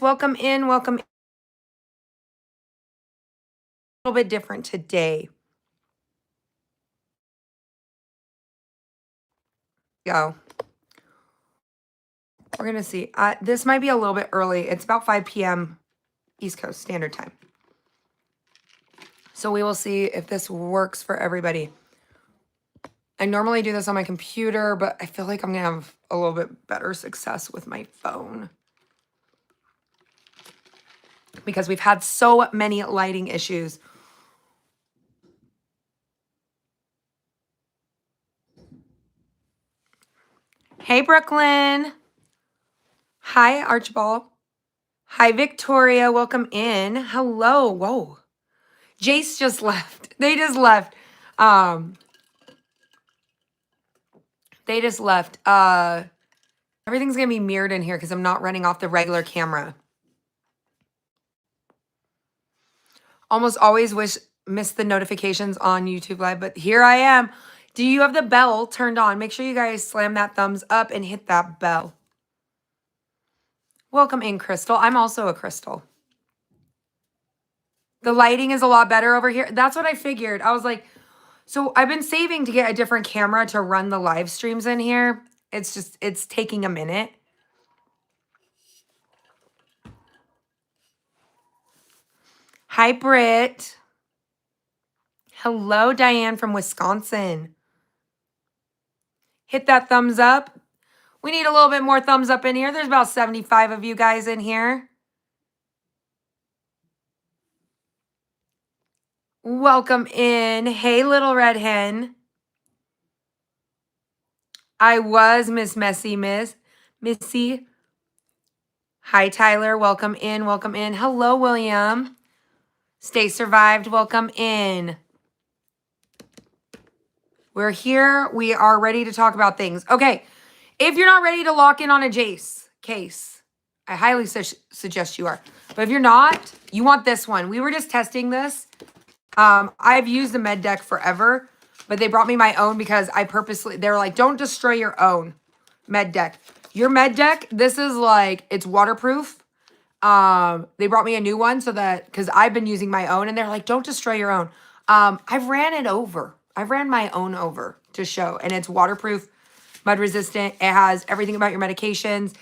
Welcome in, welcome in. A little bit different today. Go. We're going to see. This might be a little bit early. It's about 5 p.m. East Coast Standard Time. So we will see if this works for everybody. I normally do this on my computer, but I feel like I'm going to have a little bit better success with my phone. Because we've had so many lighting issues. Hey, Brooklyn. Hi, Archibald. Hi, Victoria. Welcome in. Hello. Whoa. Jace just left. They just left. They just left. Everything's going to be mirrored in here because I'm not running off the regular camera. Almost always miss the notifications on YouTube Live, but here I am. Do you have the bell turned on? Make sure you guys slam that thumbs up and hit that bell. Welcome in, Crystal. I'm also a Crystal. The lighting is a lot better over here. That's what I figured. I was like, so I've been saving to get a different camera to run the live streams in here. It's taking a minute. Hi, Britt. Hello, Diane from Wisconsin. Hit that thumbs up. We need a little bit more thumbs up in here. There's about 75 of you guys in here. Welcome in. Hey, little red hen. I was Miss Missy. Hi, Tyler. Welcome in. Welcome in. Hello, William. Stay survived. Welcome in. We're here. We are ready to talk about things. Okay. If you're not ready to lock in on a JASE case, I highly suggest you are. But if you're not, you want this one. We were just testing this. I've used the med deck forever, but they brought me my own because they're like, don't destroy your own med deck. Your med deck, this is like, it's waterproof. They brought me a new one because I've been using my own and they're like, don't destroy your own. I've ran it over. I've ran my own over to show, and it's waterproof, mud resistant. It has everything about your medications,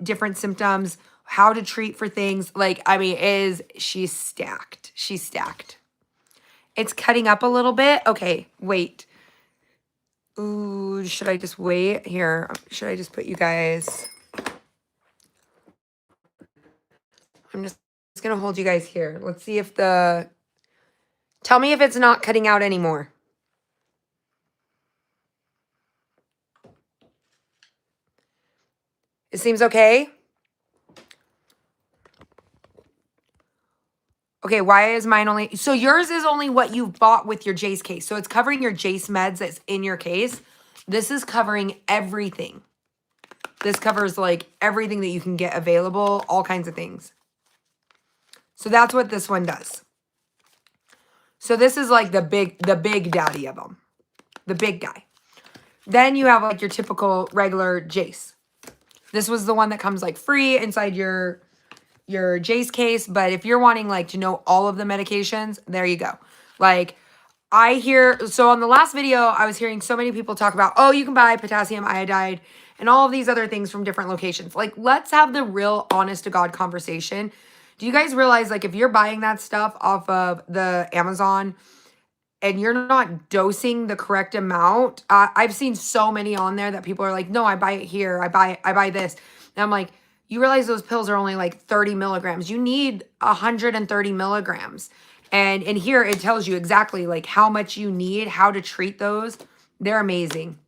different symptoms, how to treat for things. Like, I mean, she's stacked. She's stacked. It's cutting up a little bit. Okay, wait. Ooh, should I just wait here? Should I just put you guys? I'm just going to hold you guys here. Let's see if tell me if it's not cutting out anymore. It seems okay. Okay, why is mine only... So yours is only what you've bought with your JASE case. So it's covering your JASE meds that's in your case. This is covering everything. This covers like everything that you can get available, all kinds of things. So that's what this one does. So this is like the big daddy of them. The big guy. Then you have like your typical regular JASE. This was the one that comes like free inside your JASE case. But if you're wanting like to know all of the medications, there you go. Like so on the last video, I was hearing so many people talk about, oh, you can buy potassium iodide and all of these other things from different locations. Like, let's have the real honest to God conversation. Do you guys realize, like, if you're buying that stuff off of the Amazon and you're not dosing the correct amount, I've seen so many on there that people are like, no, I buy it here. I buy this. And I'm like, you realize those pills are only like 30 milligrams. You need 130 milligrams. And in here, it tells you exactly like how much you need, how to treat those. They're amazing.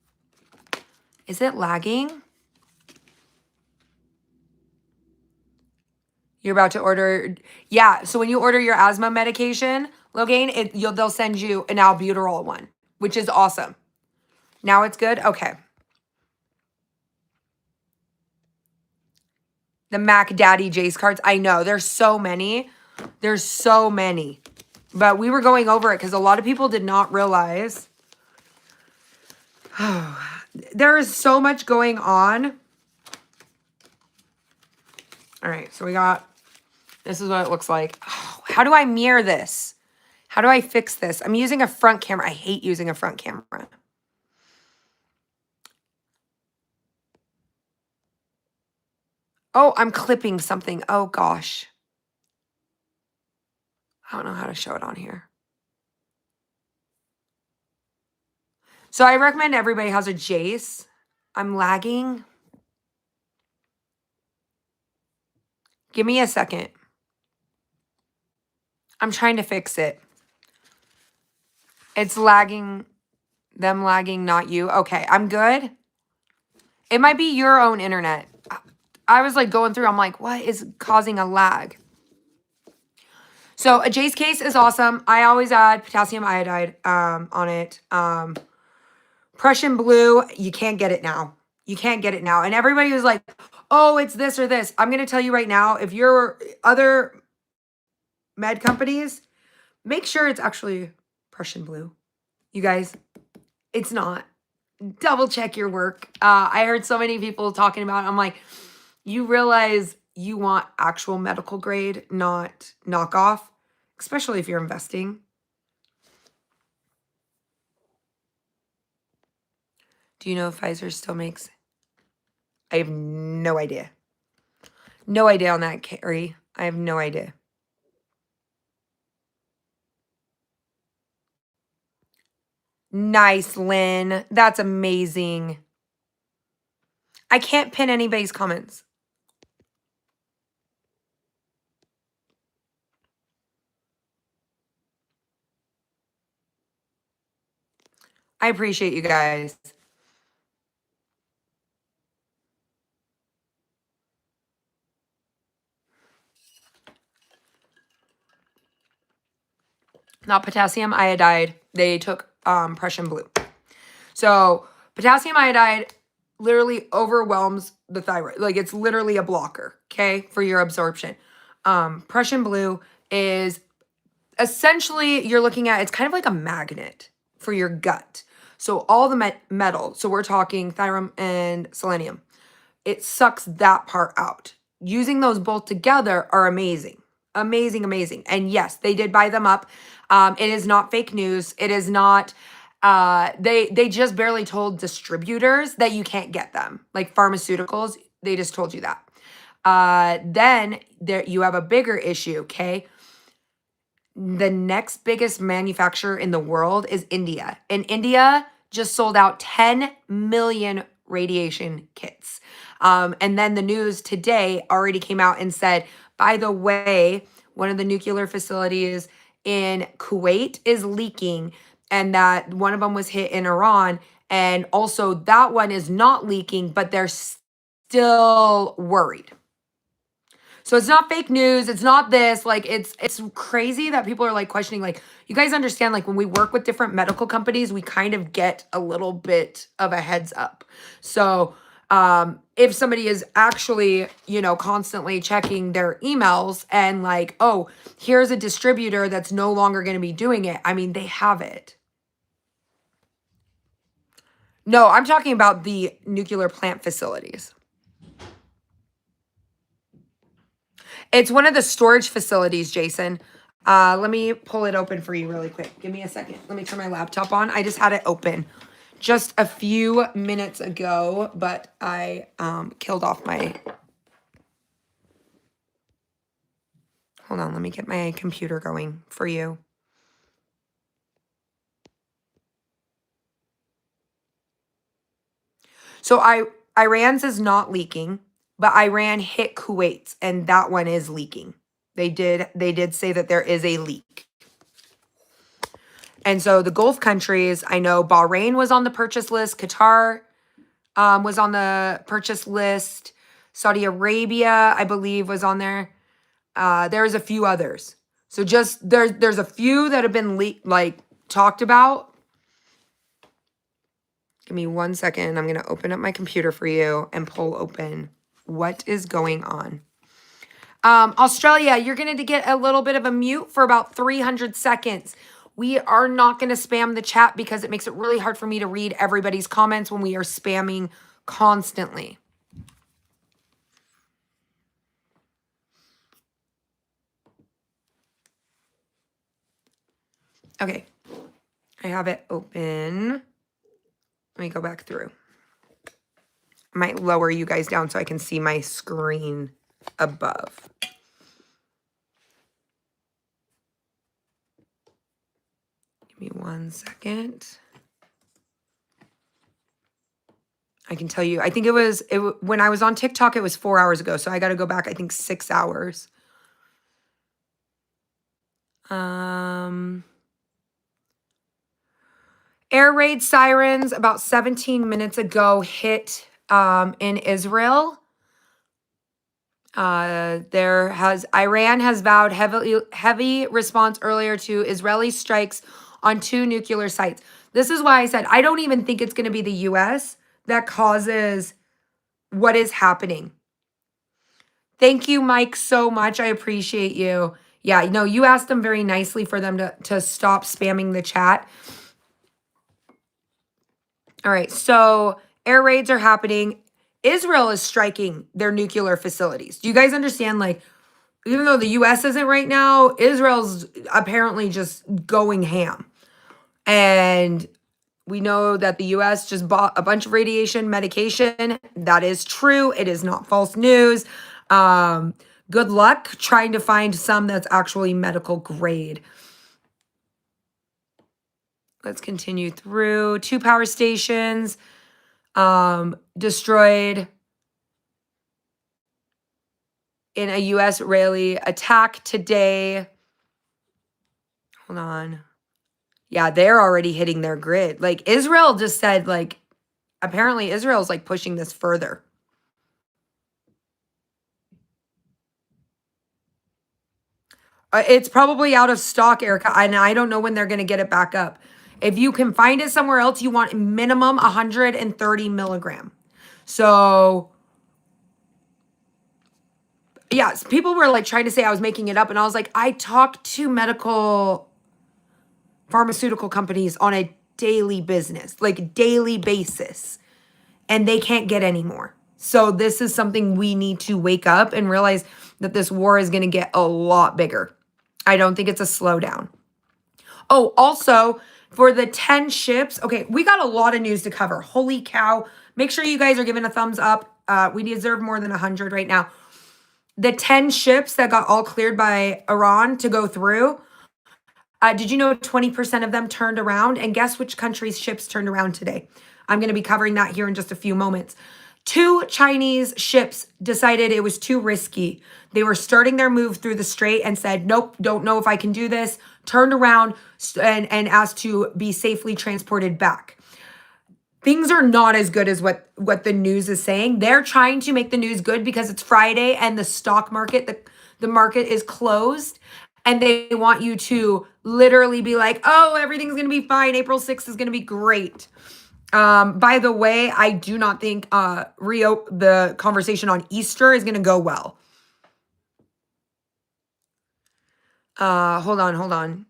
Is it lagging? You're about to order. Yeah. So when you order your asthma medication, Logain, they'll send you an albuterol one, which is awesome. Now it's good. Okay. The Mac Daddy JASE cards. I know there's so many. There's so many, but we were going over it because a lot of people did not realize. There is so much going on All right, so we got, this is what it looks like. Oh, how do I mirror this? How do I fix this? I'm using a front camera. I hate using a front camera. Oh, I'm clipping something. Oh, gosh. I don't know how to show it on here. So I recommend everybody has a JASE. I'm lagging. Give me a second. I'm trying to fix it. It's lagging. Them lagging, not you. Okay, I'm good. It might be your own internet. I was like going through. I'm like, what is causing a lag? So a JASE case is awesome. I always add potassium iodide on it. Prussian blue, you can't get it now. You can't get it now. And everybody was like, oh, it's this or this. I'm going to tell you right now, if you're other med companies, make sure it's actually Prussian blue. You guys, it's not. Double check your work. I heard so many people talking about it. I'm like, you realize you want actual medical grade, not knockoff, especially if you're investing. Do you know if Pfizer still makes? I have no idea. No idea on that, Carrie. I have no idea. Nice, Lynn. That's amazing. I can't pin anybody's comments. I appreciate you guys. Not potassium iodide. They took Prussian blue. So potassium iodide literally overwhelms the thyroid. Like it's literally a blocker, okay, for your absorption. Prussian blue is essentially, you're looking at, it's kind of like a magnet for your gut. So all the metal, so we're talking thyrum and selenium, it sucks that part out. Using those both together are amazing. Amazing, amazing. And yes, they did buy them up. It is not fake news. It is not, they just barely told distributors that you can't get them. Like pharmaceuticals, they just told you that. Then there you have a bigger issue, okay? The next biggest manufacturer in the world is India. And India just sold out 10 million radiation kits. And then the news today already came out and said, by the way, one of the nuclear facilities in Kuwait is leaking, and that one of them was hit in Iran. And also that one is not leaking, but they're still worried. So it's not fake news. It's not this. Like, it's crazy that people are like questioning, like, you guys understand, like, when we work with different medical companies, we kind of get a little bit of a heads up. So if somebody is actually, you know, constantly checking their emails and like, oh, here's a distributor that's no longer going to be doing it. I mean, they have it. No, I'm talking about the nuclear plant facilities. It's one of the storage facilities, Jason. Let me pull it open for you really quick. Give me a second. Let me turn my laptop on. I just had it open just a few minutes ago, but I killed off my... Hold on, let me get my computer going for you. So Iran's is not leaking, but Iran hit Kuwait, and that one is leaking. They did say that there is a leak. And so the Gulf countries, I know Bahrain was on the purchase list. Qatar was on the purchase list. Saudi Arabia, I believe, was on there. There's a few others. So just there's a few that have been talked about. Give me 1 second. I'm going to open up my computer for you and pull open what is going on. Australia, you're going to get a little bit of a mute for about 300 seconds. We are not going to spam the chat because it makes it really hard for me to read everybody's comments when we are spamming constantly. Okay. I have it open. Let me go back through. I might lower you guys down so I can see my screen above. Give me 1 second. I can tell you, I think when I was on TikTok, it was 4 hours ago. So I got to go back, I think 6 hours. Air raid sirens about 17 minutes ago hit in Israel. Iran has vowed heavy response earlier to Israeli strikes on 2 nuclear sites. This is why I said I don't even think it's going to be the US that causes what is happening. Thank you, Mike, so much. I appreciate you. Yeah, no, you asked them very nicely for them to stop spamming the chat. All right, so air raids are happening. Israel is striking their nuclear facilities. Do you guys understand? Like, even though the US isn't right now, Israel's apparently just going ham. And we know that the US just bought a bunch of radiation medication. That is true. It is not false news. Good luck trying to find some that's actually medical grade. Let's continue through. 2 power stations destroyed in a US-Israeli attack today. Hold on. Yeah, they're already hitting their grid. Like, Israel just said, like, apparently Israel's, like, pushing this further. It's probably out of stock, Erica, and I don't know when they're going to get it back up. If you can find it somewhere else, you want minimum 130 milligram. So, yes, people were, like, trying to say I was making it up, and I was like, I talk to pharmaceutical companies on a daily basis, and they can't get any more. So this is something we need to wake up and realize that this war is going to get a lot bigger. I don't think it's a slowdown. Oh, also for the 10 ships. Okay, we got a lot of news to cover. Holy cow. Make sure you guys are giving a thumbs up. We deserve more than 100 right now. The 10 ships that got all cleared by Iran to go through. Did you know 20% of them turned around? And guess which country's ships turned around today? I'm going to be covering that here in just a few moments. 2 Chinese ships decided it was too risky. They were starting their move through the strait and said, nope, don't know if I can do this. Turned around and asked to be safely transported back. Things are not as good as what the news is saying. They're trying to make the news good because it's Friday and the stock market, the market is closed. And they want you to literally be like, oh, everything's going to be fine. April 6th is going to be great. By the way, I do not think the conversation on Easter is going to go well. Hold on.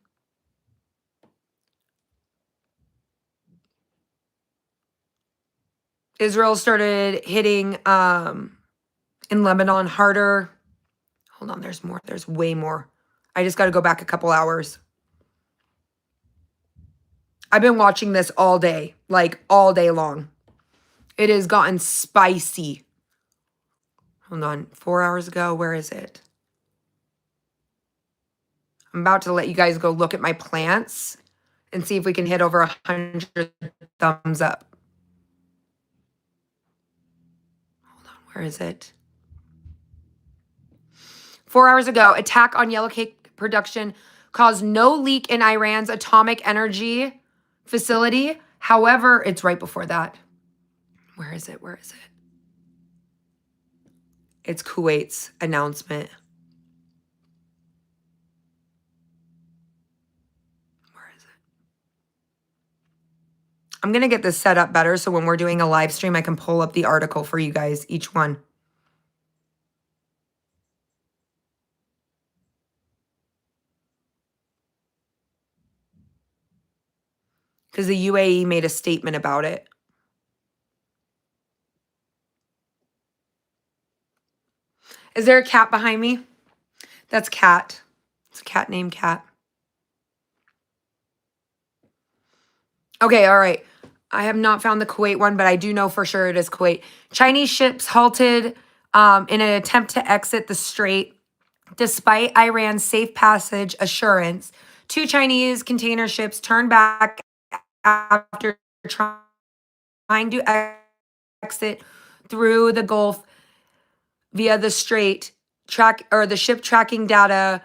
Israel started hitting in Lebanon harder. Hold on, there's more. There's way more. I just got to go back a couple hours. I've been watching this all day, like all day long. It has gotten spicy. Hold on, 4 hours ago, where is it? I'm about to let you guys go look at my plants and see if we can hit over 100 thumbs up. Hold on, where is it? 4 hours ago, attack on yellow cake production caused no leak in Iran's atomic energy facility. However, it's right before that. Where is it? It's Kuwait's announcement. Where is it? I'm going to get this set up better so when we're doing a live stream, I can pull up the article for you guys, each one. Because the UAE made a statement about it. Is there a cat behind me? That's Cat. It's a cat named Cat. Okay, all right. I have not found the Kuwait one, but I do know for sure it is Kuwait. Chinese ships halted in an attempt to exit the strait despite Iran's safe passage assurance. 2 Chinese container ships turned back after trying to exit through the Gulf via the strait. The ship tracking data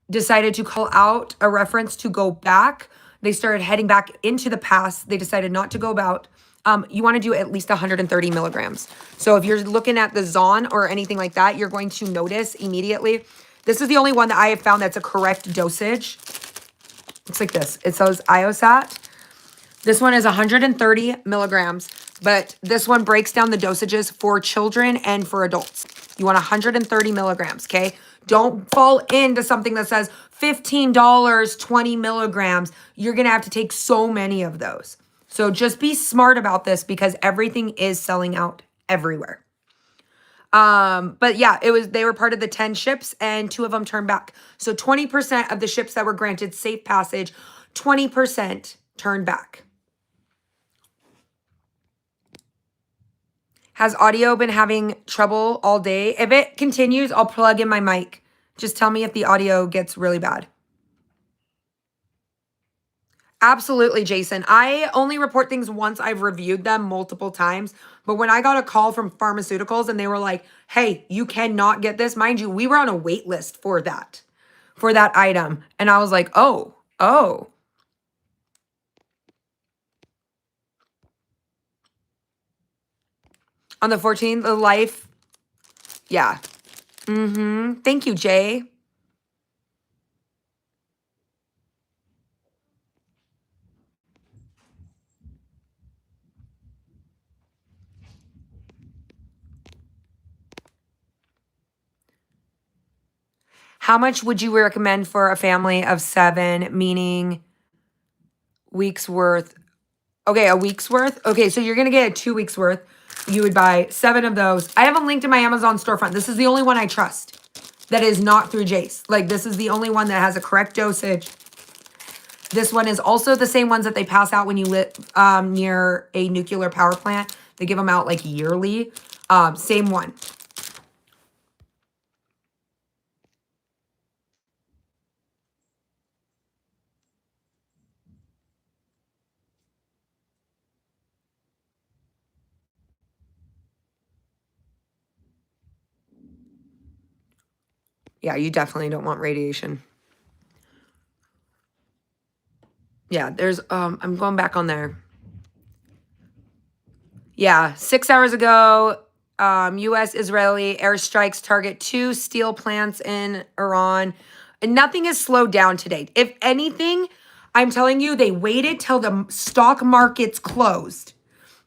decided to call out a reference to go back. They started heading back into the pass. They decided not to go about. You want to do at least 130 milligrams. So if you're looking at the Zon or anything like that, you're going to notice immediately. This is the only one that I have found that's a correct dosage. It's like this. It says IOSAT. This one is 130 milligrams, but this one breaks down the dosages for children and for adults. You want 130 milligrams, okay? Don't fall into something that says $15, 20 milligrams. You're going to have to take so many of those. So just be smart about this because everything is selling out everywhere. But yeah, they were part of the 10 ships and 2 of them turned back. So 20% of the ships that were granted safe passage, 20% turned back. Has audio been having trouble all day? If it continues, I'll plug in my mic. Just tell me if the audio gets really bad. Absolutely, Jason. I only report things once I've reviewed them multiple times. But when I got a call from pharmaceuticals and they were like, hey, you cannot get this. Mind you, we were on a wait list for that item. And I was like, oh. On the 14th, the life. Yeah. Thank you, Jay. How much would you recommend for a family of 7, meaning weeks worth? Okay, a week's worth. Okay, so you're going to get a 2 weeks worth. You would buy 7 of those. I have them linked in my Amazon storefront. This is the only one I trust that is not through JASE. Like, this is the only one that has a correct dosage. This one is also the same ones that they pass out when you live near a nuclear power plant. They give them out like yearly. Same one. Yeah, you definitely don't want radiation. Yeah, there's, I'm going back on there. Yeah, 6 hours ago, U.S.-Israeli airstrikes target 2 steel plants in Iran. And nothing has slowed down today. If anything, I'm telling you, they waited till the stock markets closed.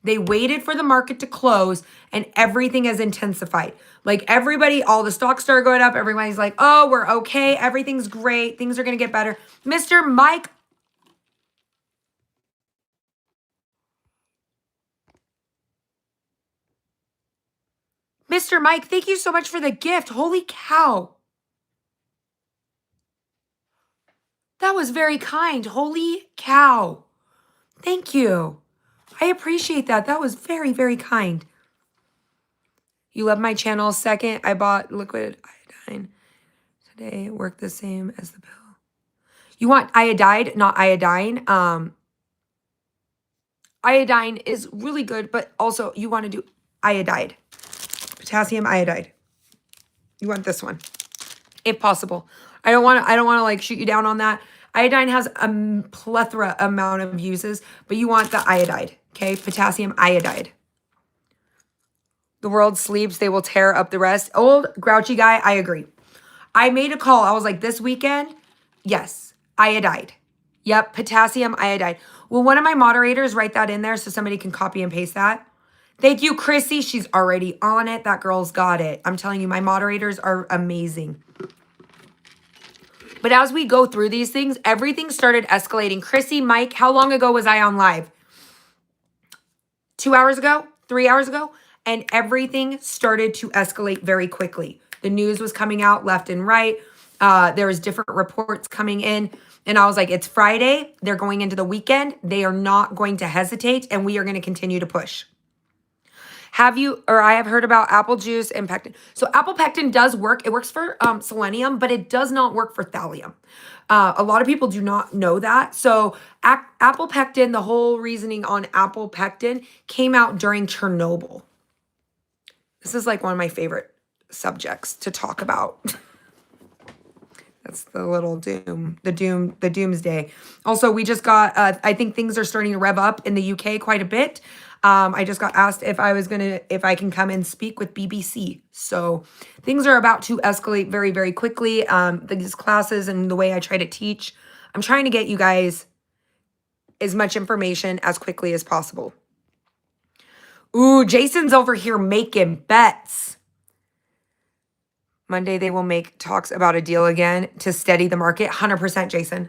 They waited for the market to close and everything has intensified. Like everybody, all the stocks started going up. Everybody's like, oh, we're okay. Everything's great. Things are going to get better. Mr. Mike. Mr. Mike, thank you so much for the gift. Holy cow. That was very kind. Holy cow. Thank you. I appreciate that. That was very, very kind. You love my channel. Second, I bought liquid iodine today. It worked the same as the pill. You want iodide, not iodine. Iodine is really good, but also you want to do iodide. Potassium iodide. You want this one, if possible. I don't want to like shoot you down on that. Iodine has a plethora amount of uses, but you want the iodide, okay? Potassium iodide. The world sleeps, they will tear up the rest. Old grouchy guy, I agree. I made a call. I was like, this weekend, yes, iodide. Yep, potassium iodide. Will one of my moderators write that in there so somebody can copy and paste that? Thank you, Chrissy. She's already on it. That girl's got it. I'm telling you, my moderators are amazing. But as we go through these things, everything started escalating. Chrissy, Mike, how long ago was I on live? 2 hours ago? 3 hours ago? And everything started to escalate very quickly. The news was coming out left and right. There was different reports coming in. And I was like, it's Friday. They're going into the weekend. They are not going to hesitate. And we are going to continue to push. I have heard about apple juice and pectin. So apple pectin does work. It works for selenium, but it does not work for thallium. A lot of people do not know that. So apple pectin, the whole reasoning on apple pectin came out during Chernobyl. This is like one of my favorite subjects to talk about. That's the little the doomsday. Also, we just got, I think things are starting to rev up in the UK quite a bit. I just got asked if I can come and speak with BBC. So things are about to escalate very, very quickly. These classes and the way I try to teach, I'm trying to get you guys as much information as quickly as possible. Ooh, Jason's over here making bets. Monday, they will make talks about a deal again to steady the market. 100%, Jason.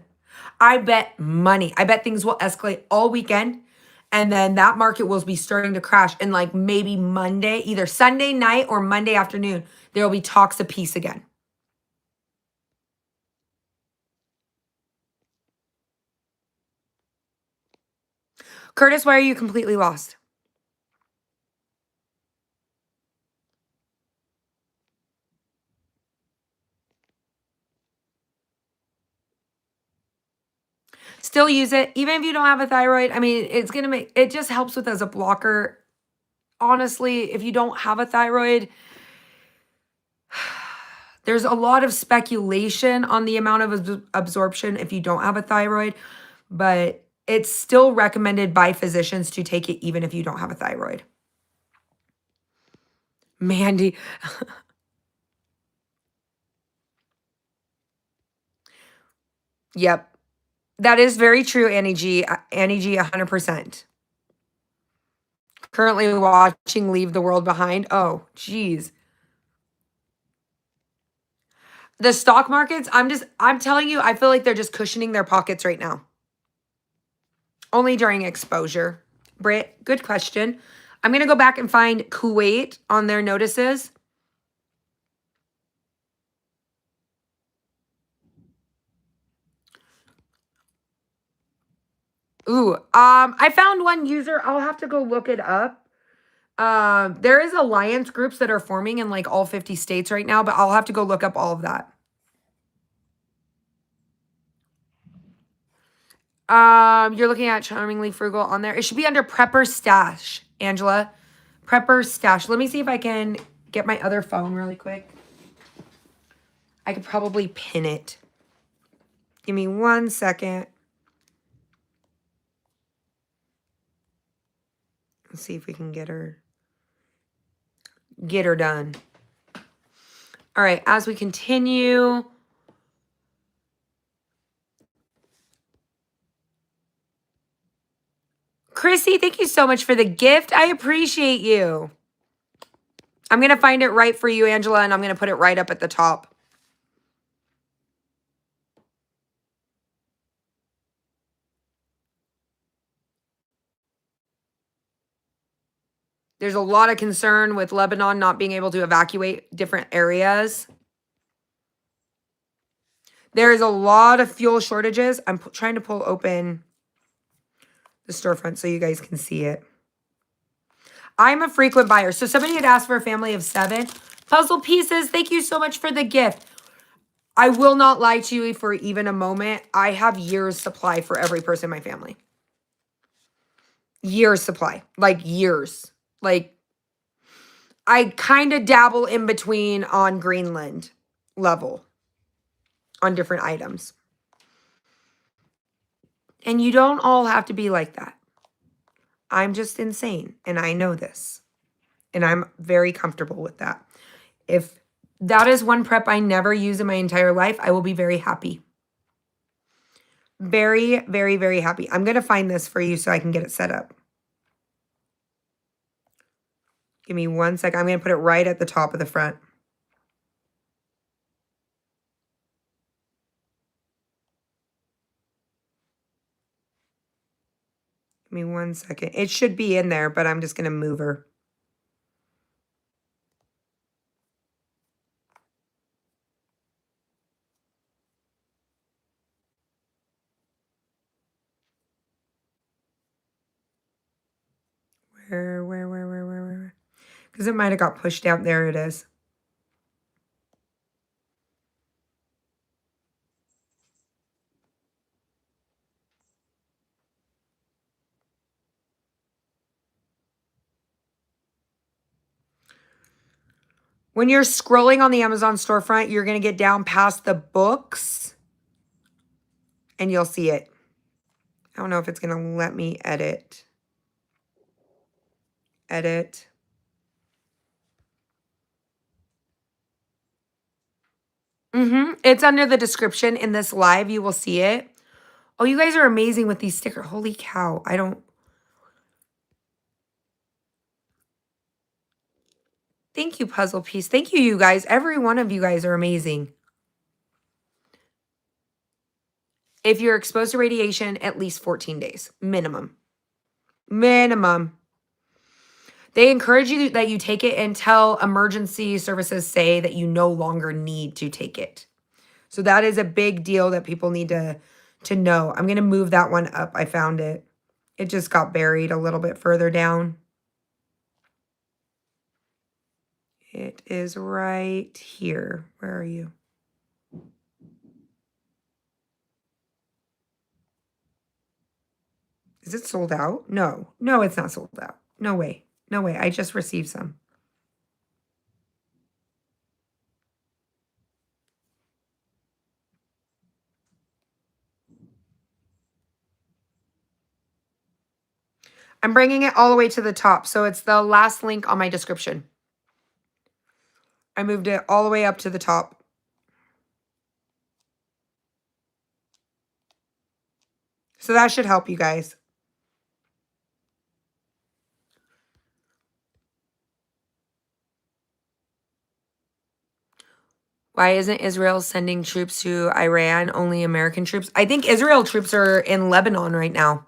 I bet money. I bet things will escalate all weekend. And then that market will be starting to crash. And like maybe Monday, either Sunday night or Monday afternoon, there will be talks of peace again. Curtis, why are you completely lost? Still use it, even if you don't have a thyroid. I mean, it's going to make, it just helps with as a blocker. Honestly, if you don't have a thyroid, there's a lot of speculation on the amount of absorption if you don't have a thyroid, but it's still recommended by physicians to take it even if you don't have a thyroid. Mandy. Yep. That is very true, Annie G. Annie G, 100%. Currently watching Leave the World Behind. Oh, geez. The stock markets, I'm telling you, I feel like they're just cushioning their pockets right now. Only during exposure. Britt, good question. I'm going to go back and find Kuwait on their notices. Ooh, I found one user. I'll have to go look it up. There is alliance groups that are forming in like all 50 states right now, but I'll have to go look up all of that. You're looking at Charmingly Frugal on there. It should be under Prepper Stash, Angela. Prepper Stash. Let me see if I can get my other phone really quick. I could probably pin it. Give me 1 second. Let's see if we can get her done. All right, as we continue. Chrissy, thank you so much for the gift. I appreciate you. I'm going to find it right for you, Angela, and I'm going to put it right up at the top. There's a lot of concern with Lebanon not being able to evacuate different areas. There is a lot of fuel shortages. I'm trying to pull open the storefront so you guys can see it. I'm a frequent buyer. So somebody had asked for a family of 7. Puzzle pieces, thank you so much for the gift. I will not lie to you for even a moment. I have years supply for every person in my family. Years supply. Like years. Like I kind of dabble in between on Greenland level on different items. And you don't all have to be like that. I'm just insane, and I know this. And I'm very comfortable with that. If that is one prep I never use in my entire life, I will be very happy. Very, very, very happy. I'm going to find this for you so I can get it set up. Give me 1 second. I'm going to put it right at the top of the front. Give me 1 second. It should be in there, but I'm just going to move her. Where? Because it might have got pushed out. There it is. When you're scrolling on the Amazon storefront, you're going to get down past the books and you'll see it. I don't know if it's going to let me edit. Edit. It's under the description in this live. You will see it. Oh, you guys are amazing with these stickers. Holy cow. Thank you, Puzzle Piece. Thank you, you guys. Every one of you guys are amazing. If you're exposed to radiation, at least 14 days. Minimum. Minimum. They encourage you that you take it until emergency services say that you no longer need to take it. So that is a big deal that people need to know. I'm going to move that one up. I found it. It just got buried a little bit further down. It is right here. Where are you? Is it sold out? No. No, it's not sold out. No way. No way. I just received some. I'm bringing it all the way to the top. So it's the last link on my description. I moved it all the way up to the top. So that should help you guys. Why isn't Israel sending troops to Iran? Only American troops? I think Israel troops are in Lebanon right now.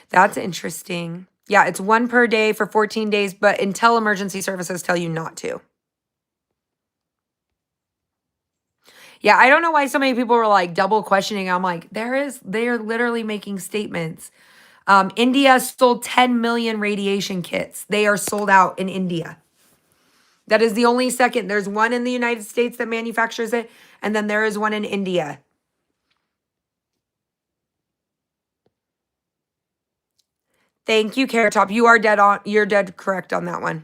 That's interesting. Yeah, it's 1 per day for 14 days, but until emergency services tell you not to. Yeah, I don't know why so many people were like double questioning. I'm like, they are literally making statements. India sold 10 million radiation kits. They are sold out in India. That is the only second. There's one in the United States that manufactures it, and then there is one in India. Thank you, Carrot Top. You are dead on. You're dead correct on that one.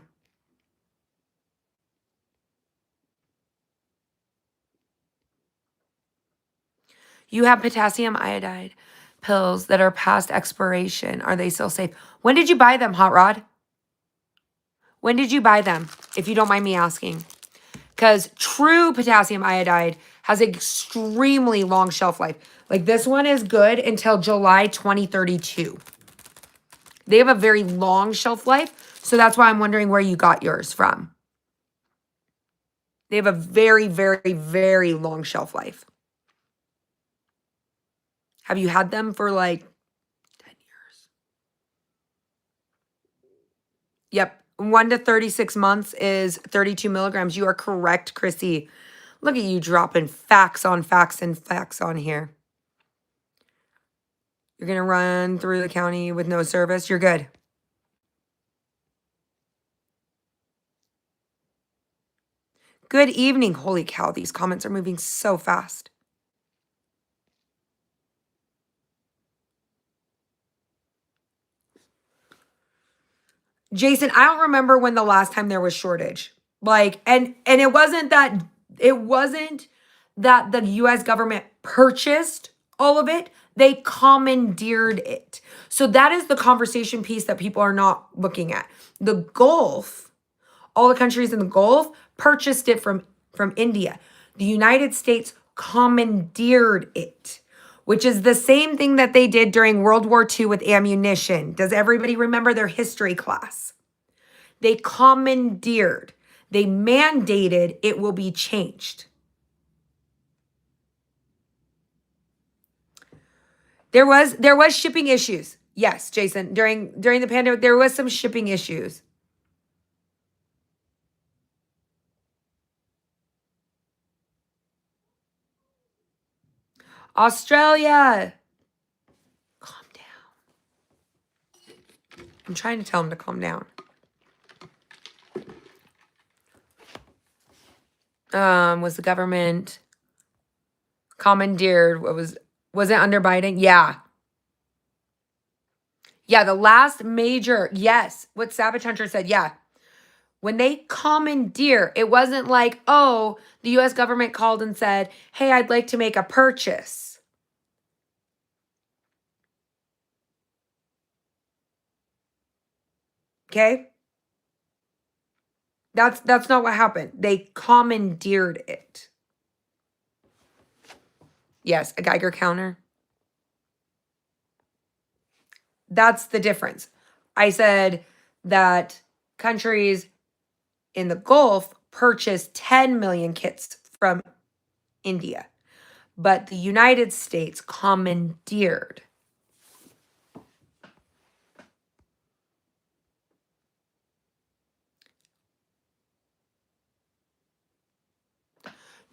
You have potassium iodide pills that are past expiration. Are they still safe? When did you buy them, Hot Rod? When did you buy them, if you don't mind me asking? Because true potassium iodide has extremely long shelf life. Like this one is good until July 2032. They have a very long shelf life. So that's why I'm wondering where you got yours from. They have a very, very, very long shelf life. Have you had them for like 10 years? Yep. 1 to 36 months is 32 milligrams. You are correct, Chrissy. Look at you dropping facts on facts and facts on here. You're going to run through the county with no service. You're good. Good evening. Holy cow, these comments are moving so fast. Jason, I don't remember when the last time there was shortage. Like, and it wasn't that the US government purchased all of it. They commandeered it. So that is the conversation piece that people are not looking at. The Gulf, all the countries in the Gulf purchased it from India. The United States commandeered it, which is the same thing that they did during World War II with ammunition. Does everybody remember their history class? They commandeered. They mandated it will be changed. There was shipping issues. Yes, Jason. During the pandemic, there was some shipping issues. Australia. I'm trying to tell him to calm down. Was the government commandeered? Was it under Biden? Yeah. Yeah, the last major, yes, what Savage Hunter said, yeah. When they commandeer, it wasn't like, oh, the US government called and said, hey, I'd like to make a purchase. Okay? That's not what happened. They commandeered it. Yes, a Geiger counter. That's the difference. I said that countries in the Gulf purchased 10 million kits from India, but the United States commandeered.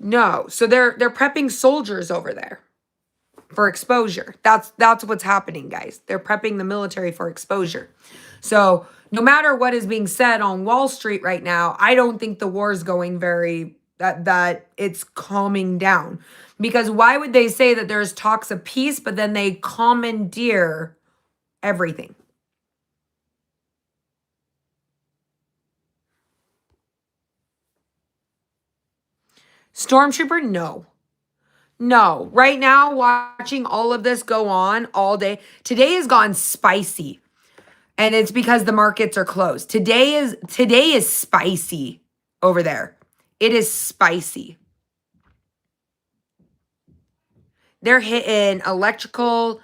No, so they're prepping soldiers over there for exposure. That's what's happening, guys. They're prepping the military for exposure. So no matter what is being said on Wall Street right now, I don't think the war is going that it's calming down. Because why would they say that there's talks of peace, but then they commandeer everything? Stormtrooper, no. No. Right now, watching all of this go on all day. Today has gone spicy. And it's because the markets are closed. Today is spicy over there. It is spicy. They're hitting electrical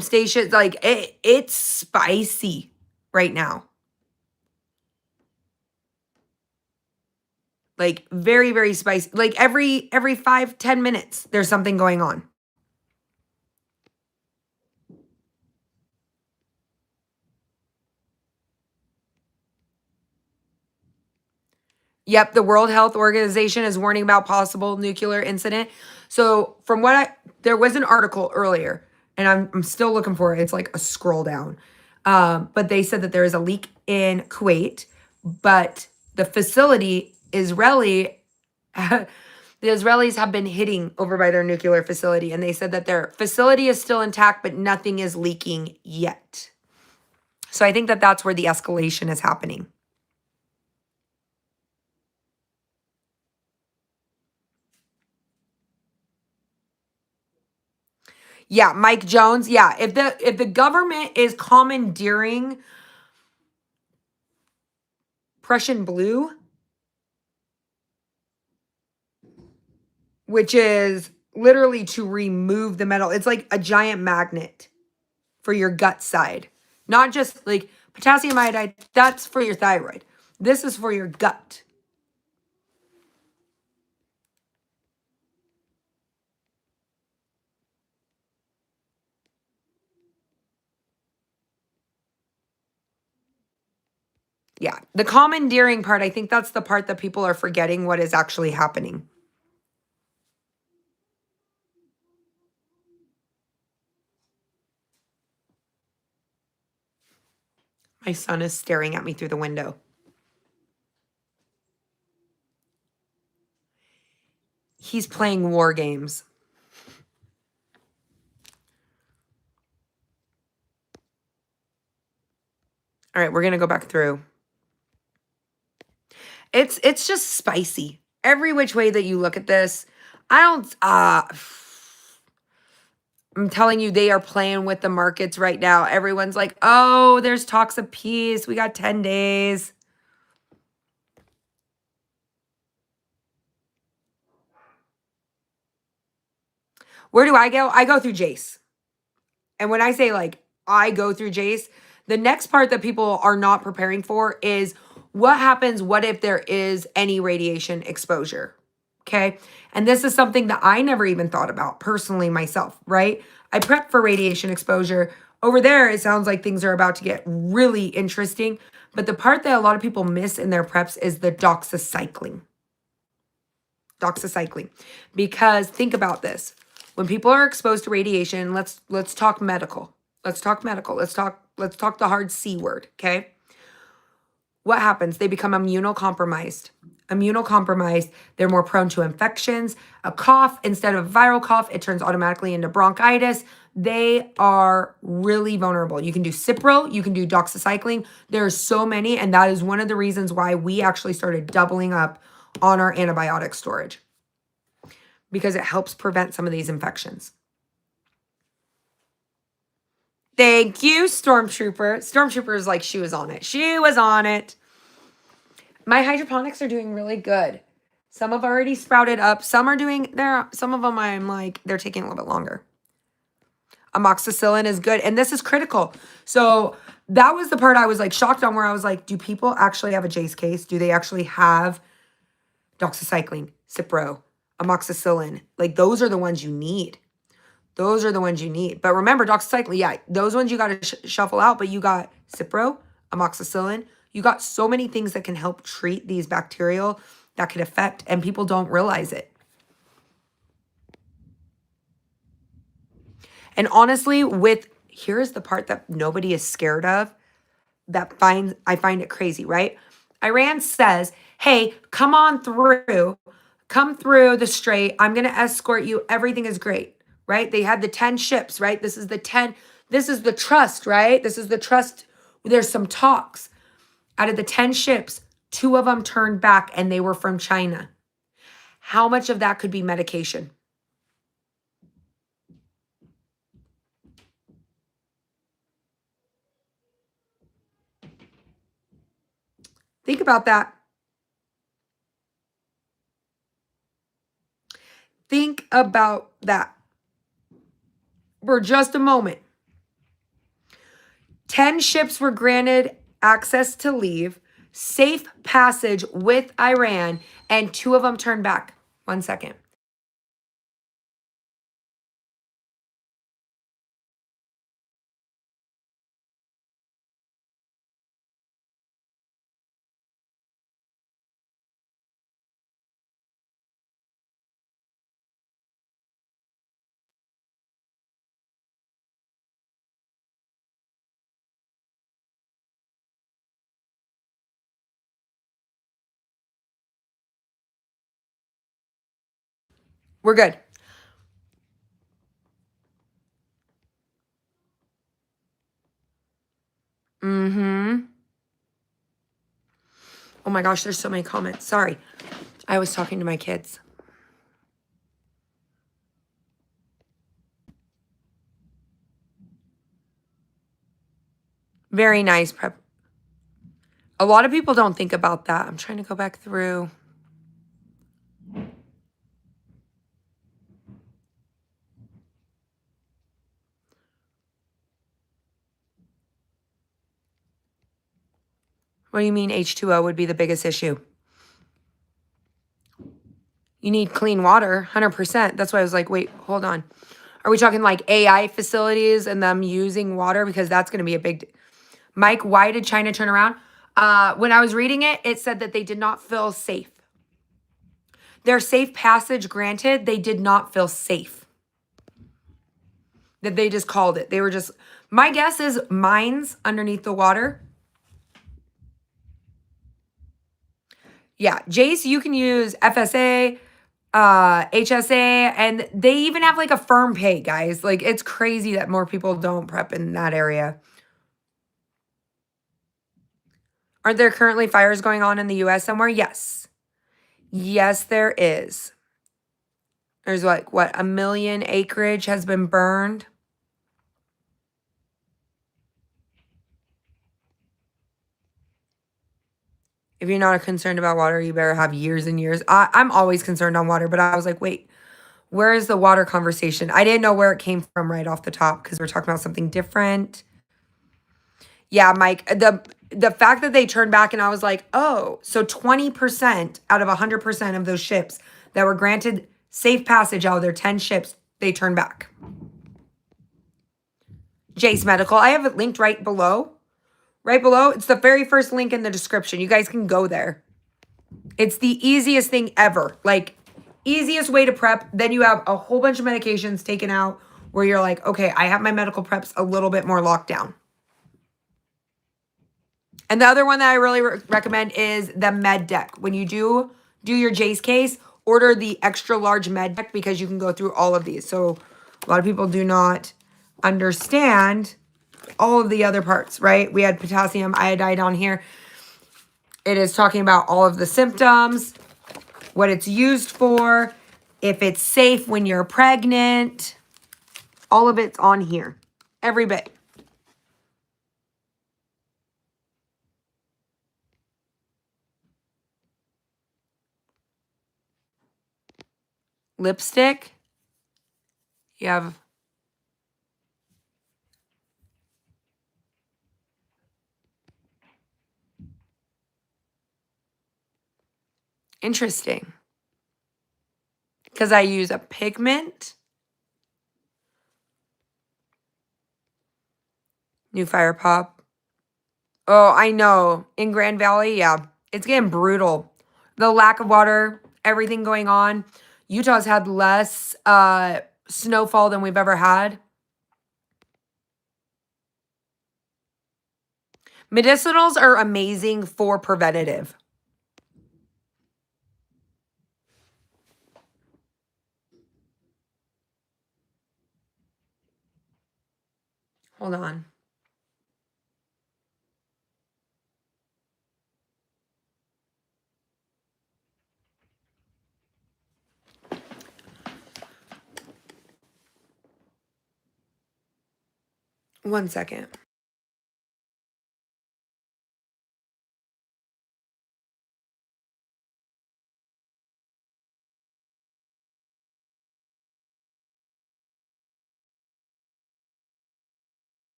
stations. Like it's spicy right now. Like very, very spicy. Like every 5-10 minutes, there's something going on. Yep, the World Health Organization is warning about possible nuclear incident. So from there was an article earlier, and I'm still looking for it. It's like a scroll down. But they said that there is a leak in Kuwait, but the facility, the Israelis have been hitting over by their nuclear facility, and they said that their facility is still intact, but nothing is leaking yet. So I think that that's where the escalation is happening. Yeah, Mike Jones. Yeah, if the government is commandeering Prussian blue, which is literally to remove the metal, it's like a giant magnet for your gut side. Not just like potassium iodide, that's for your thyroid. This is for your gut. Yeah, the commandeering part, I think that's the part that people are forgetting what is actually happening. My son is staring at me through the window. He's playing war games. All right, we're going to go back through. It's just spicy. Every which way that you look at this, I'm telling you, they are playing with the markets right now. Everyone's like, oh, there's talks of peace. We got 10 days. Where do I go? I go through JASE. And when I say like I go through JASE, the next part that people are not preparing for is what happens, what if there is any radiation exposure? Okay. And this is something that I never even thought about personally myself, right? I prep for radiation exposure. Over there, it sounds like things are about to get really interesting. But the part that a lot of people miss in their preps is the doxycycline. Doxycycline. Because think about this. When people are exposed to radiation, let's talk medical. Let's talk medical. Let's talk the hard C word, okay? What happens? They become immunocompromised. Immunocompromised, they're more prone to infections. A cough, instead of a viral cough, it turns automatically into bronchitis. They are really vulnerable. You can do Cipro, you can do doxycycline. There are so many, and that is one of the reasons why we actually started doubling up on our antibiotic storage, because it helps prevent some of these infections. Thank you, Stormtrooper. Stormtrooper is like, she was on it. She was on it. My hydroponics are doing really good. Some have already sprouted up. Some of them I'm like, they're taking a little bit longer. Amoxicillin is good. And this is critical. So that was the part I was like shocked on, where I was like, do people actually have a JASE case? Do they actually have doxycycline, Cipro, amoxicillin? Like, those are the ones you need. Those are the ones you need. But remember, doxycycline, yeah, those ones you got to shuffle out. But you got Cipro, amoxicillin. You got so many things that can help treat these bacterial that could affect, and people don't realize it. And honestly, here's the part that nobody is scared of, I find it crazy, right? Iran says, hey, come through the strait. I'm going to escort you. Everything is great, right? They had the 10 ships, right? This is the trust, right? This is the trust. There's some talks. Out of the 10 ships, 2 of them turned back, and they were from China. How much of that could be medication? Think about that. Think about that for just a moment. 10 ships were granted access to leave, safe passage with Iran, and 2 of them turned back. 1 second. We're good. Oh my gosh, there's so many comments. Sorry. I was talking to my kids. Very nice prep. A lot of people don't think about that. I'm trying to go back through. What do you mean H2O would be the biggest issue? You need clean water, 100%. That's why I was like, wait, hold on. Are we talking like AI facilities and them using water? Because that's going to be a big... Mike, why did China turn around? When I was reading it, it said that they did not feel safe. Their safe passage granted, they did not feel safe. That they just called it. They were just... My guess is mines underneath the water. Yeah, JASE, you can use FSA, HSA, and they even have like a firm pay, guys. Like, it's crazy that more people don't prep in that area. Aren't there currently fires going on in the US somewhere? Yes. Yes, there is. There's like, what, 1 million acreage has been burned? If you're not concerned about water, you better have years and years. I'm always concerned on water, but I was like, wait, where is the water conversation? I didn't know where it came from right off the top because we're talking about something different. Yeah, Mike, the fact that they turned back, and I was like, oh, so 20% out of 100% of those ships that were granted safe passage out of their 10 ships, they turned back. JASE Medical, I have it linked right below. Right below, it's the very first link in the description. You guys can go there. It's the easiest thing ever. Like, easiest way to prep. Then you have a whole bunch of medications taken out where you're like, okay, I have my medical preps a little bit more locked down. And the other one that I really recommend is the med deck. When you do your JASE case, order the extra large med deck because you can go through all of these. So a lot of people do not understand all of the other parts, right? We had potassium iodide on here. It is talking about all of the symptoms, what it's used for, if it's safe when you're pregnant. All of it's on here. Every bit. Lipstick. You have interesting. Because I use a pigment. New Fire Pop. Oh, I know. In Grand Valley, yeah. It's getting brutal. The lack of water, everything going on. Utah's had less snowfall than we've ever had. Medicinals are amazing for preventative. Hold on. One second.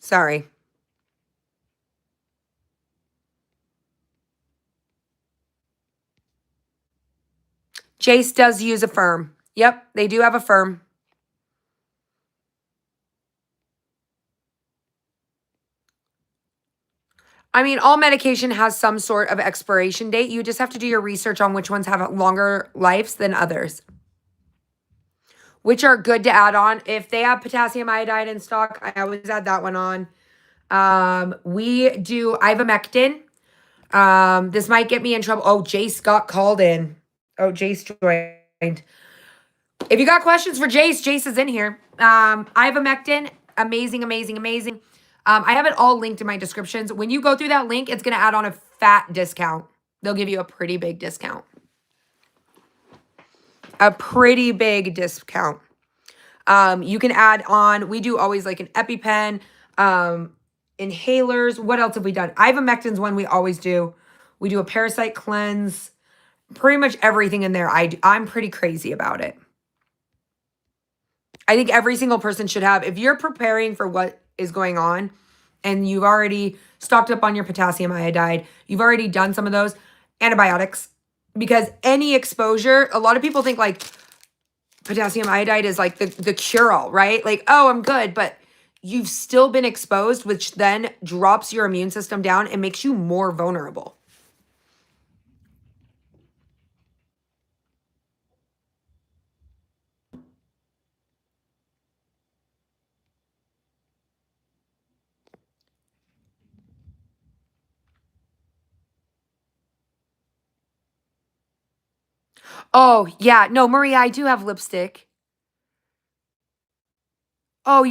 Sorry. JASE does use a firm. Yep, they do have a firm. I mean, all medication has some sort of expiration date. You just have to do your research on which ones have longer lives than others, which are good to add on. If they have potassium iodide in stock, I always add that one on. We do ivermectin. This might get me in trouble. Oh, JASE got called in. Oh, JASE joined. If you got questions for JASE, JASE is in here. Ivermectin, amazing, amazing, amazing. I have it all linked in my descriptions. When you go through that link, it's going to add on a fat discount. They'll give you a pretty big discount. A pretty big discount. You can add on, we do always like an EpiPen, inhalers. What else have we done? Ivermectin's one we always do. We do a parasite cleanse. Pretty much everything in there. I'm pretty crazy about it. I think every single person should have, if you're preparing for what is going on and you've already stocked up on your potassium iodide, you've already done some of those antibiotics, because any exposure, a lot of people think like potassium iodide is like the cure-all, right? Like, oh, I'm good, but you've still been exposed, which then drops your immune system down and makes you more vulnerable. Oh, yeah. No, Maria, I do have lipstick. Oh,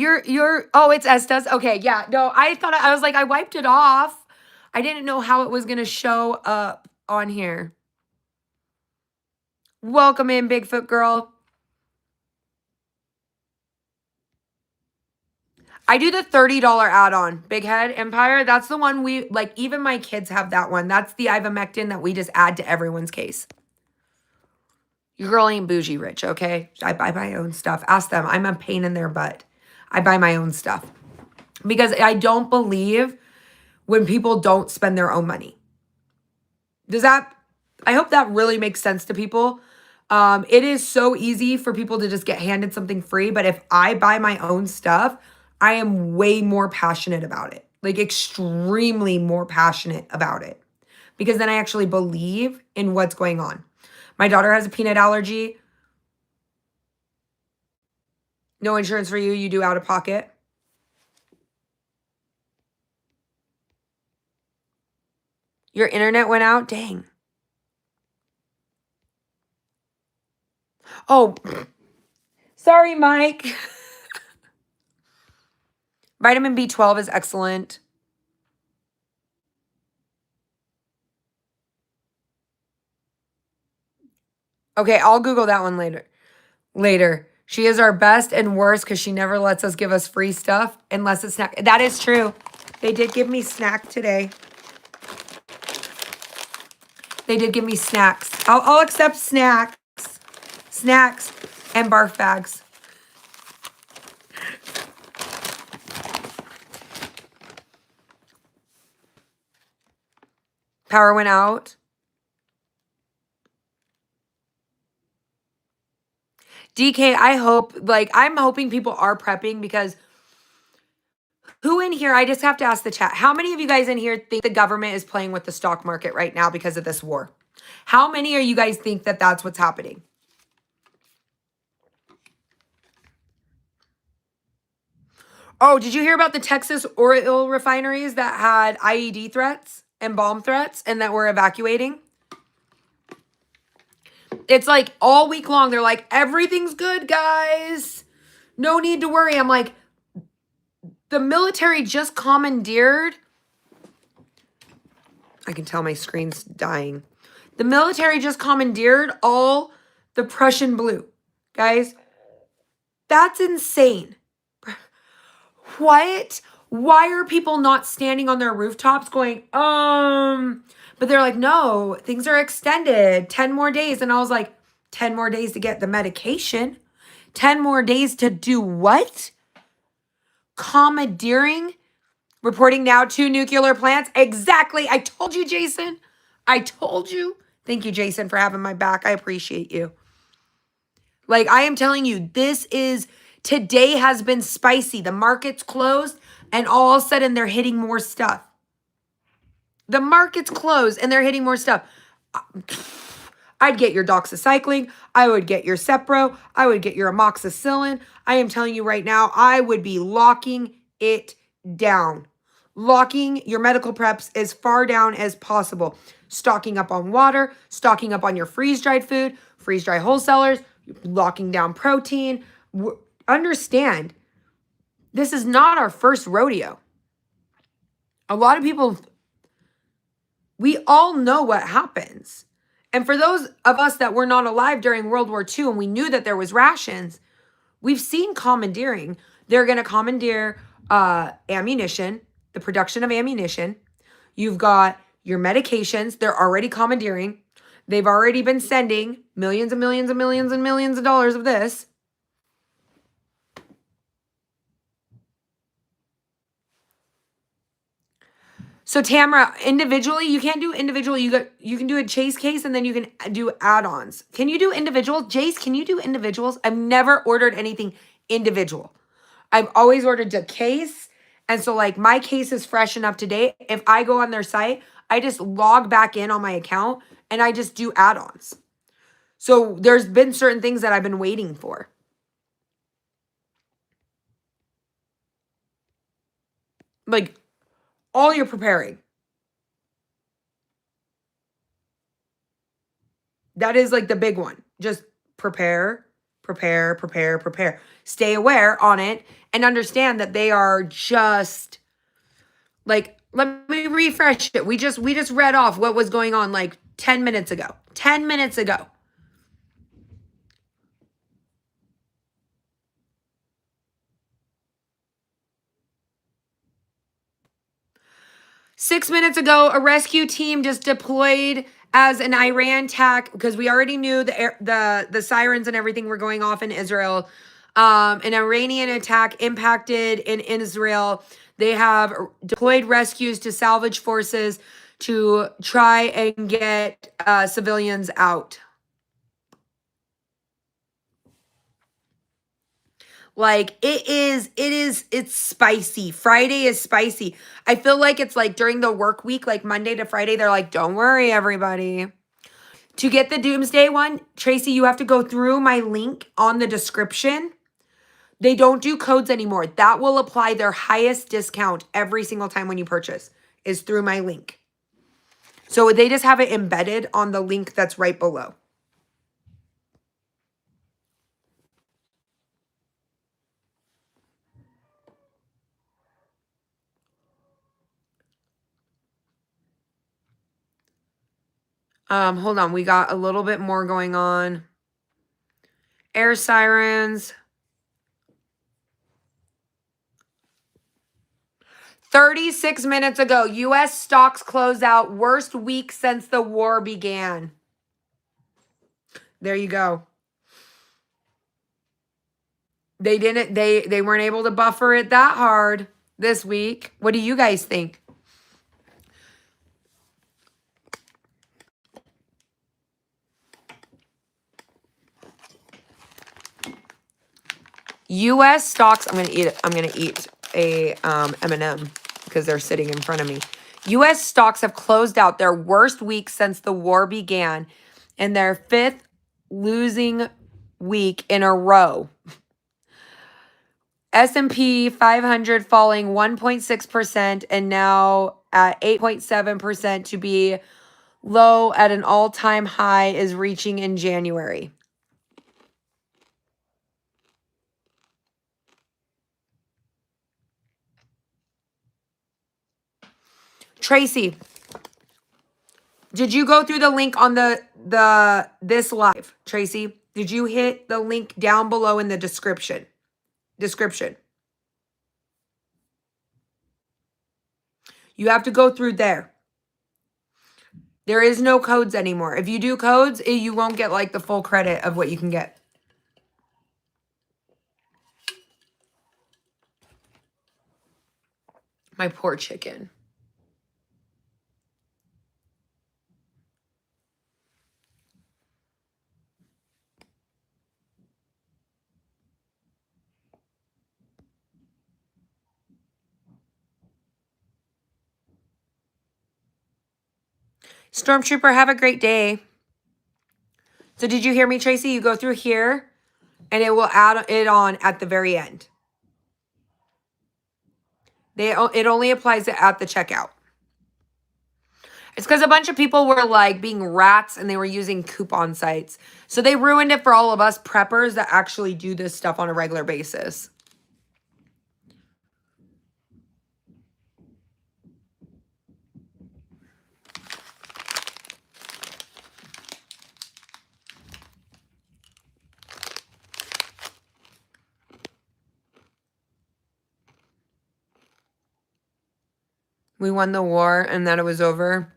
oh, it's Esta's? Okay, yeah. No, I was like, I wiped it off. I didn't know how it was going to show up on here. Welcome in, Bigfoot girl. I do the $30 add-on, Big Head Empire. That's the one we, like, even my kids have that one. That's the ivermectin that we just add to everyone's case. Your girl ain't bougie rich, okay? I buy my own stuff. Ask them. I'm a pain in their butt. I buy my own stuff. Because I don't believe when people don't spend their own money. I hope that really makes sense to people. It is so easy for people to just get handed something free. But if I buy my own stuff, I am way more passionate about it. Like extremely more passionate about it. because then I actually believe in what's going on. My daughter has a peanut allergy. No insurance for you. You do out of pocket. Your internet went out? Dang. Oh, sorry, Mike. Vitamin B12 is excellent. Okay, I'll Google that one later. She is our best and worst because she never lets us give us free stuff unless it's snack. That is true. They did give me snack today. They did give me snacks. I'll accept snacks. Snacks and barf bags. Power went out. DK, I hope, like, I'm hoping people are prepping because who in here, I just have to ask the chat, how many of you guys in here think the government is playing with the stock market right now because of this war? How many of you guys think that that's what's happening? Oh, did you hear about the Texas oil refineries that had IED threats and bomb threats and that were evacuating? It's like all week long, they're like, everything's good, guys. No need to worry. I'm like, the military just commandeered. I can tell my screen's dying. The military just commandeered all the Prussian blue. Guys, that's insane. What? Why are people not standing on their rooftops going, but they're like, no, things are extended 10 more days. And I was like, 10 more days to get the medication? 10 more days to do what? Commandeering? Reporting now 2 nuclear plants? Exactly. I told you, Jason. I told you. Thank you, Jason, for having my back. I appreciate you. Like, I am telling you, today has been spicy. The market's closed, and all of a sudden, they're hitting more stuff. The market's closed, and they're hitting more stuff. I'd get your doxycycline. I would get your Cepro. I would get your amoxicillin. I am telling you right now, I would be locking it down. Locking your medical preps as far down as possible. Stocking up on water, stocking up on your freeze-dried food, freeze-dry wholesalers, locking down protein. Understand, this is not our first rodeo. A lot of people, we all know what happens. And for those of us that were not alive during World War II and we knew that there was rations, we've seen commandeering. They're going to commandeer ammunition, the production of ammunition. You've got your medications. They're already commandeering. They've already been sending millions and millions and millions and millions of dollars of this. So Tamara, individually, you can't do individual. You can do a JASE case and then you can do add-ons. Can you do individual? JASE, can you do individuals? I've never ordered anything individual. I've always ordered a case. And so like my case is fresh enough to date. If I go on their site, I just log back in on my account and I just do add-ons. So there's been certain things that I've been waiting for. Like all you're preparing. That is like the big one. Just prepare. Stay aware on it and understand that they are just like, let me refresh it. We just read off what was going on like 10 minutes ago. 10 minutes ago. Six minutes ago, a rescue team just deployed as an Iran attack because we already knew the sirens and everything were going off in Israel. An Iranian attack impacted in Israel. They have deployed rescues to salvage forces to try and get civilians out. Like it's spicy. Friday is spicy. I feel like it's like during the work week, like Monday to Friday, they're like, don't worry, everybody. To get the Doomsday one, Tracy, you have to go through my link on the description. They don't do codes anymore. That will apply their highest discount every single time when you purchase is through my link. So they just have it embedded on the link that's right below. Hold on. We got a little bit more going on. Air sirens. 36 minutes ago, U.S. stocks closed out worst week since the war began. There you go. They weren't able to buffer it that hard this week. What do you guys think? U.S. stocks, I'm gonna eat a M&M because they're sitting in front of me. U.S. stocks have closed out their worst week since the war began and their fifth losing week in a row. S&P 500 falling 1.6% and now at 8.7% to be low at an all-time high is reaching in January. Tracy, did you go through the link on this live? Tracy, did you hit the link down below in the description? You have to go through there. There is no codes anymore. If you do codes, you won't get like the full credit of what you can get. My poor chicken. Stormtrooper, have a great day. So did you hear me, Tracy? You go through here and it will add it on at the very end. It only applies at the checkout. It's because a bunch of people were like being rats and they were using coupon sites. So they ruined it for all of us preppers that actually do this stuff on a regular basis. We won the war and then it was over.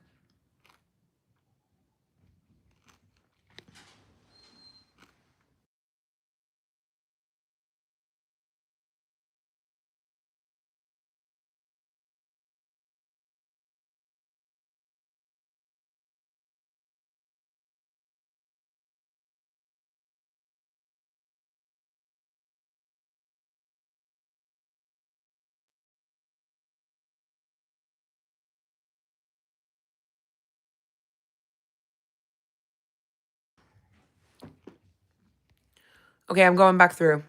Okay, I'm going back through.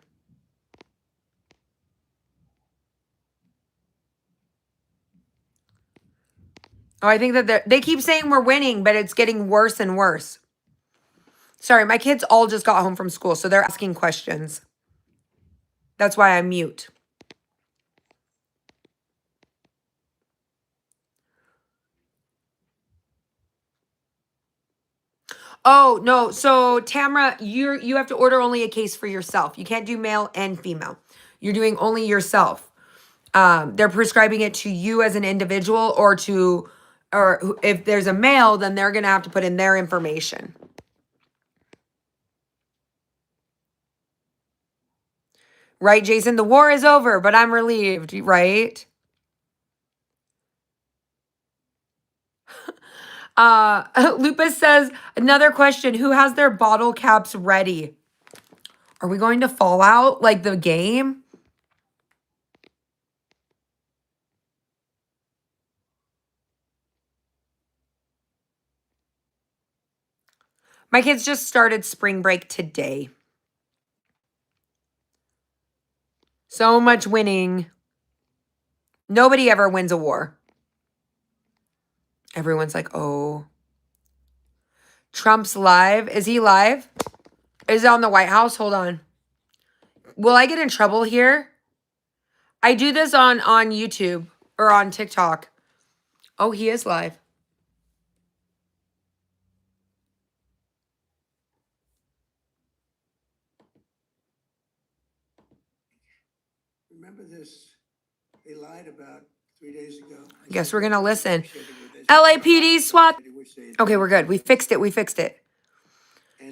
Oh, I think that they keep saying we're winning, but it's getting worse and worse. Sorry, my kids all just got home from school, so they're asking questions. That's why I mute. Oh, no. So, Tamara, you have to order only a case for yourself. You can't do male and female. You're doing only yourself. They're prescribing it to you as an individual or if there's a male, then they're going to have to put in their information. Right, Jason? The war is over, but I'm relieved, right? Lupus says, another question. Who has their bottle caps ready? Are we going to Fallout like the game? My kids just started spring break today. So much winning. Nobody ever wins a war. Everyone's like, oh. Trump's live. Is he live? Is it on the White House? Hold on. Will I get in trouble here? I do this on YouTube or on TikTok. Oh, he is live. Remember this? They lied about 3 days ago. I guess we're going to listen. LAPD SWAT. Okay, we're good. We fixed it. We fixed it.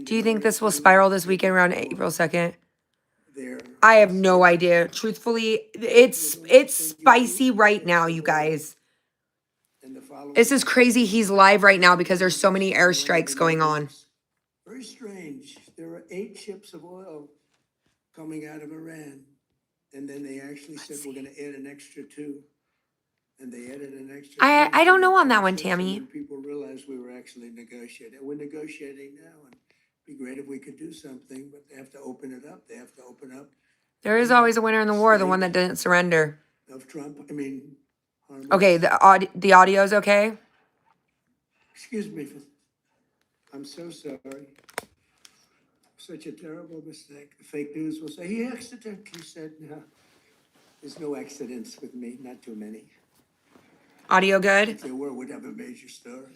Do you think this will spiral this weekend around April 2nd? I have no idea. Truthfully, it's spicy right now, you guys. This is crazy. He's live right now because there's so many airstrikes going on. Very strange. There are 8 ships of oil coming out of Iran. And then they actually said we're going to add an extra 2. And they added an extra. I don't know on that one, Tammy. People realized we were actually negotiating. We're negotiating now, and it'd be great if we could do something, but they have to open it up. They have to open up. There is always a winner in the war, the one that didn't surrender. Of Trump, I mean. Okay, the audio's okay. Excuse me. I'm so sorry. Such a terrible mistake. The fake news will say he accidentally said no. There's no accidents with me, not too many. Audio good? If there were, we'd have a major story.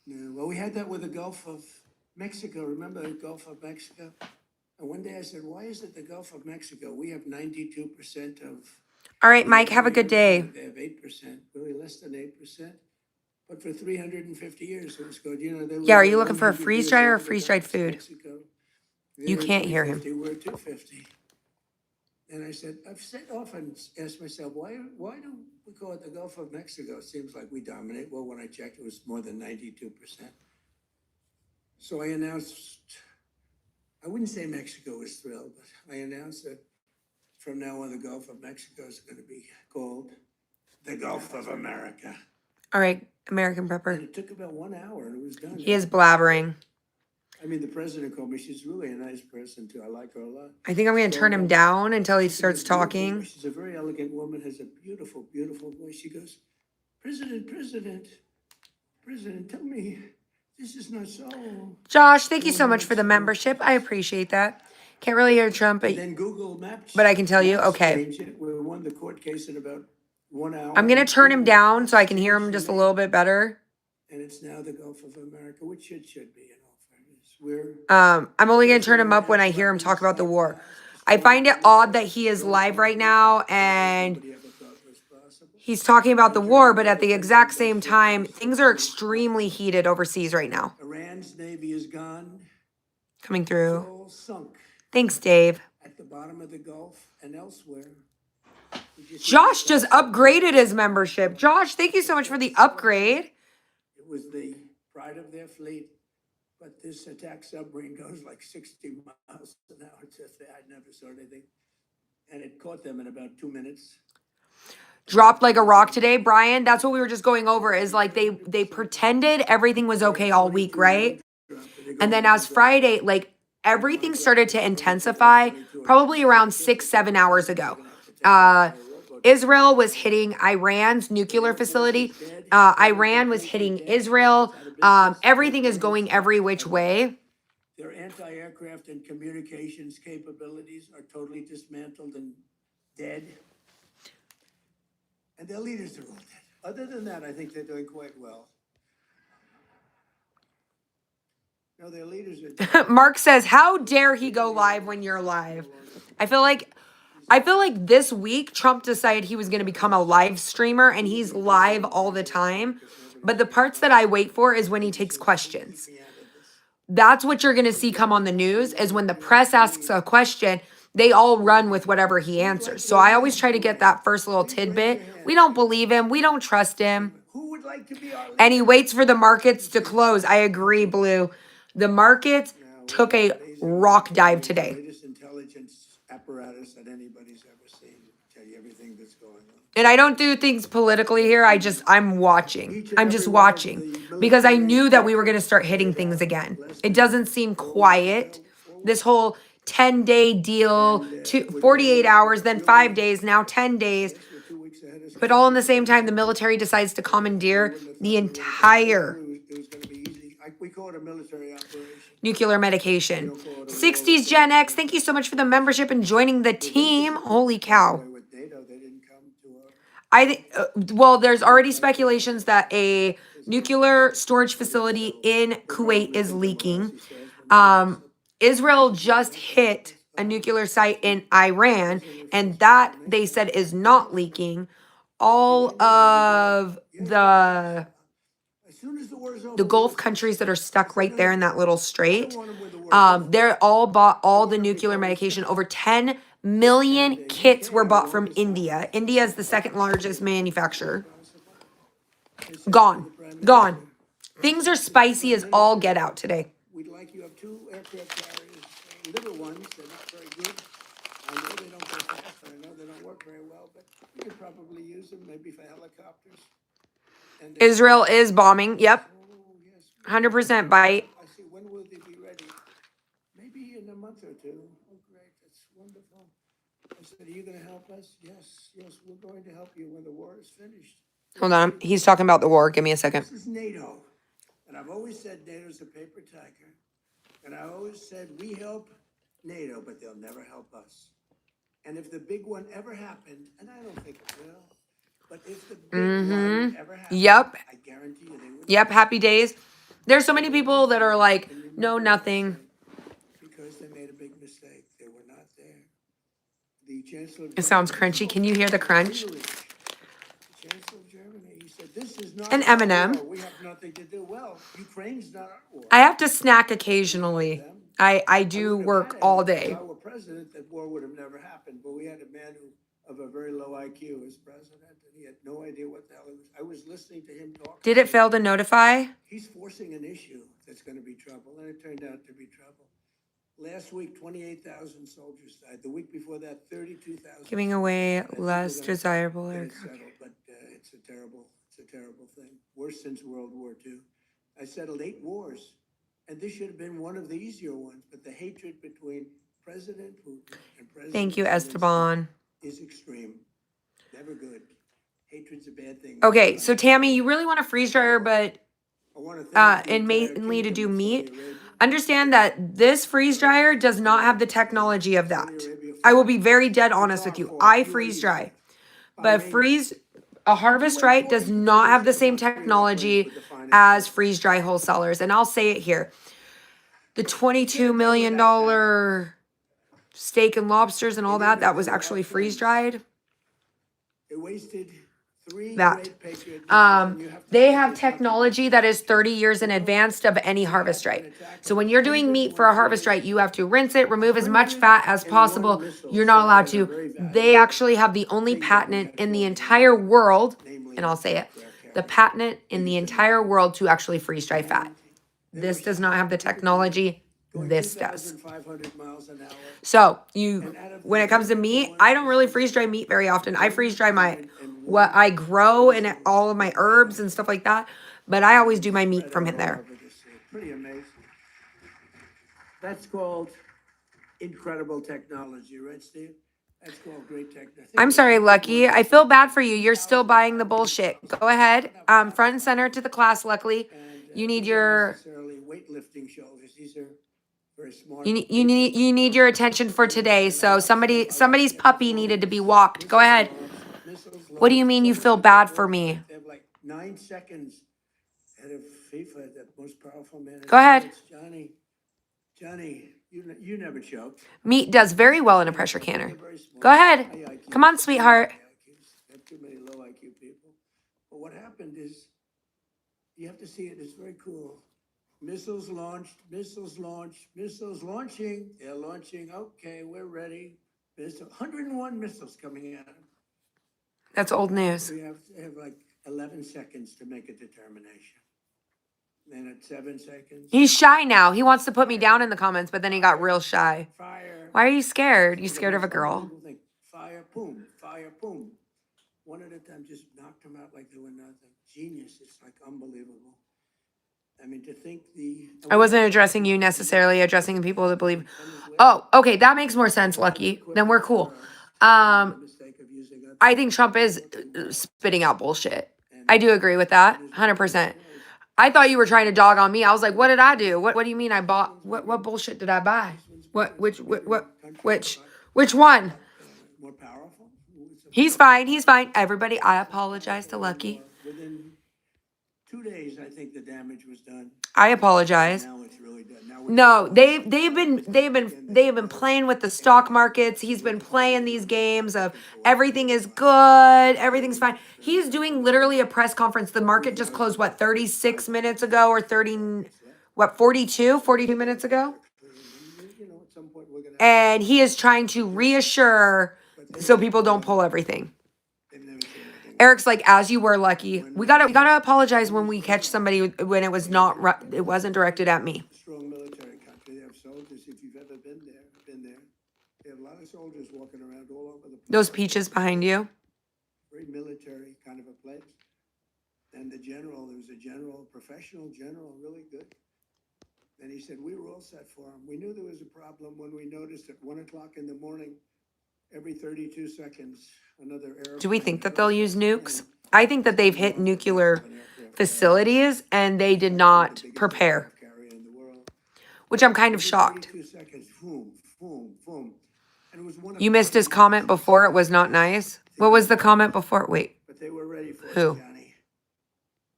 No, well, we had that with the Gulf of Mexico. Remember the Gulf of Mexico? And one day I said, why is it the Gulf of Mexico? We have 92% of... All right, Mike, have a good day. They have 8%, really less than 8%. But for 350 years, it was good. You know, yeah, are you looking for a freeze-dried or freeze-dried food? You can't hear him. We're 250. And I said, I've often asked myself, why do we call it the Gulf of Mexico? It seems like we dominate. Well, when I checked, it was more than 92%. So I announced, I wouldn't say Mexico was thrilled, but I announced that from now on, the Gulf of Mexico is going to be called the Gulf of America. All right, American Prepper. And it took about 1 hour and it was done. He is blabbering. I mean, the president called me. She's really a nice person, too. I like her a lot. I think I'm going to turn him down until he starts talking. She's a very elegant woman, has a beautiful, beautiful voice. She goes, President, tell me, this is not so. Josh, thank you so much for the membership. I appreciate that. Can't really hear Trump, but, then Google Maps, but I can tell you, okay. We won the court case in about 1 hour. I'm going to turn him down so I can hear him just a little bit better. And it's now the Gulf of America, which it should be, in all fairness. I'm only going to turn him up when I hear him talk about the war. I find it odd that he is live right now and he's talking about the war, but at the exact same time, things are extremely heated overseas right now. Iran's navy is gone. Coming through. All sunk. Thanks, Dave. At the bottom of the Gulf and elsewhere. Josh just upgraded his membership. Josh, thank you so much for the upgrade. It was the pride of their fleet, but this attack submarine goes like 60 miles an hour. It's just, I never saw anything. And it caught them in about 2 minutes. Dropped like a rock today, Brian. That's what we were just going over is like they pretended everything was okay all week, right? And then as Friday, like everything started to intensify probably around 6-7 hours ago. Israel was hitting Iran's nuclear facility. Iran was hitting Israel. Everything is going every which way. Their anti-aircraft and communications capabilities are totally dismantled and dead. And their leaders are all dead. Other than that, I think they're doing quite well. No, their leaders are dead. Mark says, how dare he go live when you're live? I feel like this week, Trump decided he was going to become a live streamer, and he's live all the time. But the parts that I wait for is when he takes questions. That's what you're going to see come on the news, is when the press asks a question, they all run with whatever he answers. So I always try to get that first little tidbit. We don't believe him. We don't trust him. And he waits for the markets to close. I agree, Blue. The markets took a rock dive today. Latest intelligence apparatus that anybody's ever seen. Tell you everything that's going on. And I don't do things politically here. I'm watching. I'm just watching because I knew that we were going to start hitting things again. It doesn't seem quiet. This whole 10-day deal, 48 hours, then 5 days, now 10 days. But all in the same time, the military decides to commandeer the entire We call it a military operation. nuclear medication. 60s Gen X, thank you so much for the membership and joining the team. Holy cow. Well, there's already speculations that a nuclear storage facility in Kuwait is leaking. Israel just hit a nuclear site in Iran, and that they said is not leaking. All of the Gulf countries that are stuck right there in that little strait, they're all bought all the nuclear medication. Over 10 million kits were bought from India. India is the second largest manufacturer. Gone. Gone. Things are spicy as all get out today. We'd like you have 2 aircraft carriers, little ones. They're not very good. I know they don't go fast. I know they don't work very well, but we could probably use them maybe for helicopters. And Israel is bombing. Yep. Oh, yes. 100% bite. I see. When will they be ready? Maybe in a month or 2. Oh, great. That's wonderful. I said, are you going to help us? Yes, we're going to help you when the war is finished. Hold on. He's talking about the war. Give me a second. This is NATO. And I've always said NATO's a paper tiger. And I always said we help NATO, but they'll never help us. And if the big one ever happened, and I don't think it will, but if the big one ever happened, Yep. I guarantee you they would. Yep. Happy days. There's so many people that are like, no, nothing. Because they made a big mistake. They were not there. The Chancellor of It sounds crunchy. Can you hear the crunch? The Chancellor of Germany, he said, this is not An our M&M. war. We have nothing to do. Well, Ukraine's not our war. I have to snack occasionally. I do work all day. If I were president, that war would have never happened. But we had a man of a very low IQ as president, and he had no idea what the hell it was. I was listening to him talk. Did it fail to notify? He's forcing an issue that's going to be trouble, and it turned out to be trouble. Last week, 28,000 soldiers died. The week before that, 32,000. Giving away less desirable air. But it's a terrible thing. Worse since World War II. I settled 8 wars, and this should have been one of the easier ones. But the hatred between President Putin and President Thank you, Zelensky Esteban. is extreme. Never good. Hatred's a bad thing. Okay, so Tammy, you really want a freeze dryer, but I want to thank the and entire mainly to do kingdom of meat. Saudi Arabia. Understand that this freeze dryer does not have the technology of that. I will be very dead honest with you. I freeze dry, but a harvest right does not have the same technology as freeze dry wholesalers. And I'll say it here. The $22 million steak and lobsters and all that was actually freeze dried. They wasted 3 That. great patriots. They have technology that is 30 years in advance of any harvest right. So when you're doing meat for a harvest right, you have to rinse it, remove as much fat as possible. You're not allowed to. They actually have the only patent in the entire world, and I'll say it, the patent in the entire world to actually freeze dry fat. This does not have the technology. This does. 2,500 miles an hour. So when it comes to meat, I don't really freeze dry meat very often. I freeze dry what I grow and all of my herbs and stuff like that. But I always do my meat from in there. Pretty amazing. That's called incredible technology, right, Steve? That's called great technology. I'm sorry, Lucky. I feel bad for you. You're still buying the bullshit. Go ahead. Front and center to the class, luckily. You need your necessarily weightlifting shoulders. These are very smart. you need your attention for today. So somebody's puppy needed to be walked. Go ahead. What do you mean you feel bad for me? They have like 9 seconds ahead of FIFA, the most powerful man. Go ahead. Johnny, you never choked. Meat does very well in a pressure canner. Go ahead. Come on, sweetheart. They have too many low IQ people. But what happened is, you have to see it. It's very cool. Missiles launched, missiles launched, missiles launching. They're launching. Okay, we're ready. There's 101 missiles coming at them. That's old news. We have like 11 seconds to make a determination. Then at 7 seconds. He's shy now. He wants to put me down in the comments, but then he got real shy. Fire. Why are you scared? You scared of a girl? People think, fire, boom, fire, boom. One at a time, just knocked them out like they were nothing. Genius. It's like unbelievable. I mean, to think I wasn't addressing you necessarily, addressing people that believe. Oh, okay, that makes more sense, Lucky. Then we're cool. I think Trump is spitting out bullshit. I do agree with that, 100%. I thought you were trying to dog on me. I was like, what did I do? What do you mean I bought? What bullshit did I buy? Which one? More powerful. He's fine. He's fine. Everybody, I apologize to Lucky. Within 2 days, I think the damage was done. I apologize. Now it's really done. No, they've been playing with the stock markets. He's been playing these games of everything is good, everything's fine. He's doing literally a press conference. The market just closed 36 minutes ago or 42 minutes ago. And he is trying to reassure so people don't pull everything. Eric's like, as you were, Lucky. We gotta apologize when we catch somebody when it wasn't directed at me. Strong military country. They have soldiers. If you've ever been there. They have a lot of soldiers walking around all over the place. Those peaches behind you. Very military kind of a place. And there was a general, professional general, really good. And he said, we were all set for him. We knew there was a problem when we noticed at 1 o'clock in the morning, every 32 seconds, another airplane. Do we think that they'll use nukes? I think that they've hit nuclear facilities and they did not prepare, which I'm kind of shocked. You missed his comment before. It was not nice. What was the comment before? Wait. But they were ready for who? It, Johnny.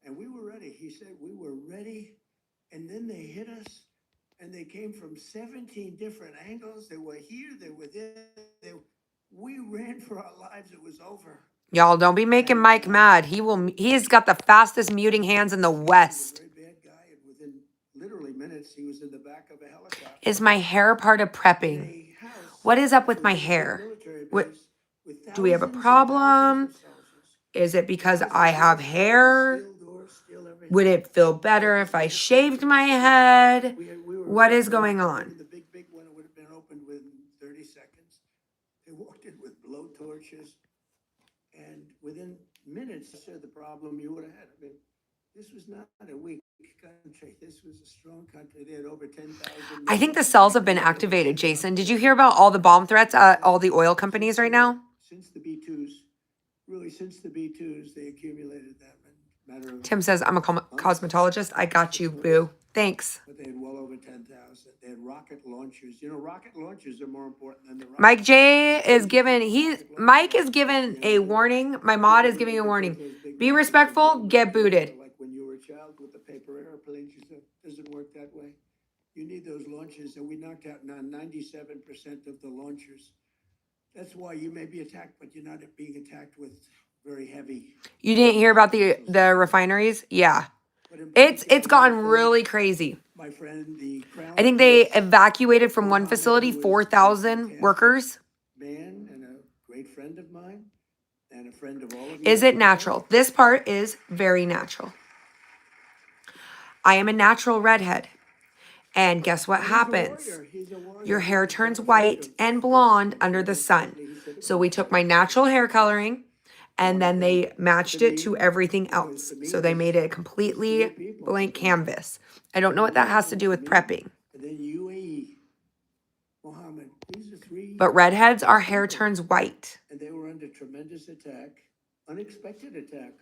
And we were ready. He said we were ready. And then they hit us. And they came from 17 different angles. They were here. They were there. We ran for our lives. It was over. Y'all don't be making Mike mad. He's got the fastest muting hands in the West. Very bad guy. And within literally minutes, he was in the back of a helicopter. Is my hair part of prepping? What is up with my hair? Do we have a problem? Is it because I have hair? Would it feel better if I shaved my head? What is going on? The big one would have been opened within 30 seconds. They walked in with blow torches. And within minutes, the problem you would have had. I mean, this was not a weak country. This was a strong country. They had over 10,000. I think the cells have been activated, Jason. Did you hear about all the bomb threats at all the oil companies right now? Since the B2s, they accumulated that matter of. Tim says, I'm a cosmetologist. I got you, boo. Thanks. But they had well over 10,000. They had rocket launchers. Rocket launchers are more important than the rocket. Mike is given a warning. My mod is giving a warning. Be respectful, get booted. Like when you were a child with the paper airplanes, you said, doesn't work that way. You need those launchers, and we knocked out 97% of the launchers. That's why you may be attacked, but you're not being attacked with very heavy. You didn't hear about the refineries? Yeah. It's gotten really crazy. My friend, the Crown I think they evacuated from one facility 4,000 workers. Man and a great friend of mine and a friend of all of you. Is it natural? This part is very natural. I am a natural redhead. And guess what happens? Your hair turns white and blonde under the sun. So we took my natural hair coloring and then they matched it to everything else. So they made it a completely blank canvas. I don't know what that has to do with prepping. But redheads, our hair turns white. And they were under tremendous attack, unexpected attack.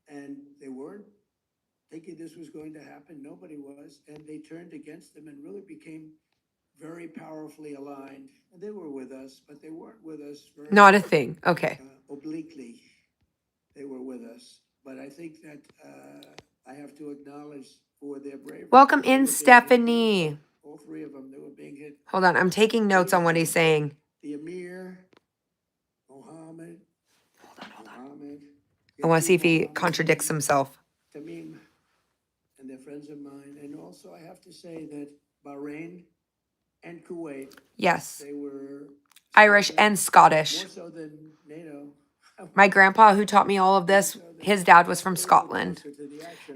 And they weren't thinking this was going to happen. Nobody was. And they turned against them and really became very powerfully aligned. And they were with us, but they weren't with us very Not a thing. Okay. Obliquely. They were with us. But I think that I have to acknowledge for their bravery. Welcome in, Stephanie. All three of them, they were being hit. Hold on. I'm taking notes on what he's saying. The Emir, Mohammed. Hold on. I want to see if he contradicts himself. Tamim, and they're friends of mine. And also I have to say that Bahrain and Kuwait. Yes. They were Irish and Scottish. More so than NATO. My grandpa, who taught me all of this, his dad was from Scotland.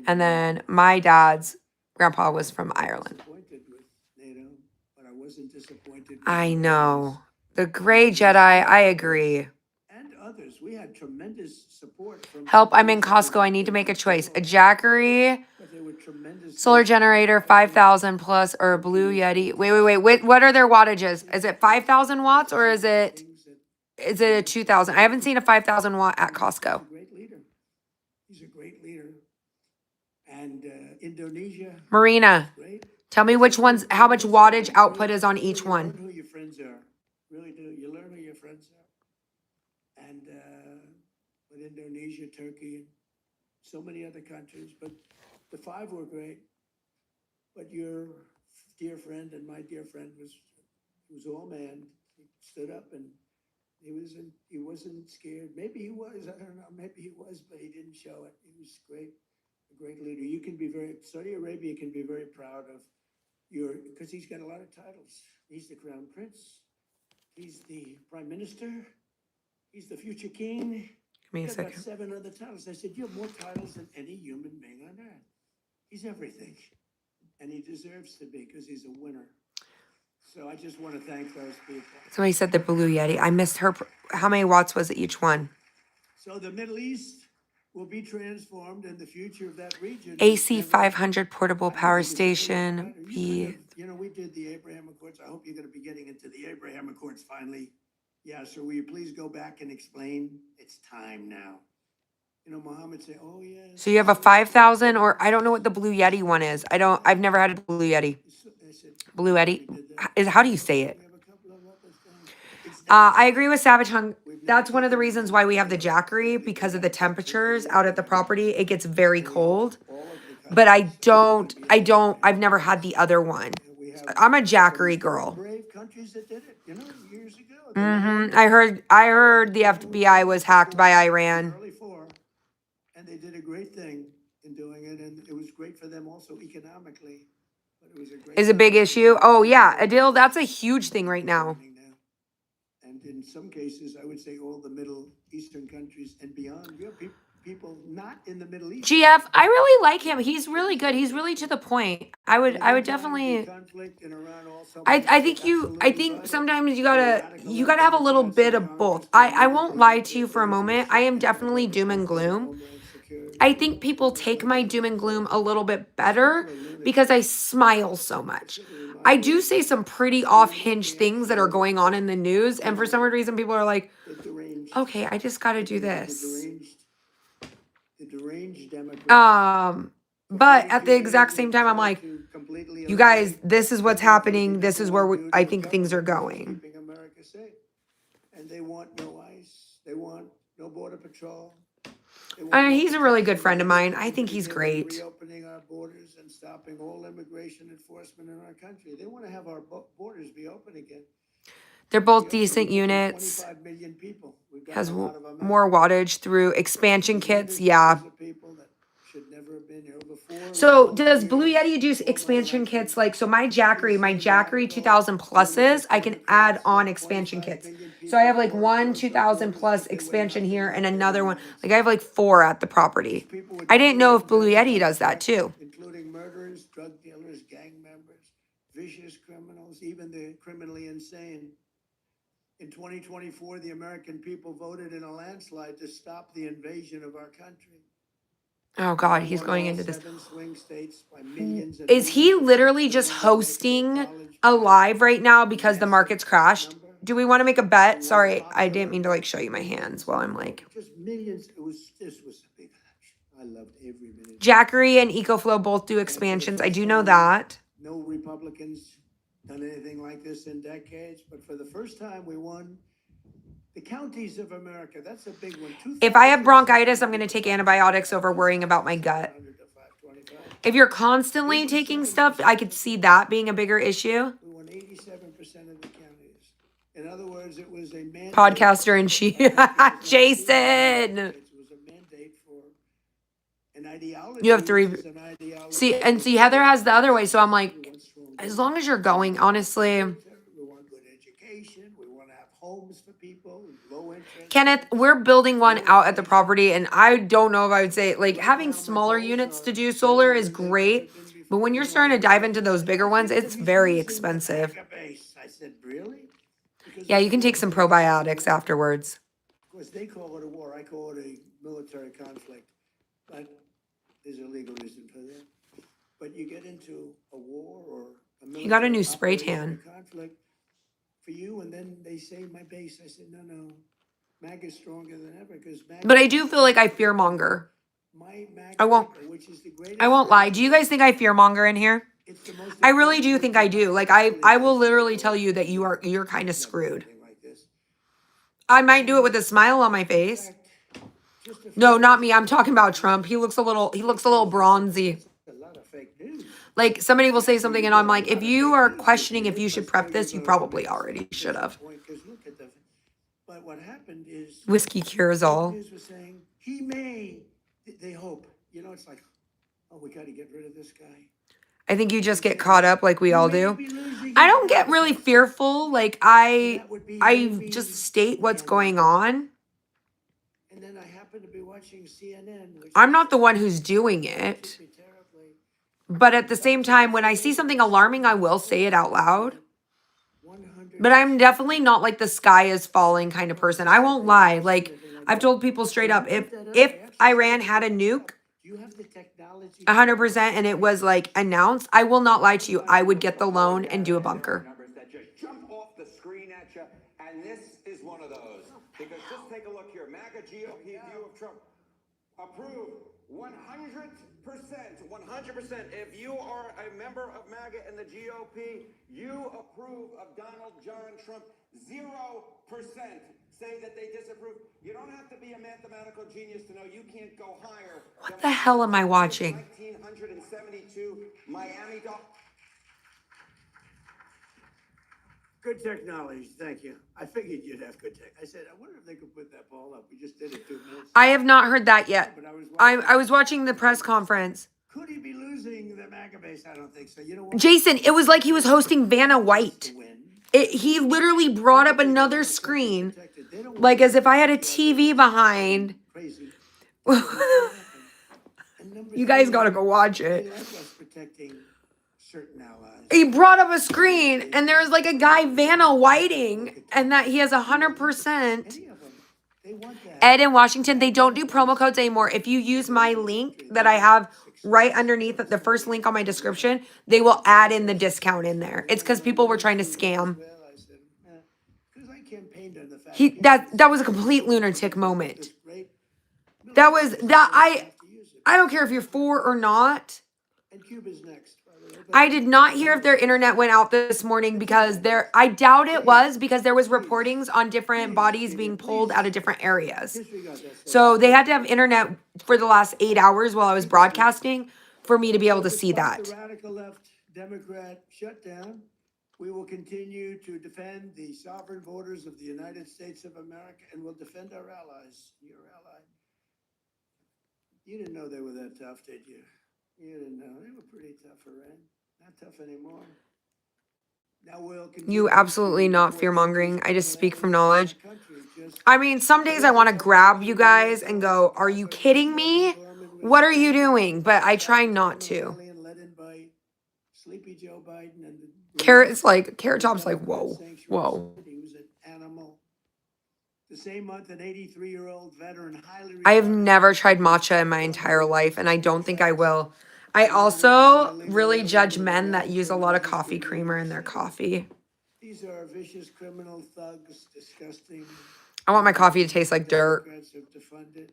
And then my dad's grandpa was from Ireland. Disappointed with NATO, but I wasn't disappointed with I the know. Russians The Gray Jedi, I agree. and others. We had tremendous support from Help, I'm in countries that Costco. I were need to make a choice. A control, Jackery, but they were tremendous solar gifts. generator, 5,000 plus, or a Blue Yeti. Wait. What are their wattages? Is it 5,000 watts or is it a 2,000? I haven't seen a 5,000 watt at Costco. He's a great leader. He's a great leader. And Indonesia, Marina, great. tell me which ones, how much wattage output is on each Learn one. who your friends are. Really do. You learn who your friends are. And but Indonesia, Turkey, and so many other countries. But the five were great. But your dear friend and my dear friend was all man. He stood up and he wasn't scared. Maybe he was. I don't know. Maybe he was, but he didn't show it. He was great. A great leader. You can be Saudi Arabia can be very proud of because he's got a lot of titles. He's the crown prince. He's the prime minister. He's the future king. Give me a He's got second. 7 other titles. I said, you have more titles than any human being on earth. He's everything. And he deserves to be because he's a winner. So I just want to thank those people. So he said the Blue Yeti. I missed her. How many watts was it each one? So the Middle East will be transformed in the future of that region. AC 500 portable power station. B. We did the Abraham Accords. I hope you're going to be getting into the Abraham Accords finally. Yeah, so will you please go back and explain? It's time now. Muhammad say, oh, yeah. So you have a 5,000 or I don't know what the Blue Yeti one is. I've never had a Blue Yeti. Blue Yeti. How do you say it? I agree with Savage Hung. That's one of the reasons why we have the Jackery, because of the temperatures out at the property. It gets very cold. But I've never had the other one. I'm a Jackery girl. Brave countries that did it, years ago. I heard the FBI was hacked by Iran. Early 4, and they did a great thing in doing it, and it was great for them also economically. But it was a great Is a big issue. Oh yeah, Adil, that's a huge thing right now. And in some cases, I would say all the Middle Eastern countries and beyond, you have people not in the Middle East. GF, I really like him. He's really good. He's really to the point. I would definitely. I think sometimes you gotta have a little bit of both. I won't lie to you for a moment. I am definitely doom and gloom. I think people take my doom and gloom a little bit better because I smile so much. I do say some pretty off-hinge things that are going on in the news, and for some reason people are like, okay, I just got to do this. But at the exact same time, I'm like, you guys, this is what's happening. This is where I think things are going. And they want no ICE. They want no border patrol. He's a really good friend of mine. I think he's great. Reopening our borders and stopping all immigration enforcement in our country. They want to have our borders be open again. They're both decent units. 25 million people. Has more wattage through expansion kits. Yeah. So does Blue Yeti do expansion kits? Like, so my Jackery 2000 pluses, I can add on expansion kits. So I have like one 2000 plus expansion here and another one. Like I have like 4 at the property. I didn't know if Blue Yeti does that too. Including murderers, drug dealers, gang members, vicious criminals, even the criminally insane. In 2024, the American people voted in a landslide to stop the invasion of our country. Oh God, he's going into this. Is he literally just hosting a live right now because the market's crashed? Do we want to make a bet? Sorry, I didn't mean to like show you my hands while I'm like. Just millions. This was a big action. I loved every minute. Jackery and EcoFlow both do expansions. I do know that. No Republicans done anything like this in decades, but for the first time we won the counties of America. That's a big one. If I have bronchitis, I'm going to take antibiotics over worrying about my gut. If you're constantly taking stuff, I could see that being a bigger issue. We won 87% of the counties. In other words, it was a mandate. Podcaster in chief, Jason. It was a mandate for an ideology. You have 3. See, Heather has the other way. So I'm like, as long as you're going, honestly. We want good education. We want to have homes for people, low interest. Kenneth, we're building one out at the property, and I don't know if I would say, like, having smaller units to do solar is great, but when you're starting to dive into those bigger ones, it's very expensive. I said, really? Yeah, you can take some probiotics afterwards. Of course, they call it a war. I call it a military conflict. But there's a legal reason for that. But you get into a war or a military You got a new spray operation or tan. conflict for you, and then they say my base. I said, no. MAGA is stronger than ever because MAGA. But I do feel like I fearmonger. My MAGA, I won't. which is the greatest. I won't lie. Do you guys think I fearmonger in here? It's the most I really do important think I do. Like I will literally tell you that you're kind of screwed. like this. I might do it with a smile on my face. No, not me. I'm talking about Trump. He looks a little bronzy. A lot of fake news. Like somebody will say something and I'm like, if you are questioning if you should prep this, you probably already should have. But what happened is Whiskey cures all. news was saying he may. They hope. You know, it's like, oh, we got to get rid of this guy. I think you just get caught up like we all do. I don't get really fearful. Like I just state what's going on. And then I happen to be watching CNN. Which I'm not the one who's doing it. But at the same time, when I see something alarming, I will say it out loud. But I'm definitely not like the sky is falling kind of person. I won't lie. Like I've told people straight up, if Iran had a nuke, 100%, and it was like announced, I will not lie to you. I would get the loan and do a bunker. Numbers that just jump off the screen at you, and this is one of those. Because just take a look here. MAGA GOP view of Trump approved 100%. 100%. If you are a member of MAGA and the GOP, you approve of Donald John Trump. 0% say that they disapprove. You don't have to be a mathematical genius to know you can't go higher. What the hell am I watching? 1972 Miami Dolphins. Good technology, thank you. I figured you'd have good tech. I said, I wonder if they could put that ball up. We just did it 2 minutes. I have not heard that yet. I was watching the press conference. Could he be losing the MAGA base? I don't think so. You know what? Jason, it was like he was hosting Vanna White. He literally brought up another screen, like as if I had a TV behind. Crazy. You guys got to go watch They it. like us protecting certain allies. He brought up a screen and there was like a guy Vanna Whiting and that he has 100%. Any of them, they want that. Ed in Washington, they don't do promo codes anymore. If you use my link that I have right underneath the first link on my description, they will add in the discount in there. It's because people were trying to scam. Well, I said, because I campaigned on the fact That was a complete lunatic moment. That was that I don't care if you're for or not. And Cuba's next. I did not hear if their internet went out this morning because I doubt it was because there was reportings on different bodies being pulled out of different areas. So they had to have internet for the last 8 hours while I was broadcasting for me to be able to see that. The radical left Democrat shutdown. We will continue to defend the sovereign borders of the United States of America and will defend our allies. Your ally. You didn't know they were that tough, did you? You didn't know. They were pretty tough, Iran. Not tough anymore. Now we'll You absolutely not fear-mongering. I just speak from knowledge. I mean, some days I want to grab you guys and go, are you kidding me? What are you doing? But I try not to. Sleepy Joe Biden and Carrot Top's like, whoa. He was an animal. The same month, an 83-year-old veteran, highly. I have never tried matcha in my entire life, and I don't think I will. I also really judge men that use a lot of coffee creamer in their coffee. These are vicious criminal thugs, disgusting. I want my coffee to taste like dirt. Democrats have defunded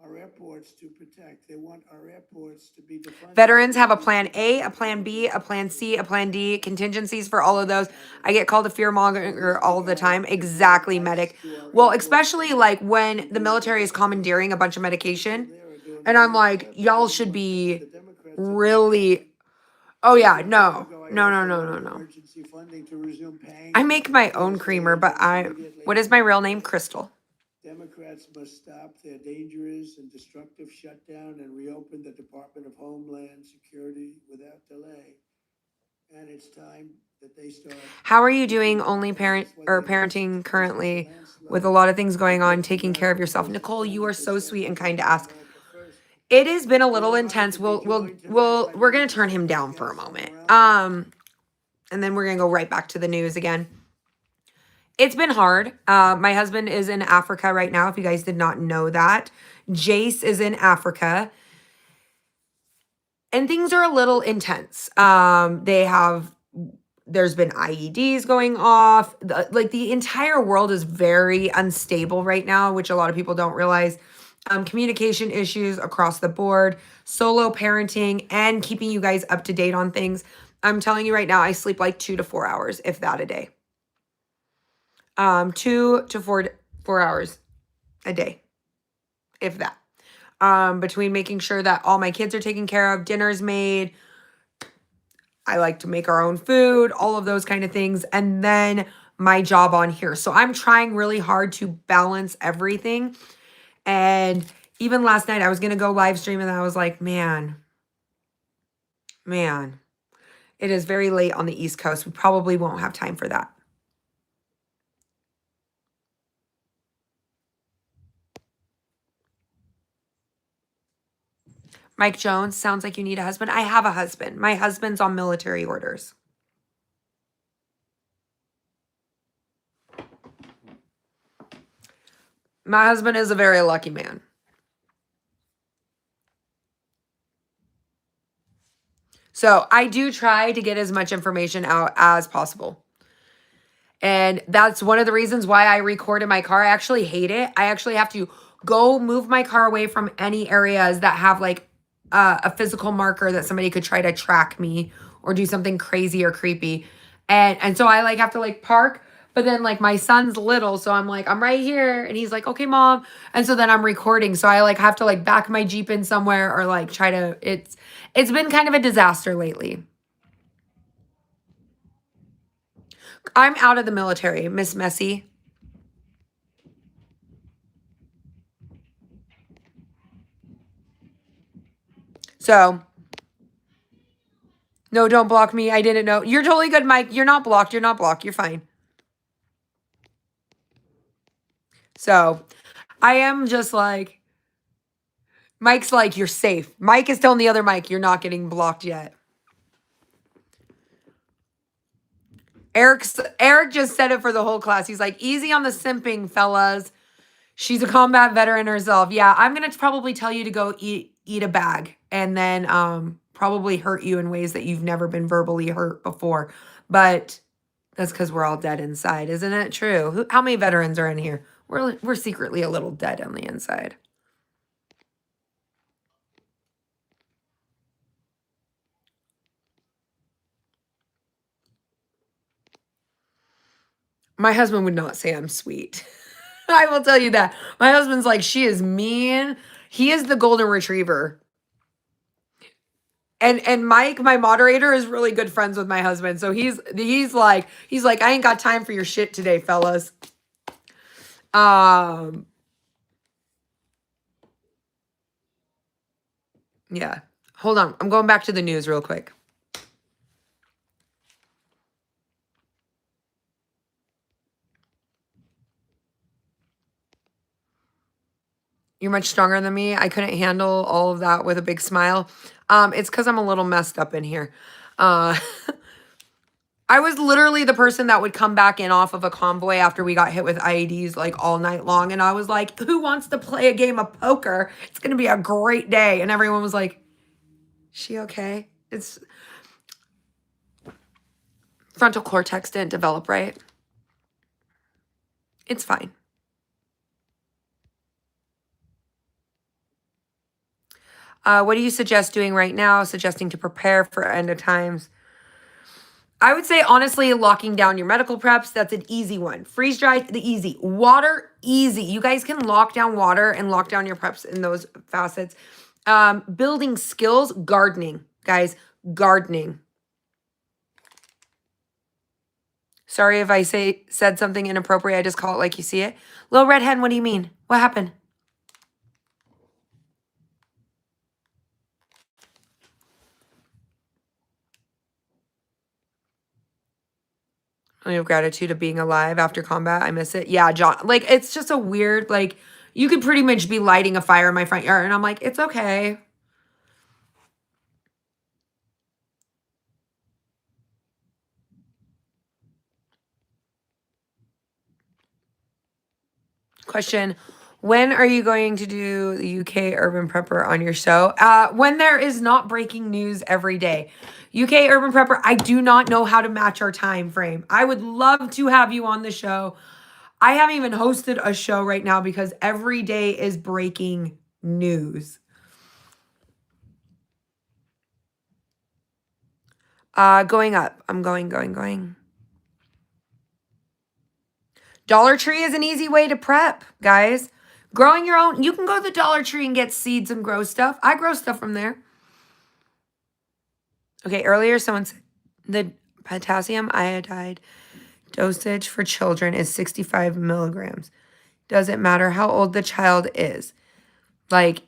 our airports to protect. They want our airports to be defunded. Veterans have a plan A, a plan B, a plan C, a plan D, contingencies for all of those. I get called a fearmonger all the time. Exactly, medic. Well, especially like when the military is commandeering a bunch of medication. And I'm like, y'all should be really... Oh, yeah, no. Emergency funding to resume paying. I make my own creamer, but what is my real name? Crystal. Democrats must stop their dangerous and destructive shutdown and reopen the Department of Homeland Security without delay. And it's time that they start. How are you doing only parenting currently with a lot of things going on, taking care of yourself? Nicole, you are so sweet and kind to ask. It has been a little intense. We're gonna turn him down for a moment. And then we're gonna go right back to the news again. It's been hard. My husband is in Africa right now, if you guys did not know that. Jace is in Africa. And things are a little intense. There's been IEDs going off. The entire world is very unstable right now, which a lot of people don't realize. Communication issues across the board, solo parenting, and keeping you guys up to date on things. I'm telling you right now, I sleep like 2 to 4 hours, if that a day. 2 to 4 hours a day, if that. Between making sure that all my kids are taken care of, dinner's made, I like to make our own food, all of those kind of things. And then my job on here. So I'm trying really hard to balance everything. And even last night I was going to go live stream and I was like, man, it is very late on the East Coast. We probably won't have time for that. Mike Jones, sounds like you need a husband. I have a husband. My husband's on military orders. My husband is a very lucky man. So I do try to get as much information out as possible. And that's one of the reasons why I record in my car. I actually hate it. I actually have to go move my car away from any areas that have like a physical marker that somebody could try to track me or do something crazy or creepy. And so I like have to like park, but then like my son's little. So I'm like, I'm right here. And he's like, okay, mom. And so then I'm recording. So I like have to like back my Jeep in somewhere or like try to, it's been kind of a disaster lately. I'm out of the military, Miss Messy. So, no, don't block me. I didn't know. You're totally good, Mike. You're not blocked. You're not blocked. You're fine. So, I am just like, Mike's like, you're safe. Mike is telling the other Mike, you're not getting blocked yet. Eric just said it for the whole class. He's like, easy on the simping, fellas. She's a combat veteran herself. Yeah, I'm going to probably tell you to go eat a bag and then probably hurt you in ways that you've never been verbally hurt before. But that's because we're all dead inside. Isn't it true? How many veterans are in here? We're secretly a little dead on the inside. My husband would not say I'm sweet. I will tell you that. My husband's like, she is mean. He is the golden retriever. And Mike, my moderator, is really good friends with my husband. So he's like, I ain't got time for your shit today, fellas. Yeah. Hold on. I'm going back to the news real quick. You're much stronger than me. I couldn't handle all of that with a big smile. It's because I'm a little messed up in here. I was literally the person that would come back in off of a convoy after we got hit with IEDs like all night long. And I was like, who wants to play a game of poker? It's going to be a great day. And everyone was like, she okay? It's frontal cortex didn't develop right. It's fine. What do you suggest doing right now? Suggesting to prepare for end of times. I would say, honestly, locking down your medical preps. That's an easy one. Freeze dry, the easy. Water, easy. You guys can lock down water and lock down your preps in those facets. Building skills, gardening. Guys, gardening. Sorry if I said something inappropriate. I just call it like you see it. Little red hen, what do you mean? What happened? I have gratitude of being alive after combat. I miss it. Yeah, John. Like, it's just a weird, like, you could pretty much be lighting a fire in my front yard. And I'm like, it's okay. Question. When are you going to do the UK Urban Prepper on your show? When there is not breaking news every day. UK Urban Prepper, I do not know how to match our time frame. I would love to have you on the show. I haven't even hosted a show right now because every day is breaking news. Going up. I'm going. Dollar Tree is an easy way to prep, guys. Growing your own. You can go to the Dollar Tree and get seeds and grow stuff. I grow stuff from there. Okay, earlier someone said the potassium iodide dosage for children is 65 milligrams. Does it matter how old the child is? Like,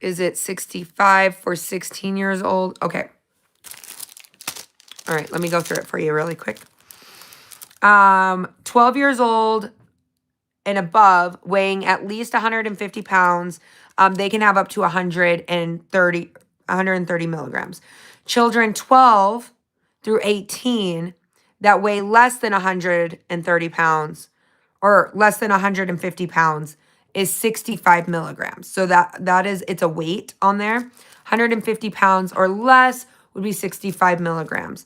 is it 65 for 16 years old? Okay. All right, let me go through it for you really quick. 12 years old and above, weighing at least 150 pounds, they can have up to 130 milligrams. Children 12 through 18 that weigh less than 130 pounds or less than 150 pounds is 65 milligrams. So it's a weight on there. 150 pounds or less would be 65 milligrams.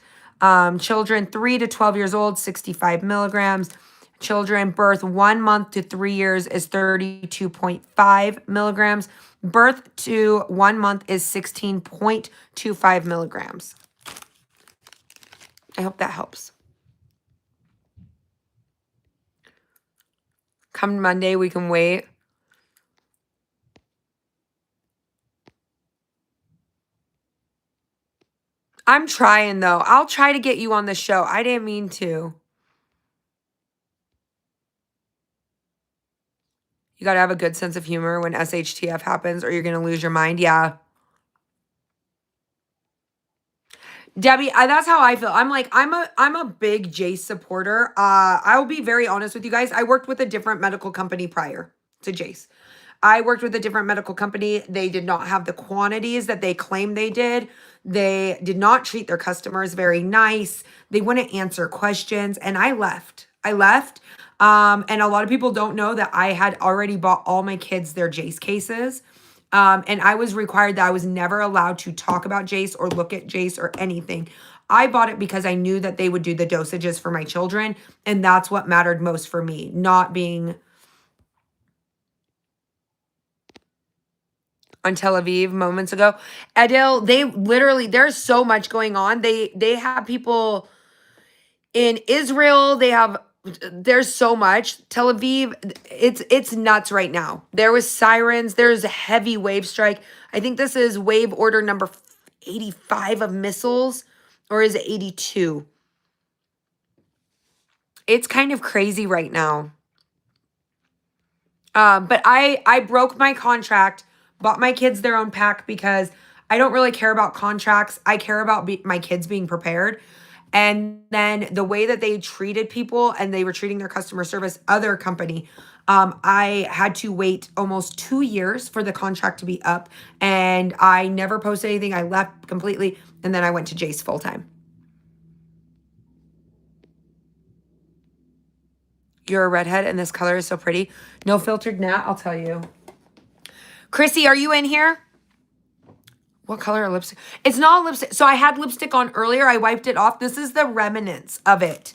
Children 3 to 12 years old, 65 milligrams. Children birth 1 month to 3 years is 32.5 milligrams. Birth to 1 month is 16.25 milligrams. I hope that helps. Come Monday, we can wait. I'm trying, though. I'll try to get you on the show. I didn't mean to. You got to have a good sense of humor when SHTF happens or you're going to lose your mind. Yeah. Debbie, that's how I feel. I'm like, I'm a big JASE supporter. I'll be very honest with you guys. I worked with a different medical company prior to JASE. I worked with a different medical company. They did not have the quantities that they claimed they did. They did not treat their customers very nice. They wouldn't answer questions. And I left. And a lot of people don't know that I had already bought all my kids their JASE cases. And I was required that I was never allowed to talk about JASE or look at JASE or anything. I bought it because I knew that they would do the dosages for my children. And that's what mattered most for me, not being on Tel Aviv moments ago. Adil, they literally, there's so much going on. They have people in Israel. There's so much. Tel Aviv, it's nuts right now. There was sirens. There's a heavy wave strike. I think this is wave order number 85 of missiles, or is it 82? It's kind of crazy right now. But I broke my contract, bought my kids their own pack because I don't really care about contracts. I care about my kids being prepared. And then the way that they treated people and they were treating their customer service, other company, I had to wait almost 2 years for the contract to be up. And I never posted anything. I left completely. And then I went to JASE full time. You're a redhead and this color is so pretty. No filtered Nat, I'll tell you. Chrissy, are you in here? What color of lipstick? It's not lipstick. So I had lipstick on earlier. I wiped it off. This is the remnants of it.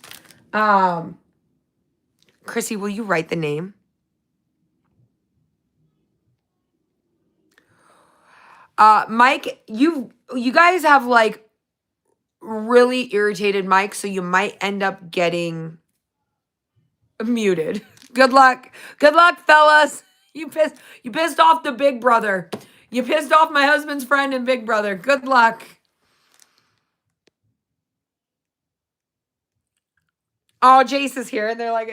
Chrissy, will you write the name? Mike, you guys have like really irritated Mike, so you might end up getting muted. Good luck. Good luck, fellas. You pissed off the big brother. You pissed off my husband's friend and big brother. Good luck. Oh, Jace is here. And they're like,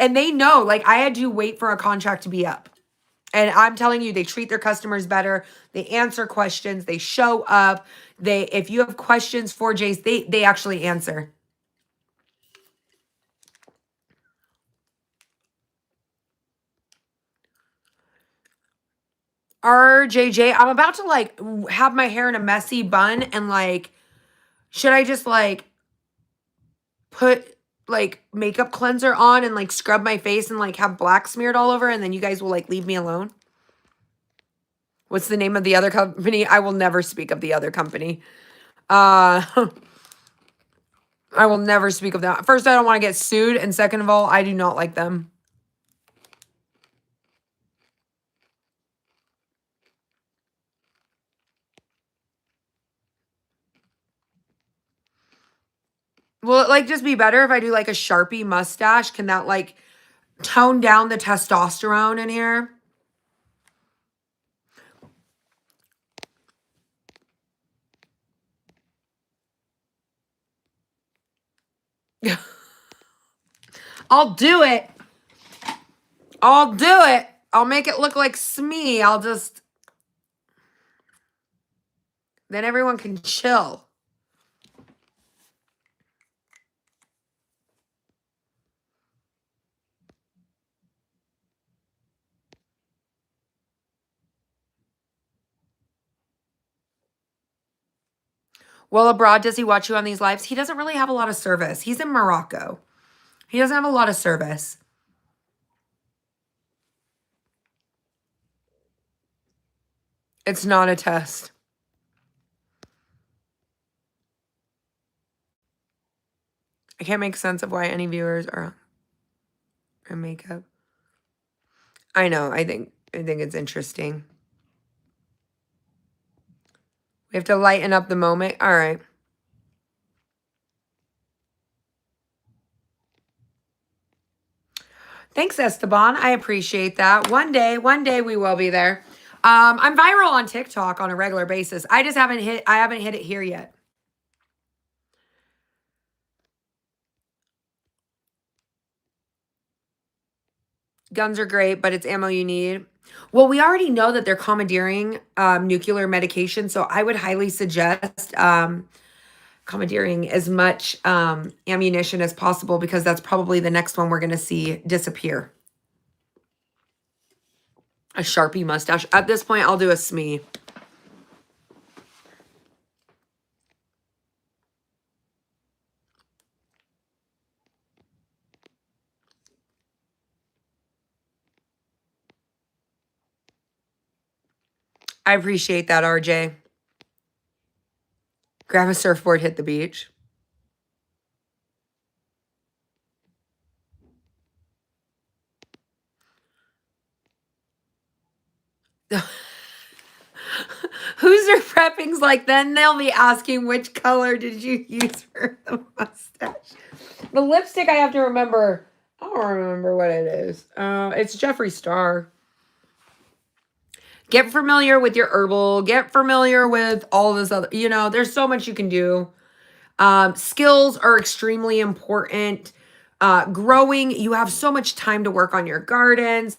and they know, like, I had to wait for a contract to be up. And I'm telling you, they treat their customers better. They answer questions. They show up. If you have questions for Jace, they actually answer. RJJ, I'm about to like have my hair in a messy bun and like, should I just like put like makeup cleanser on and like scrub my face and like have black smeared all over and then you guys will like leave me alone? What's the name of the other company? I will never speak of the other company. I will never speak of that. First, I don't want to get sued. And second of all, I do not like them. Will it like just be better if I do like a Sharpie mustache? Can that like tone down the testosterone in here? I'll do it. I'll do it. I'll make it look like Smee. I'll just... Then everyone can chill. Well, abroad, does he watch you on these lives? He doesn't really have a lot of service. He's in Morocco. He doesn't have a lot of service. It's not a test. I can't make sense of why any viewers are in makeup. I know. I think it's interesting. We have to lighten up the moment. All right. Thanks, Esteban. I appreciate that. One day we will be there. I'm viral on TikTok on a regular basis. I just haven't hit it here yet. Guns are great, but it's ammo you need. Well, we already know that they're commandeering nuclear medication, so I would highly suggest commandeering as much ammunition as possible because that's probably the next one we're going to see disappear. A Sharpie mustache. At this point, I'll do a Smee. I appreciate that, RJ. Grab a surfboard, hit the beach. Who's prepping's like, then they'll be asking which color did you use for the mustache. The lipstick I have to remember. I don't remember what it is. It's Jeffree Star. Get familiar with your herbal. Get familiar with all this other, there's so much you can do. Skills are extremely important. Growing, you have so much time to work on your gardens.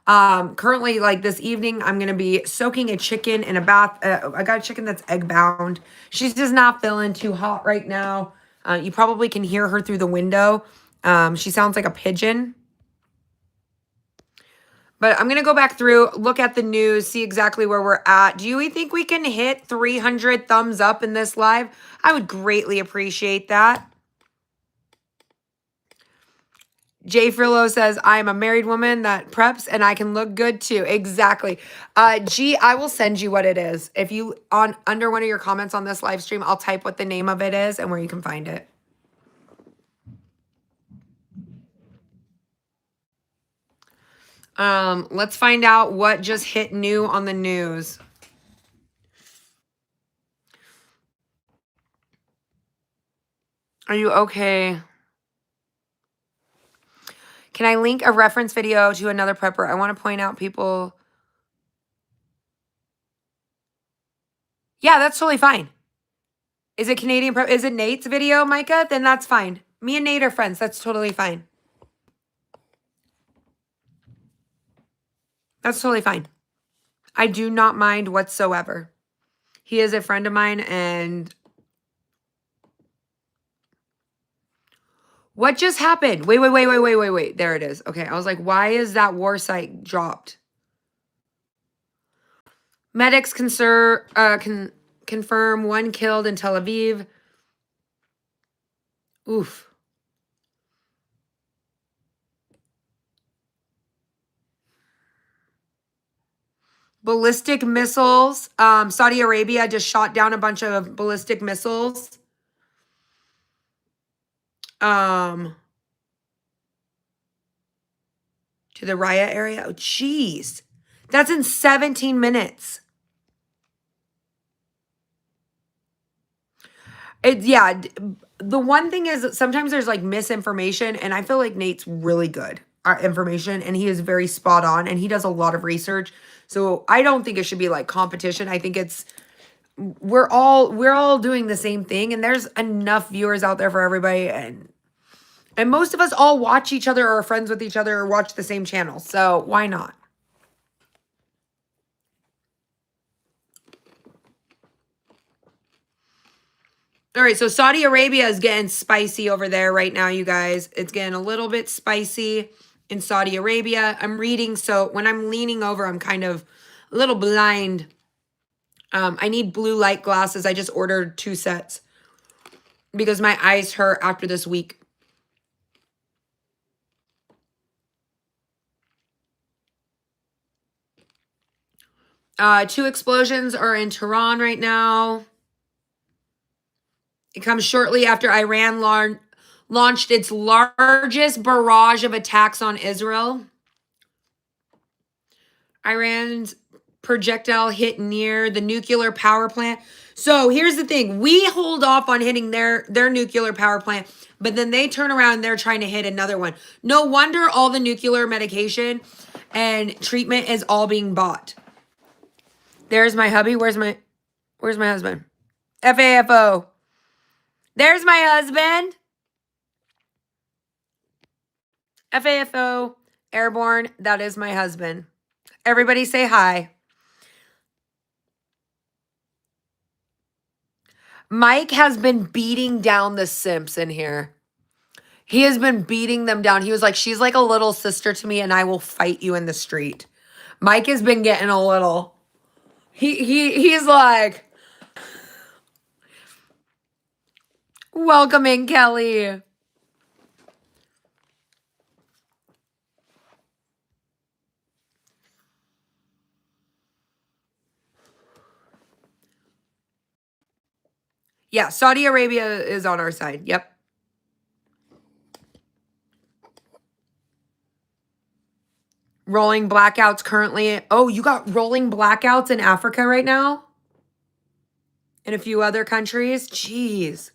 Currently, like this evening, I'm going to be soaking a chicken in a bath. I got a chicken that's egg bound. She's just not feeling too hot right now. You probably can hear her through the window. She sounds like a pigeon. But I'm going to go back through, look at the news, see exactly where we're at. Do you think we can hit 300 thumbs up in this live? I would greatly appreciate that. Jay Frillo says, I'm a married woman that preps and I can look good too. Exactly. G, I will send you what it is. If you, under one of your comments on this live stream, I'll type what the name of it is and where you can find it. Let's find out what just hit new on the news. Are you okay? Can I link a reference video to another prepper? I want to point out people. Yeah, that's totally fine. Is it Canadian prep? Is it Nate's video, Micah? Then that's fine. Me and Nate are friends. That's totally fine. That's totally fine. I do not mind whatsoever. He is a friend of mine and... What just happened? Wait. There it is. Okay, I was like, why is that war site dropped? Medics confirm 1 killed in Tel Aviv. Oof. Ballistic missiles. Saudi Arabia just shot down a bunch of ballistic missiles. To the Raya area. Oh, jeez. That's in 17 minutes. Yeah. The one thing is that sometimes there's like misinformation, and I feel like Nate's really good at information, and he is very spot on, and he does a lot of research. So I don't think it should be like competition. I think it's we're all doing the same thing, and there's enough viewers out there for everybody, and most of us all watch each other or are friends with each other or watch the same channel. So why not? All right, so Saudi Arabia is getting spicy over there right now, you guys. It's getting a little bit spicy in Saudi Arabia. I'm reading, so when I'm leaning over, I'm kind of a little blind. I need blue light glasses. I just ordered 2 sets because my eyes hurt after this week. 2 explosions are in Tehran right now. It comes shortly after Iran launched its largest barrage of attacks on Israel. Iran's projectile hit near the nuclear power plant. So here's the thing. We hold off on hitting their nuclear power plant, but then they turn around and they're trying to hit another one. No wonder all the nuclear medication and treatment is all being bought. There's my hubby. Where's my husband? FAFO. There's my husband. FAFO. Airborne. That is my husband. Everybody say hi. Mike has been beating down the simps in here. He has been beating them down. He was like, she's like a little sister to me and I will fight you in the street. Mike has been getting a little. He's like, welcome in, Kelly. Yeah, Saudi Arabia is on our side. Yep. Rolling blackouts currently. Oh, you got rolling blackouts in Africa right now? In a few other countries? Jeez.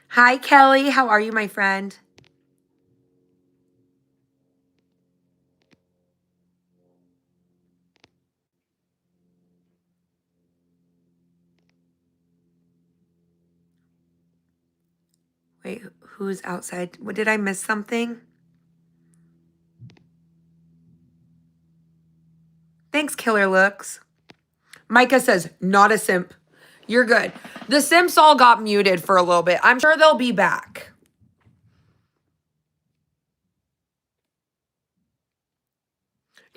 Hi, Kelly. How are you, my friend? Wait, who's outside? What, did I miss something? Thanks, Killer Looks. Micah says, not a simp. You're good. The simps all got muted for a little bit. I'm sure they'll be back.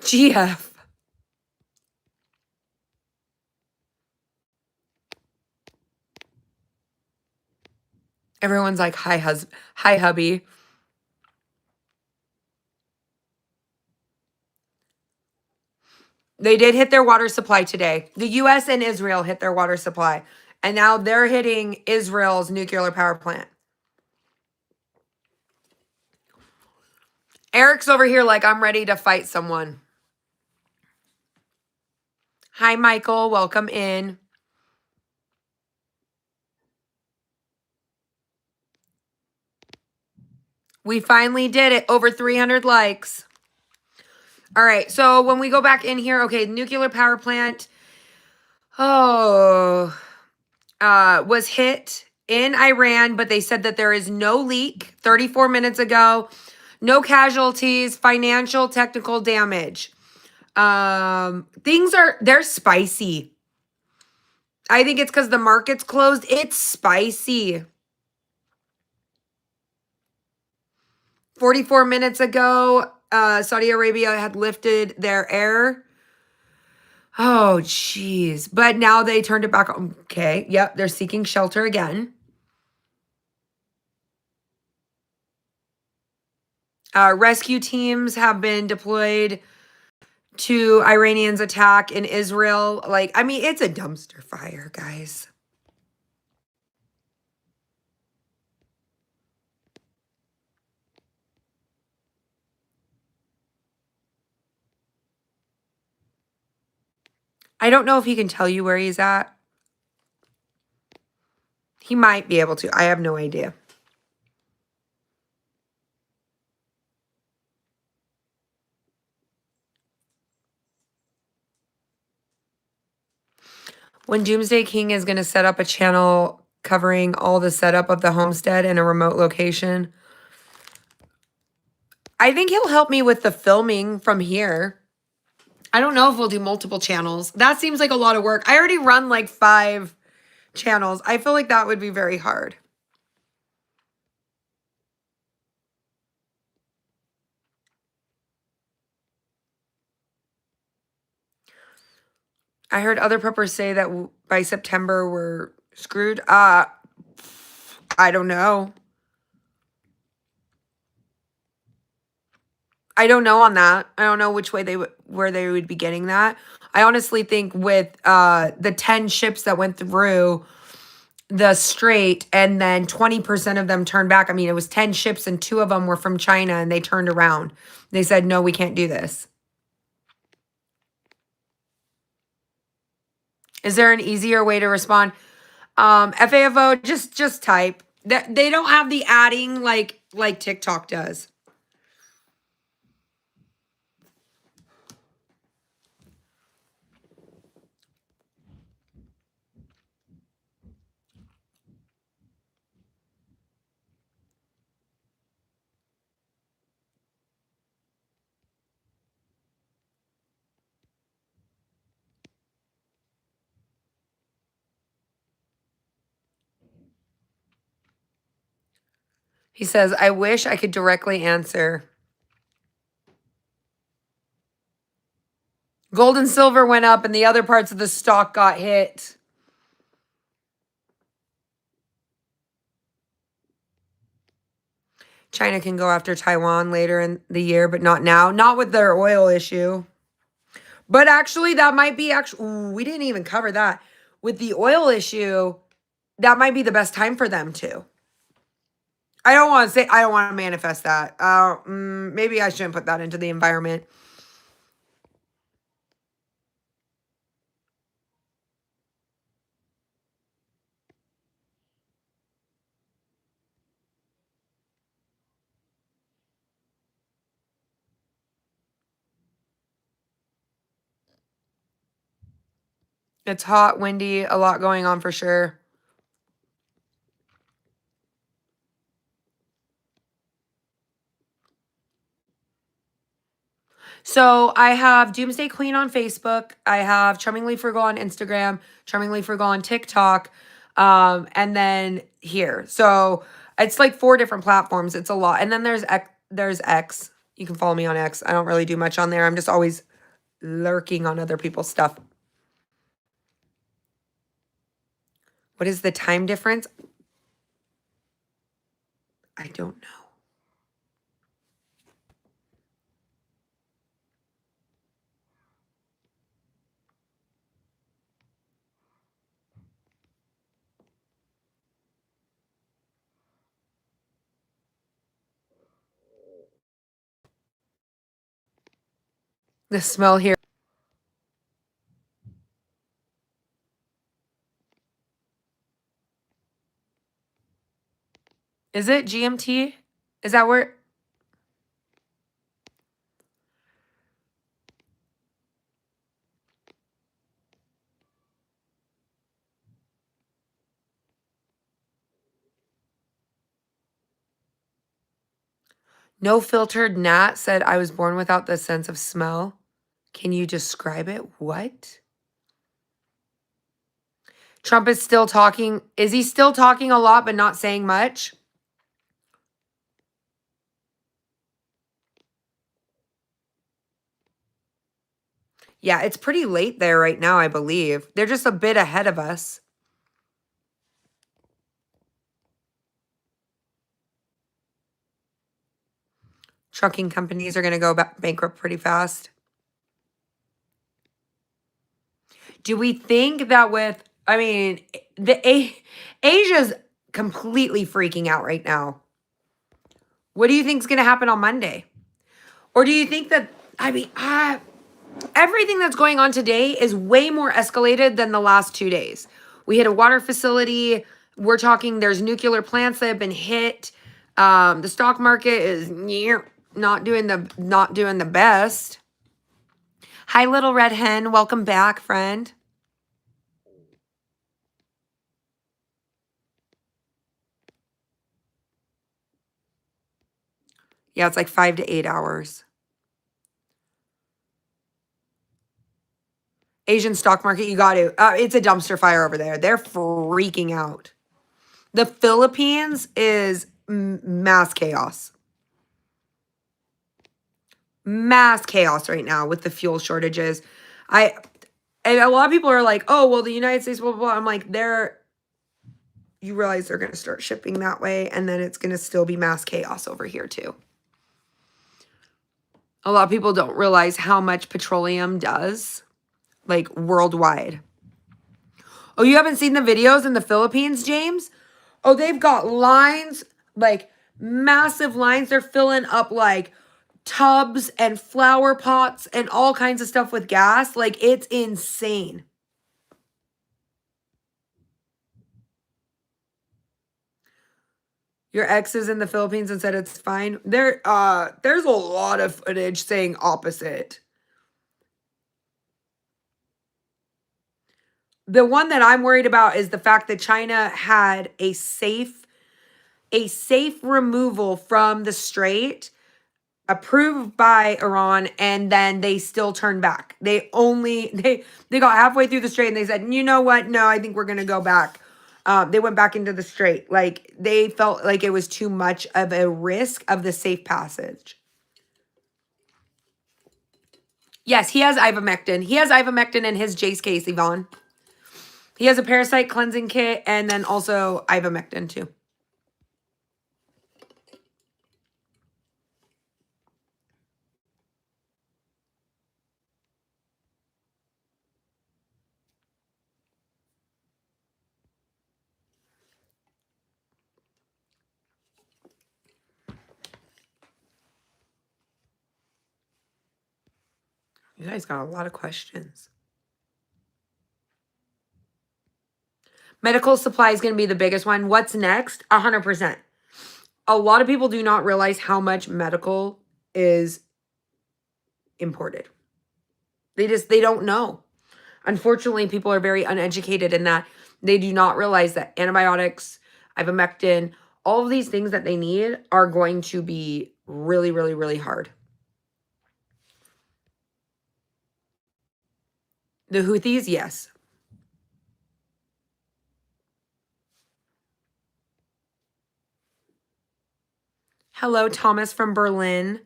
GF. Everyone's like, hi, hubby. They did hit their water supply today. The US and Israel hit their water supply. And now they're hitting Israel's nuclear power plant. Eric's over here like, I'm ready to fight someone. Hi, Michael. Welcome in. We finally did it. Over 300 likes. All right. So when we go back in here, okay, nuclear power plant. Oh, was hit in Iran, but they said that there is no leak 34 minutes ago. No casualties, financial, technical damage. They're spicy. I think it's because the market's closed. It's spicy. 44 minutes ago, Saudi Arabia had lifted their air. Oh, jeez. But now they turned it back on. Okay. Yep. They're seeking shelter again. Rescue teams have been deployed to Iranians' attack in Israel. Like, I mean, it's a dumpster fire, guys. I don't know if he can tell you where he's at. He might be able to. I have no idea. When Doomsday King is going to set up a channel covering all the setup of the homestead in a remote location, I think he'll help me with the filming from here. I don't know if we'll do multiple channels. That seems like a lot of work. I already run like 5 channels. I feel like that would be very hard. I heard other preppers say that by September we're screwed. I don't know. I don't know on that. I don't know which way where they would be getting that. I honestly think with the 10 ships that went through the strait and then 20% of them turned back. I mean, it was 10 ships and 2 of them were from China and they turned around. They said, no, we can't do this. Is there an easier way to respond? FAFO, just type. They don't have the adding like TikTok does. He says, I wish I could directly answer. Gold and silver went up and the other parts of the stock got hit. China can go after Taiwan later in the year, but not now. Not with their oil issue. But actually, that might be we didn't even cover that. With the oil issue, that might be the best time for them too. I don't want to manifest that. Maybe I shouldn't put that into the environment. It's hot, windy, a lot going on for sure. So I have Doomsday Queen on Facebook. I have Charmingly Frugal on Instagram, Charmingly Frugal on TikTok, and then here. So it's like 4 different platforms. It's a lot. And then there's X. You can follow me on X. I don't really do much on there. I'm just always lurking on other people's stuff. What is the time difference? I don't know. The smell here. Is it GMT? Is that where? No Filtered Nat said, I was born without the sense of smell. Can you describe it? What? Trump is still talking. Is he still talking a lot but not saying much? Yeah, it's pretty late there right now, I believe. They're just a bit ahead of us. Trucking companies are going to go bankrupt pretty fast. Do we think that with, I mean, Asia's completely freaking out right now. What do you think is going to happen on Monday? Or do you think that, I mean, everything that's going on today is way more escalated than the last 2 days. We hit a water facility. We're talking there's nuclear plants that have been hit. The stock market is not doing the best. Hi, little red hen. Welcome back, friend. Yeah, it's like 5 to 8 hours. Asian stock market, you got to. It's a dumpster fire over there. They're freaking out. The Philippines is mass chaos. Mass chaos right now with the fuel shortages. And a lot of people are like, oh, well, the United States, blah, blah, blah. I'm like, you realize they're going to start shipping that way, and then it's going to still be mass chaos over here, too. A lot of people don't realize how much petroleum does, like, worldwide. Oh, you haven't seen the videos in the Philippines, James? Oh, they've got lines, like, massive lines. They're filling up, like, tubs and flower pots and all kinds of stuff with gas. Like, it's insane. Your ex is in the Philippines and said it's fine. There's a lot of footage saying opposite. The one that I'm worried about is the fact that China had a safe removal from the strait approved by Iran, and then they still turned back. They got halfway through the strait and they said, you know what? No, I think we're gonna go back. They went back into the strait. Like, they felt like it was too much of a risk of the safe passage. Yes, he has ivermectin. He has ivermectin in his JASE case, Yvonne. He has a parasite cleansing kit and then also ivermectin too. You guys got a lot of questions. Medical supply is going to be the biggest one. What's next? 100%. A lot of people do not realize how much medical is imported. They don't know. Unfortunately, people are very uneducated in that. They do not realize that antibiotics, ivermectin, all of these things that they need are going to be really, really, really hard. The Houthis, yes. Hello, Thomas from Berlin.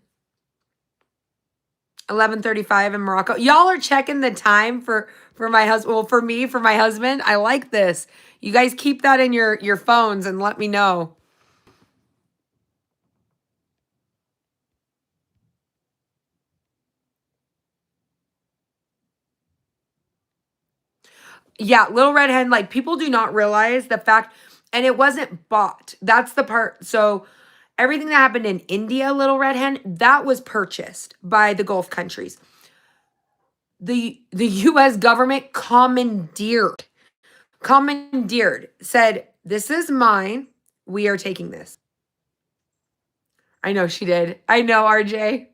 11:35 in Morocco. Y'all are checking the time for my husband. Well, for me, for my husband. I like this. You guys keep that in your phones and let me know. Yeah, Little Red Hen, like, people do not realize the fact, and it wasn't bought. That's the part. So everything that happened in India, Little Red Hen, that was purchased by the Gulf countries. The US government commandeered, said, this is mine. We are taking this. I know she did. I know, RJ.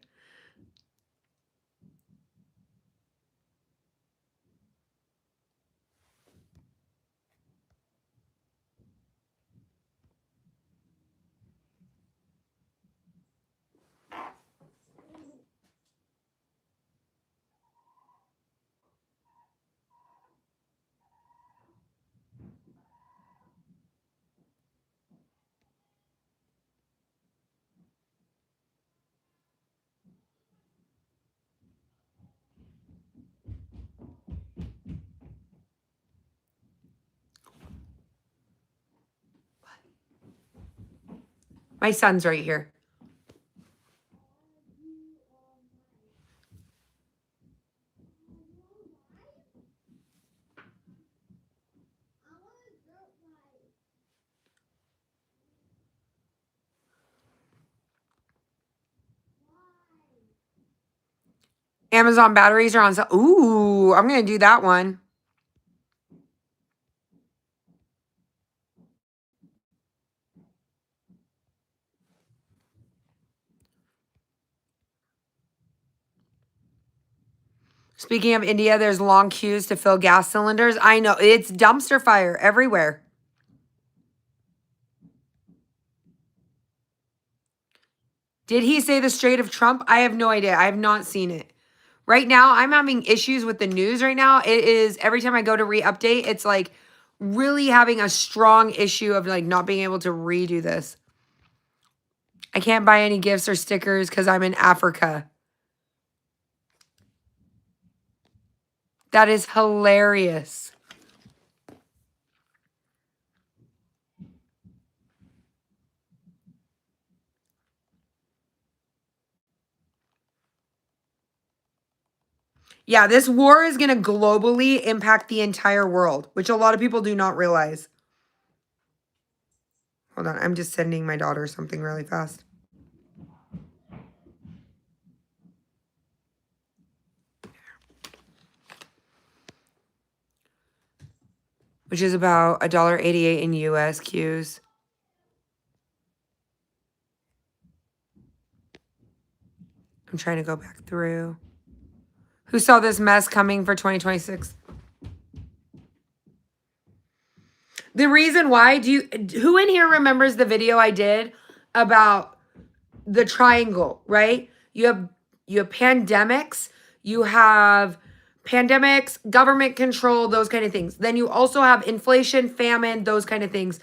My son's right here. Amazon batteries are on sale. Ooh, I'm going to do that one. Speaking of India, there's long queues to fill gas cylinders. I know. It's dumpster fire everywhere. Did he say the Strait of Trump? I have no idea. I have not seen it. Right now, I'm having issues with the news right now. It is, every time I go to re-update, it's like really having a strong issue of like not being able to redo this. I can't buy any gifts or stickers because I'm in Africa. That is hilarious. Yeah, this war is going to globally impact the entire world, which a lot of people do not realize. Hold on, I'm just sending my daughter something really fast. Which is about $1.88 in US Qs. I'm trying to go back through. Who saw this mess coming for 2026? The reason why, who in here remembers the video I did about the triangle, right? You have pandemics, government control, those kind of things. Then you also have inflation, famine, those kind of things.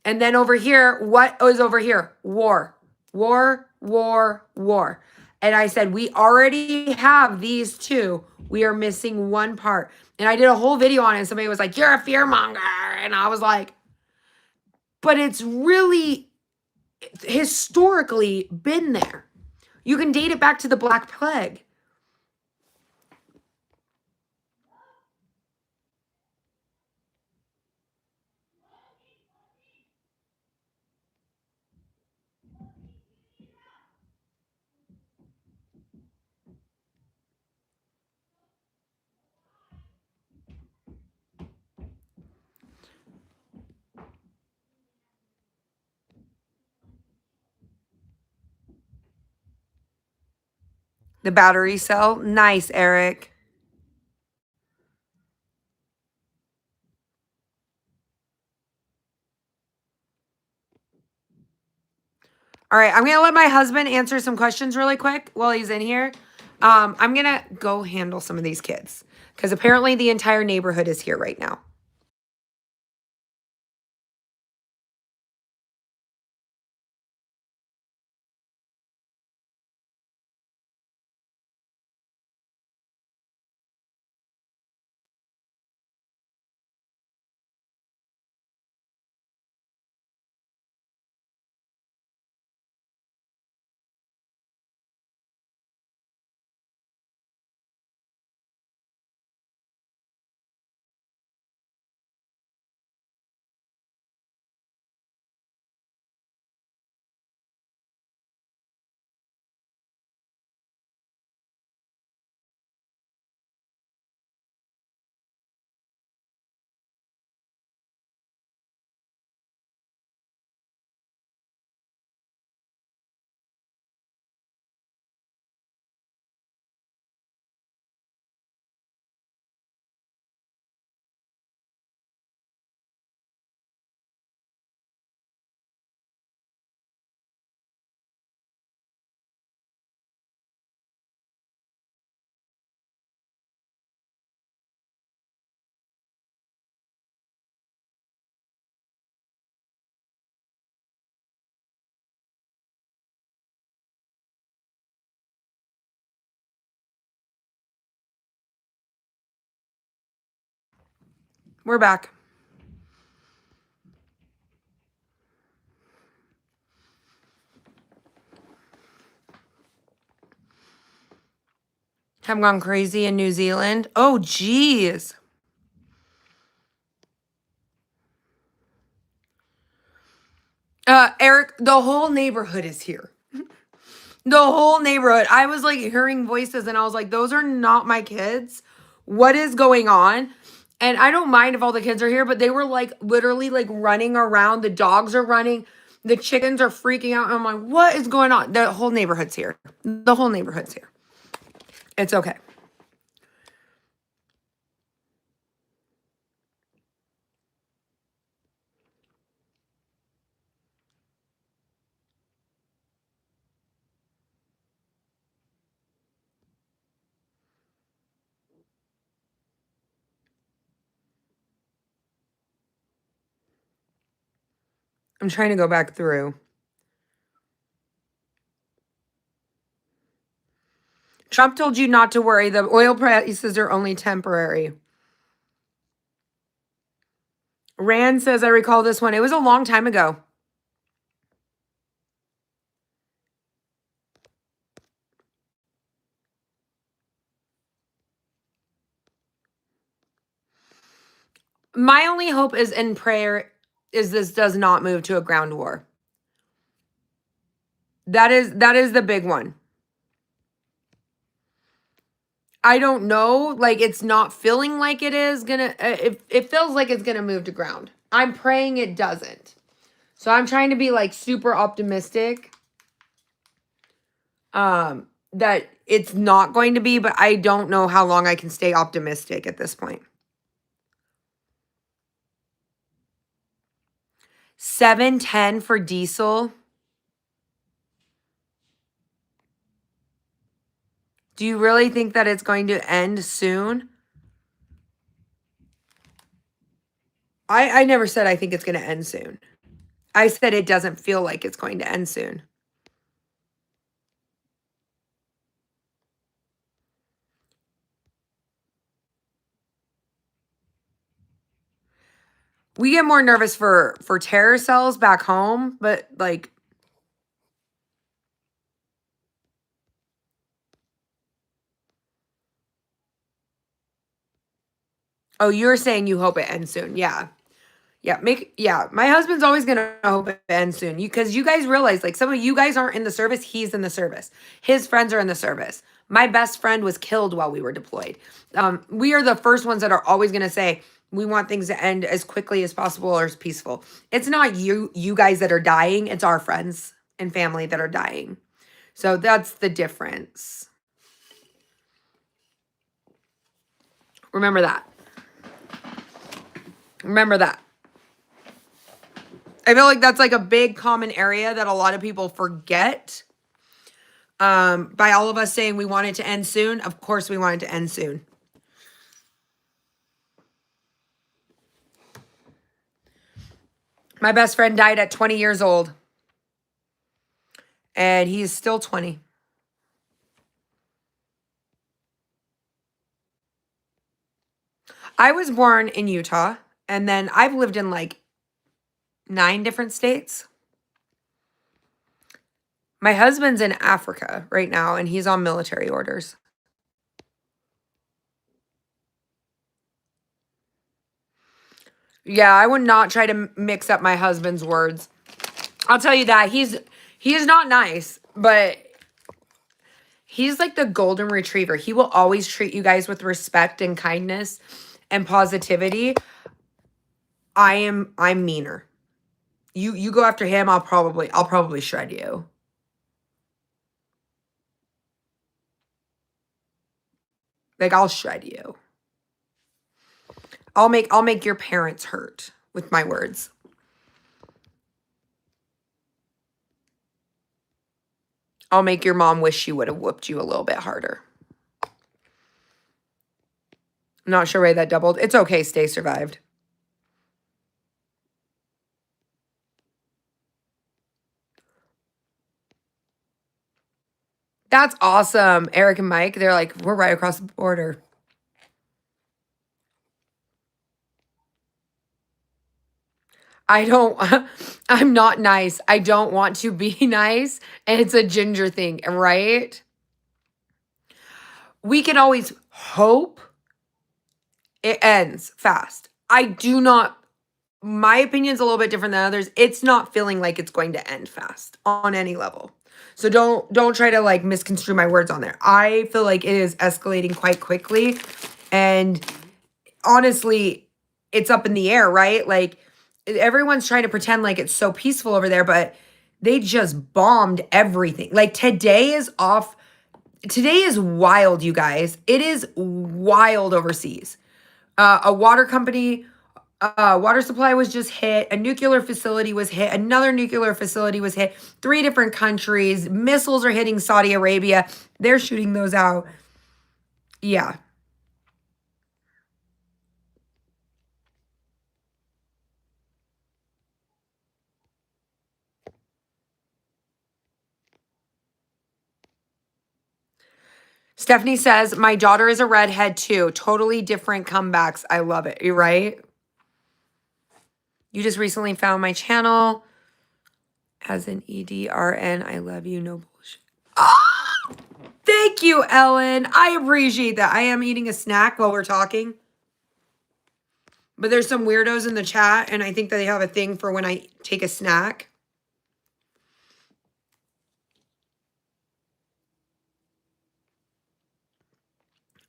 And then over here, what is over here? War. War, war, war. And I said, we already have these two. We are missing one part. And I did a whole video on it. And somebody was like, you're a fearmonger. And I was like, but it's really historically been there. You can date it back to the Black Plague. The battery cell. Nice, Eric. All right, I'm going to let my husband answer some questions really quick while he's in here. I'm going to go handle some of these kids because apparently the entire neighborhood is here right now. We're back. Have gone crazy in New Zealand. Oh, geez. Eric, the whole neighborhood is here. The whole neighborhood. I was like hearing voices and I was like, those are not my kids. What is going on? And I don't mind if all the kids are here, but they were like literally like running around. The dogs are running. The chickens are freaking out. I'm like, what is going on? The whole neighborhood's here. The whole neighborhood's here. It's okay. I'm trying to go back through. Trump told you not to worry. The oil prices are only temporary. Rand says, I recall this one. It was a long time ago. My only hope is in prayer is this does not move to a ground war. That is the big one. I don't know. Like, it's not feeling like it is gonna, it feels like it's gonna move to ground. I'm praying it doesn't. So I'm trying to be like super optimistic that it's not going to be, but I don't know how long I can stay optimistic at this point. 710 for diesel. Do you really think that it's going to end soon? I never said I think it's going to end soon. I said it doesn't feel like it's going to end soon. We get more nervous for terror cells back home, but like, oh, you're saying you hope it ends soon. Yeah. Yeah. My husband's always going to hope it ends soon. Because you guys realize, like, some of you guys aren't in the service. He's in the service. His friends are in the service. My best friend was killed while we were deployed. We are the first ones that are always going to say, we want things to end as quickly as possible or as peaceful. It's not you guys that are dying. It's our friends and family that are dying. So that's the difference. Remember that. Remember that. I feel like that's like a big common area that a lot of people forget. By all of us saying we want it to end soon, of course we want it to end soon. My best friend died at 20 years old. And he's still 20. I was born in Utah. And then I've lived in like 9 different states. My husband's in Africa right now. And he's on military orders. Yeah, I would not try to mix up my husband's words. I'll tell you that. He is not nice, but he's like the golden retriever. He will always treat you guys with respect and kindness and positivity. I'm meaner. You go after him, I'll probably shred you. Like, I'll shred you. I'll make your parents hurt with my words. I'll make your mom wish she would have whooped you a little bit harder. I'm not sure why that doubled. It's okay, Stay survived. That's awesome. Eric and Mike, they're like, we're right across the border. I'm not nice. I don't want to be nice. And it's a ginger thing, right? we can always hope it ends fast. I do not, my opinion's a little bit different than others. It's not feeling like it's going to end fast on any level. So don't try to like misconstrue my words on there. I feel like it is escalating quite quickly. And honestly, it's up in the air, right? Like everyone's trying to pretend like it's so peaceful over there, but they just bombed everything. Like today is off. Today is wild, you guys. It is wild overseas. A water company, water supply was just hit. A nuclear facility was hit. Another nuclear facility was hit. 3 different countries. Missiles are hitting Saudi Arabia. They're shooting those out. Yeah. Stephanie says, my daughter is a redhead too. Totally different comebacks. I love it. You're right. You just recently found my channel as an EDRN. I love you. No bullshit. Ah, thank you, Ellen. I appreciate that. I am eating a snack while we're talking. But there's some weirdos in the chat, and I think that they have a thing for when I take a snack.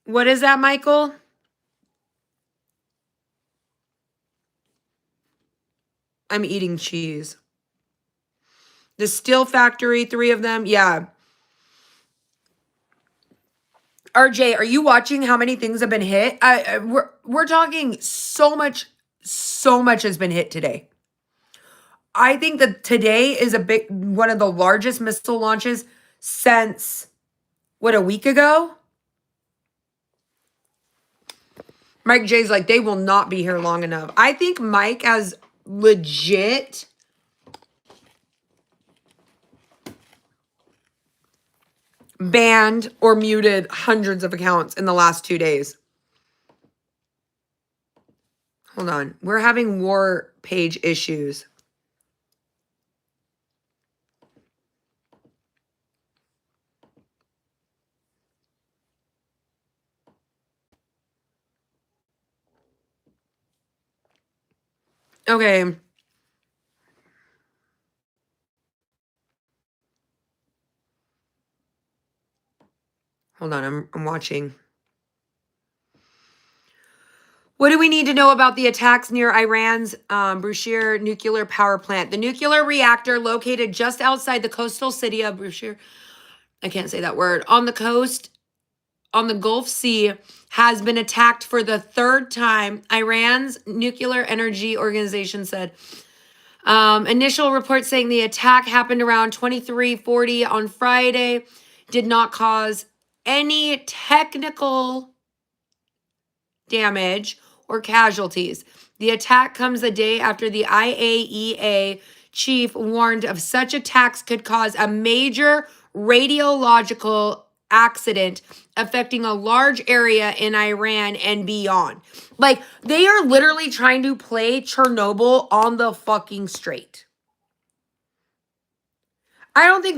What is that, Michael? I'm eating cheese. The Steel Factory, 3 of them. Yeah. RJ, are you watching how many things have been hit? We're talking so much has been hit today. I think that today is one of the largest missile launches since a week ago? Mike J's like, they will not be here long enough. I think Mike has legit banned or muted hundreds of accounts in the last 2 days. Hold on. We're having war page issues. Okay. Hold on. I'm watching. What do we need to know about the attacks near Iran's Bushehr nuclear power plant? The nuclear reactor located just outside the coastal city of Bushehr, I can't say that word, on the coast, on the Gulf Sea, has been attacked for the 3rd time, Iran's nuclear energy organization said. Initial reports saying the attack happened around 23:40 on Friday, did not cause any technical damage or casualties. The attack comes a day after the IAEA chief warned of such attacks could cause a major radiological accident affecting a large area in Iran and beyond. Like, they are literally trying to play Chernobyl on the fucking straight. I think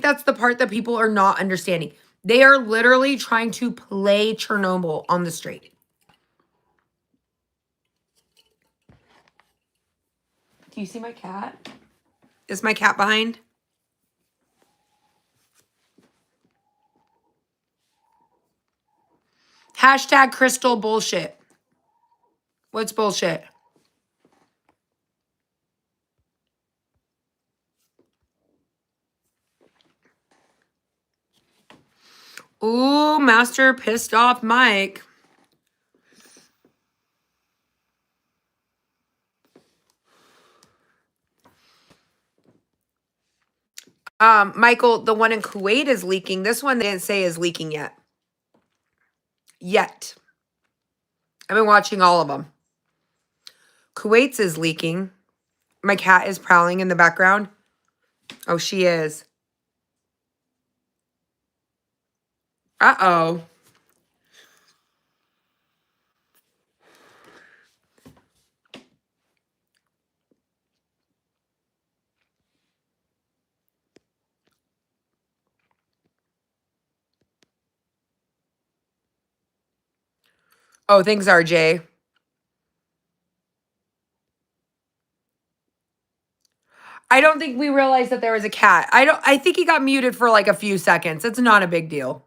that's the part that people are not understanding. They are literally trying to play Chernobyl on the straight. Do you see my cat? Is my cat behind? Hashtag crystal bullshit. What's bullshit? Ooh, Master pissed off Mike. Michael, the one in Kuwait is leaking. This one they didn't say is leaking yet. I've been watching all of them. Kuwait's is leaking. My cat is prowling in the background. Oh, she is. Uh-oh. Oh, thanks, RJ. I don't think we realized that there was a cat. I think he got muted for like a few seconds. It's not a big deal.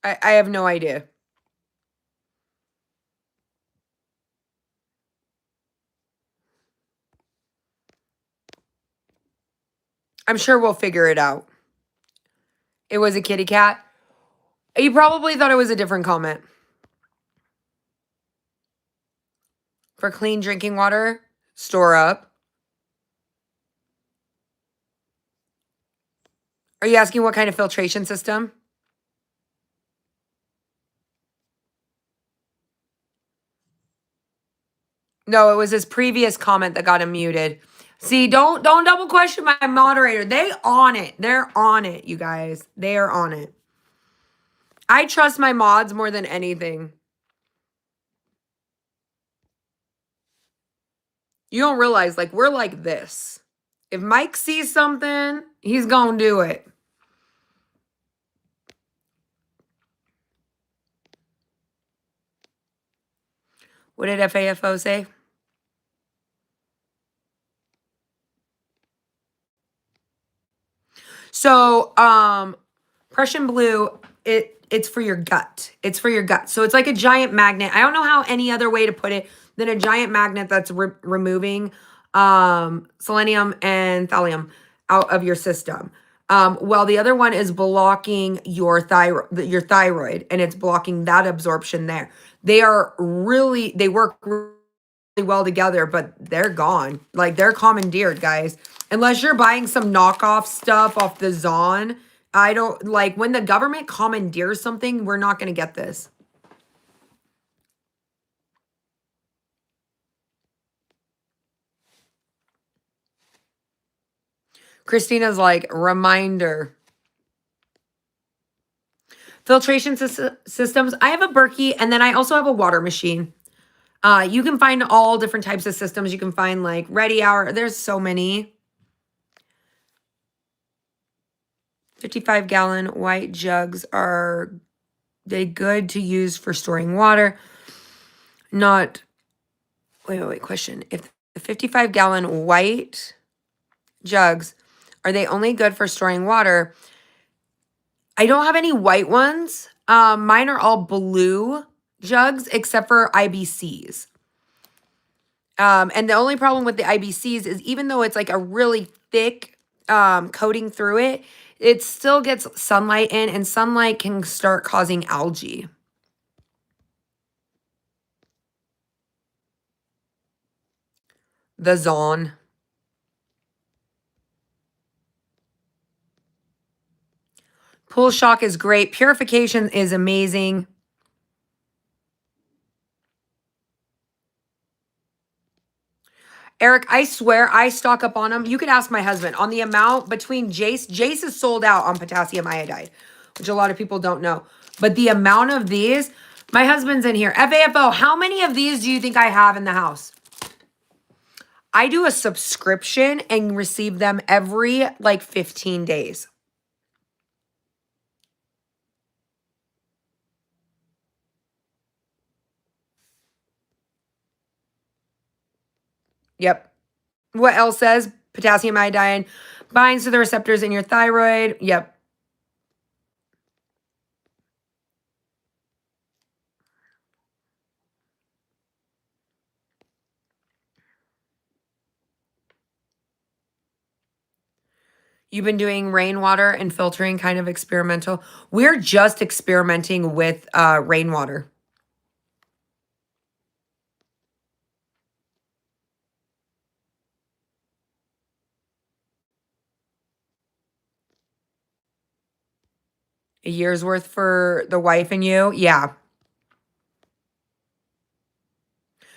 I have no idea. I'm sure we'll figure it out. It was a kitty cat. You probably thought it was a different comment. For clean drinking water, store up. Are you asking what kind of filtration system? No, it was his previous comment that got him muted. See, don't double question my moderator. They on it. They're on it, you guys. They are on it. I trust my mods more than anything. You don't realize, like, we're like this. If Mike sees something, he's gonna do it. What did FAFO say? So, Prussian blue, it's for your gut. It's for your gut. So it's like a giant magnet. I don't know how any other way to put it than a giant magnet that's removing selenium and thallium out of your system. While the other one is blocking your thyroid, and it's blocking that absorption there. They work really well together, but they're gone. Like, they're commandeered, guys. Unless you're buying some knockoff stuff off the Zon. I don't like when the government commandeers something, we're not going to get this. Christina's like, reminder. Filtration systems. I have a Berkey, and then I also have a water machine. You can find all different types of systems. You can find like Ready Hour. There's so many. 55-gallon white jugs, are they good to use for storing water? Not, wait, question. If the 55-gallon white jugs, are they only good for storing water? I don't have any white ones. Mine are all blue jugs except for IBCs. And the only problem with the IBCs is even though it's like a really thick coating through it, it still gets sunlight in, and sunlight can start causing algae. The Zon. Pool shock is great. Purification is amazing. Eric, I swear I stock up on them. You could ask my husband on the amount between JASE. JASE is sold out on potassium iodide, which a lot of people don't know. But the amount of these, my husband's in here. FAFO, how many of these do you think I have in the house? I do a subscription and receive them every like 15 days. Yep. What else says? Potassium iodine binds to the receptors in your thyroid. Yep. You've been doing rainwater and filtering, kind of experimental. We're just experimenting with rainwater. A year's worth for the wife and you? Yeah.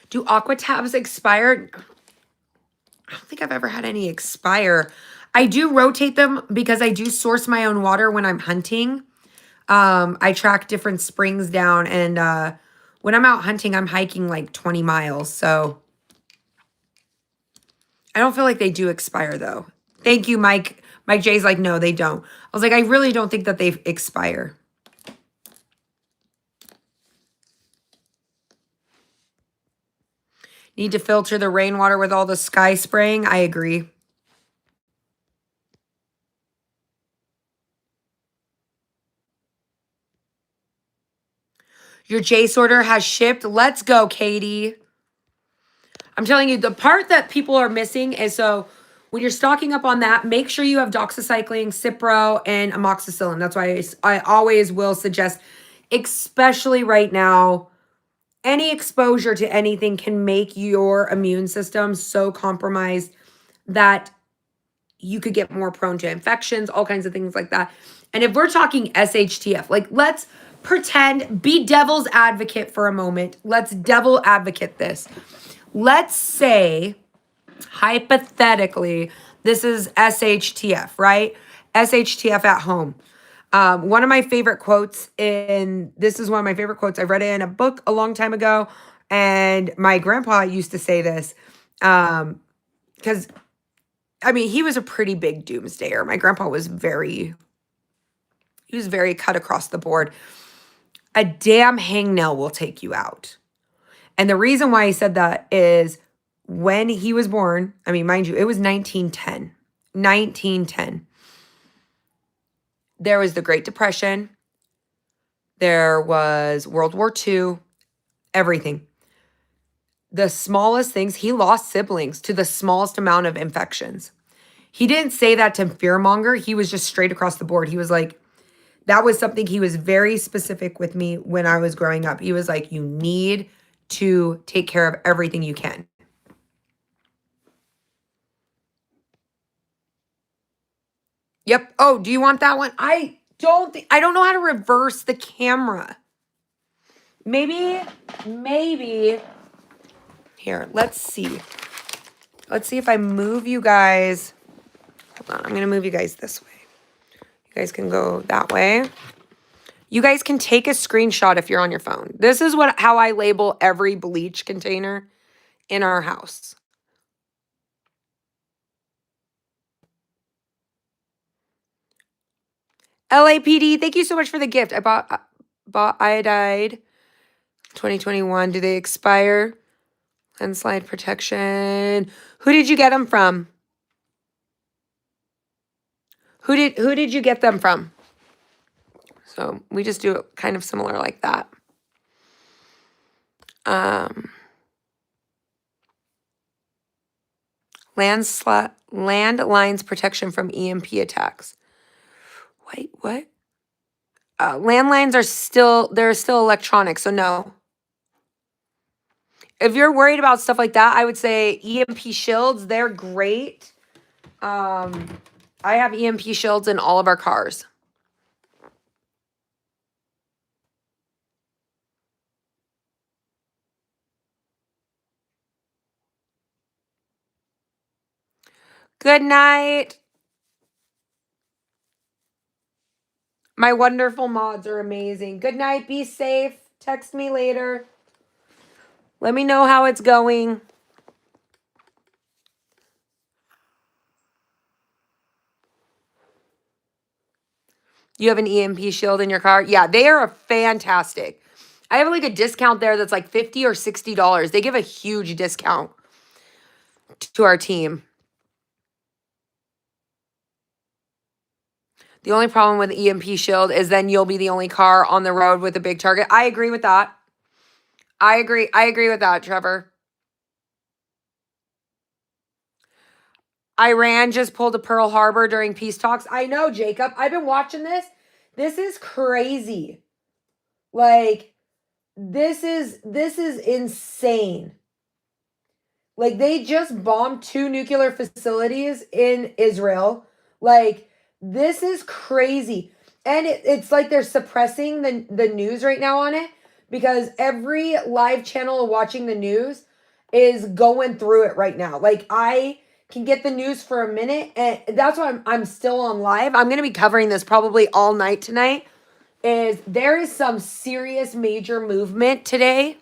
Do aqua tabs expire? I don't think I've ever had any expire. I do rotate them because I do source my own water when I'm hunting. I track different springs down, and when I'm out hunting, I'm hiking like 20 miles. So I don't feel like they do expire though. Thank you, Mike. Mike J's like, no, they don't. I was like, I really don't think that they expire. Need to filter the rainwater with all the sky spraying. I agree. Your JASE order has shipped. Let's go, Katie. I'm telling you, the part that people are missing is, so when you're stocking up on that, make sure you have doxycycline, Cipro, and amoxicillin. That's why I always will suggest, especially right now, any exposure to anything can make your immune system so compromised that you could get more prone to infections, all kinds of things like that. And if we're talking SHTF, like, let's pretend, be devil's advocate for a moment. Let's devil advocate this. Let's say, hypothetically, this is SHTF, right? SHTF at home. One of my favorite quotes, this is one of my favorite quotes. I read it in a book a long time ago, and my grandpa used to say this, because, I mean, he was a pretty big doomsdayer. My grandpa was very cut across the board. A damn hangnail will take you out. And the reason why he said that is when he was born, I mean, mind you, it was 1910. 1910. There was the Great Depression. There was World War II. Everything. The smallest things, he lost siblings to the smallest amount of infections. He didn't say that to fearmonger. He was just straight across the board. He was like, that was something he was very specific with me when I was growing up. He was like, you need to take care of everything you can. Yep. Oh, do you want that one? I don't know how to reverse the camera. Maybe. Here, let's see. Let's see if I move you guys. Hold on, I'm going to move you guys this way. You guys can go that way. You guys can take a screenshot if you're on your phone. This is how I label every bleach container in our house. LAPD, thank you so much for the gift. I bought Iodide 2021. Do they expire? Landslide protection. Who did you get them from? Who did you get them from? So we just do it kind of similar like that. Landlines protection from EMP attacks. Wait, what? Landlines are they're still electronic, so no. If you're worried about stuff like that, I would say EMP shields, they're great. I have EMP shields in all of our cars. Good night. My wonderful mods are amazing. Good night. Be safe. Text me later. Let me know how it's going. You have an EMP shield in your car? Yeah, they are fantastic. I have like a discount there that's like $50 or $60. They give a huge discount to our team. The only problem with EMP shield is then you'll be the only car on the road with a big target. I agree with that. I agree with that, Trevor. Iran just pulled a Pearl Harbor during peace talks. I know, Jacob. I've been watching this. This is crazy. Like, this is insane. Like, they just bombed 2 nuclear facilities in Israel. Like, this is crazy. And it's like they're suppressing the news right now on it because every live channel watching the news is going through it right now. Like, I can get the news for a minute, and that's why I'm still on live. I'm going to be covering this probably all night tonight. There is some serious major movement today.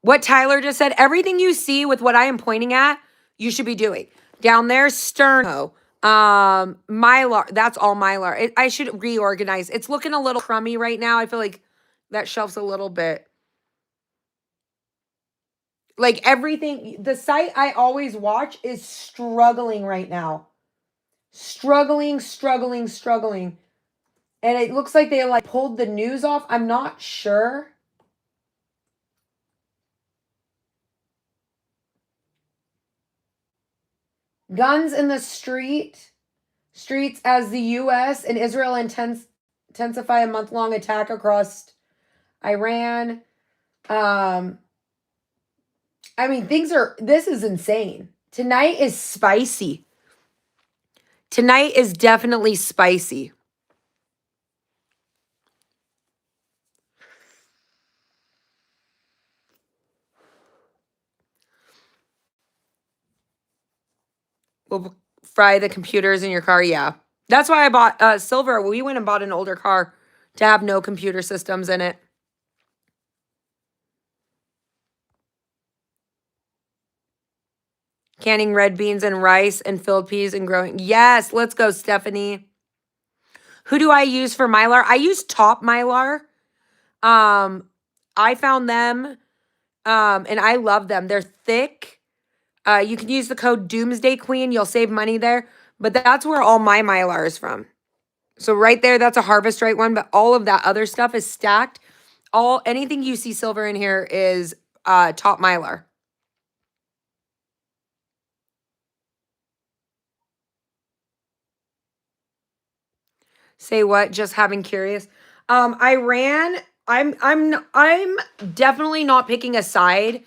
What Tyler just said, everything you see with what I am pointing at, you should be doing. Down there, sterno, Mylar, that's all Mylar. I should reorganize. It's looking a little crummy right now. I feel like that shelf's a little bit. Like everything, the site I always watch is struggling right now. Struggling. And it looks like they like pulled the news off. I'm not sure. Guns in the streets as the U.S. and Israel intensify a month-long attack across Iran. I mean, this is insane. Tonight is spicy. Tonight is definitely spicy. We'll fry the computers in your car. Yeah. That's why I bought silver. We went and bought an older car to have no computer systems in it. Canning red beans and rice and filled peas and growing. Yes, let's go, Stephanie. Who do I use for Mylar? I use Top Mylar. I found them and I love them. They're thick. You can use the code Doomsday Queen. You'll save money there. But that's where all my Mylar is from. So right there, that's a Harvest Right one. But all of that other stuff is stacked. Anything you see silver in here is Top Mylar. Say what? Just having curious. Iran. I'm definitely not picking a side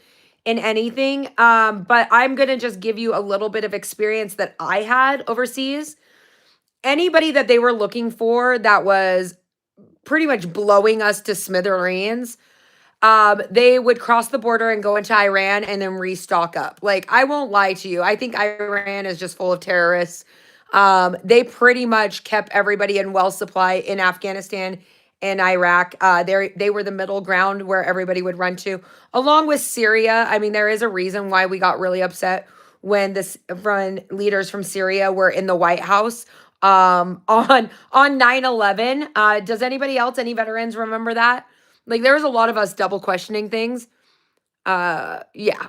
in anything. But I'm gonna just give you a little bit of experience that I had overseas. Anybody that they were looking for that was pretty much blowing us to smithereens, they would cross the border and go into Iran and then restock up. Like, I won't lie to you. I think Iran is just full of terrorists. They pretty much kept everybody in well supply in Afghanistan and Iraq. They were the middle ground where everybody would run to, along with Syria. I mean, there is a reason why we got really upset when leaders from Syria were in the White House on 9/11. Does anybody else, any veterans remember that? Like, there was a lot of us double questioning things. Yeah.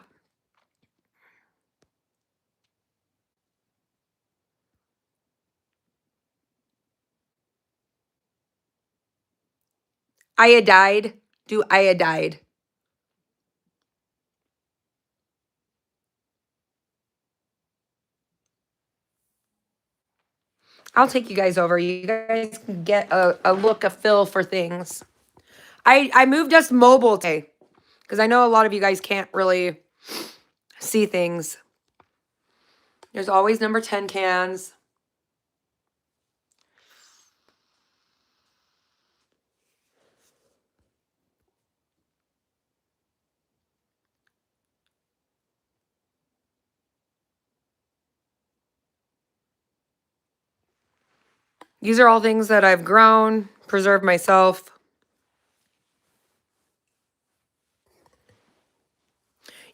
Iodide. Do iodide. I'll take you guys over. You guys can get a look, a feel for things. I moved us mobile today because I know a lot of you guys can't really see things. There's always number 10 cans. These are all things that I've grown, preserved myself.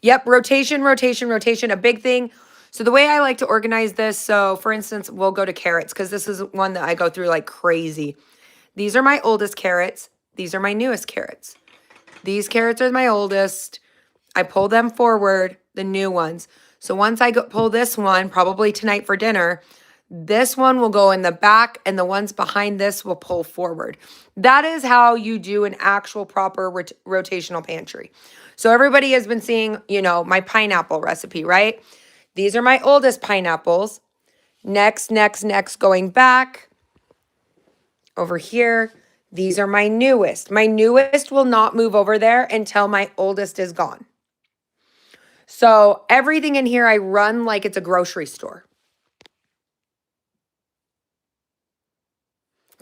Yep, rotation, a big thing. So the way I like to organize this, so for instance, we'll go to carrots because this is one that I go through like crazy. These are my oldest carrots. These are my newest carrots. These carrots are my oldest. I pull them forward, the new ones. So once I pull this one, probably tonight for dinner, this one will go in the back and the ones behind this will pull forward. That is how you do an actual proper rotational pantry. So everybody has been seeing, my pineapple recipe, right? These are my oldest pineapples. Next, going back over here. These are my newest. My newest will not move over there until my oldest is gone. So everything in here I run like it's a grocery store.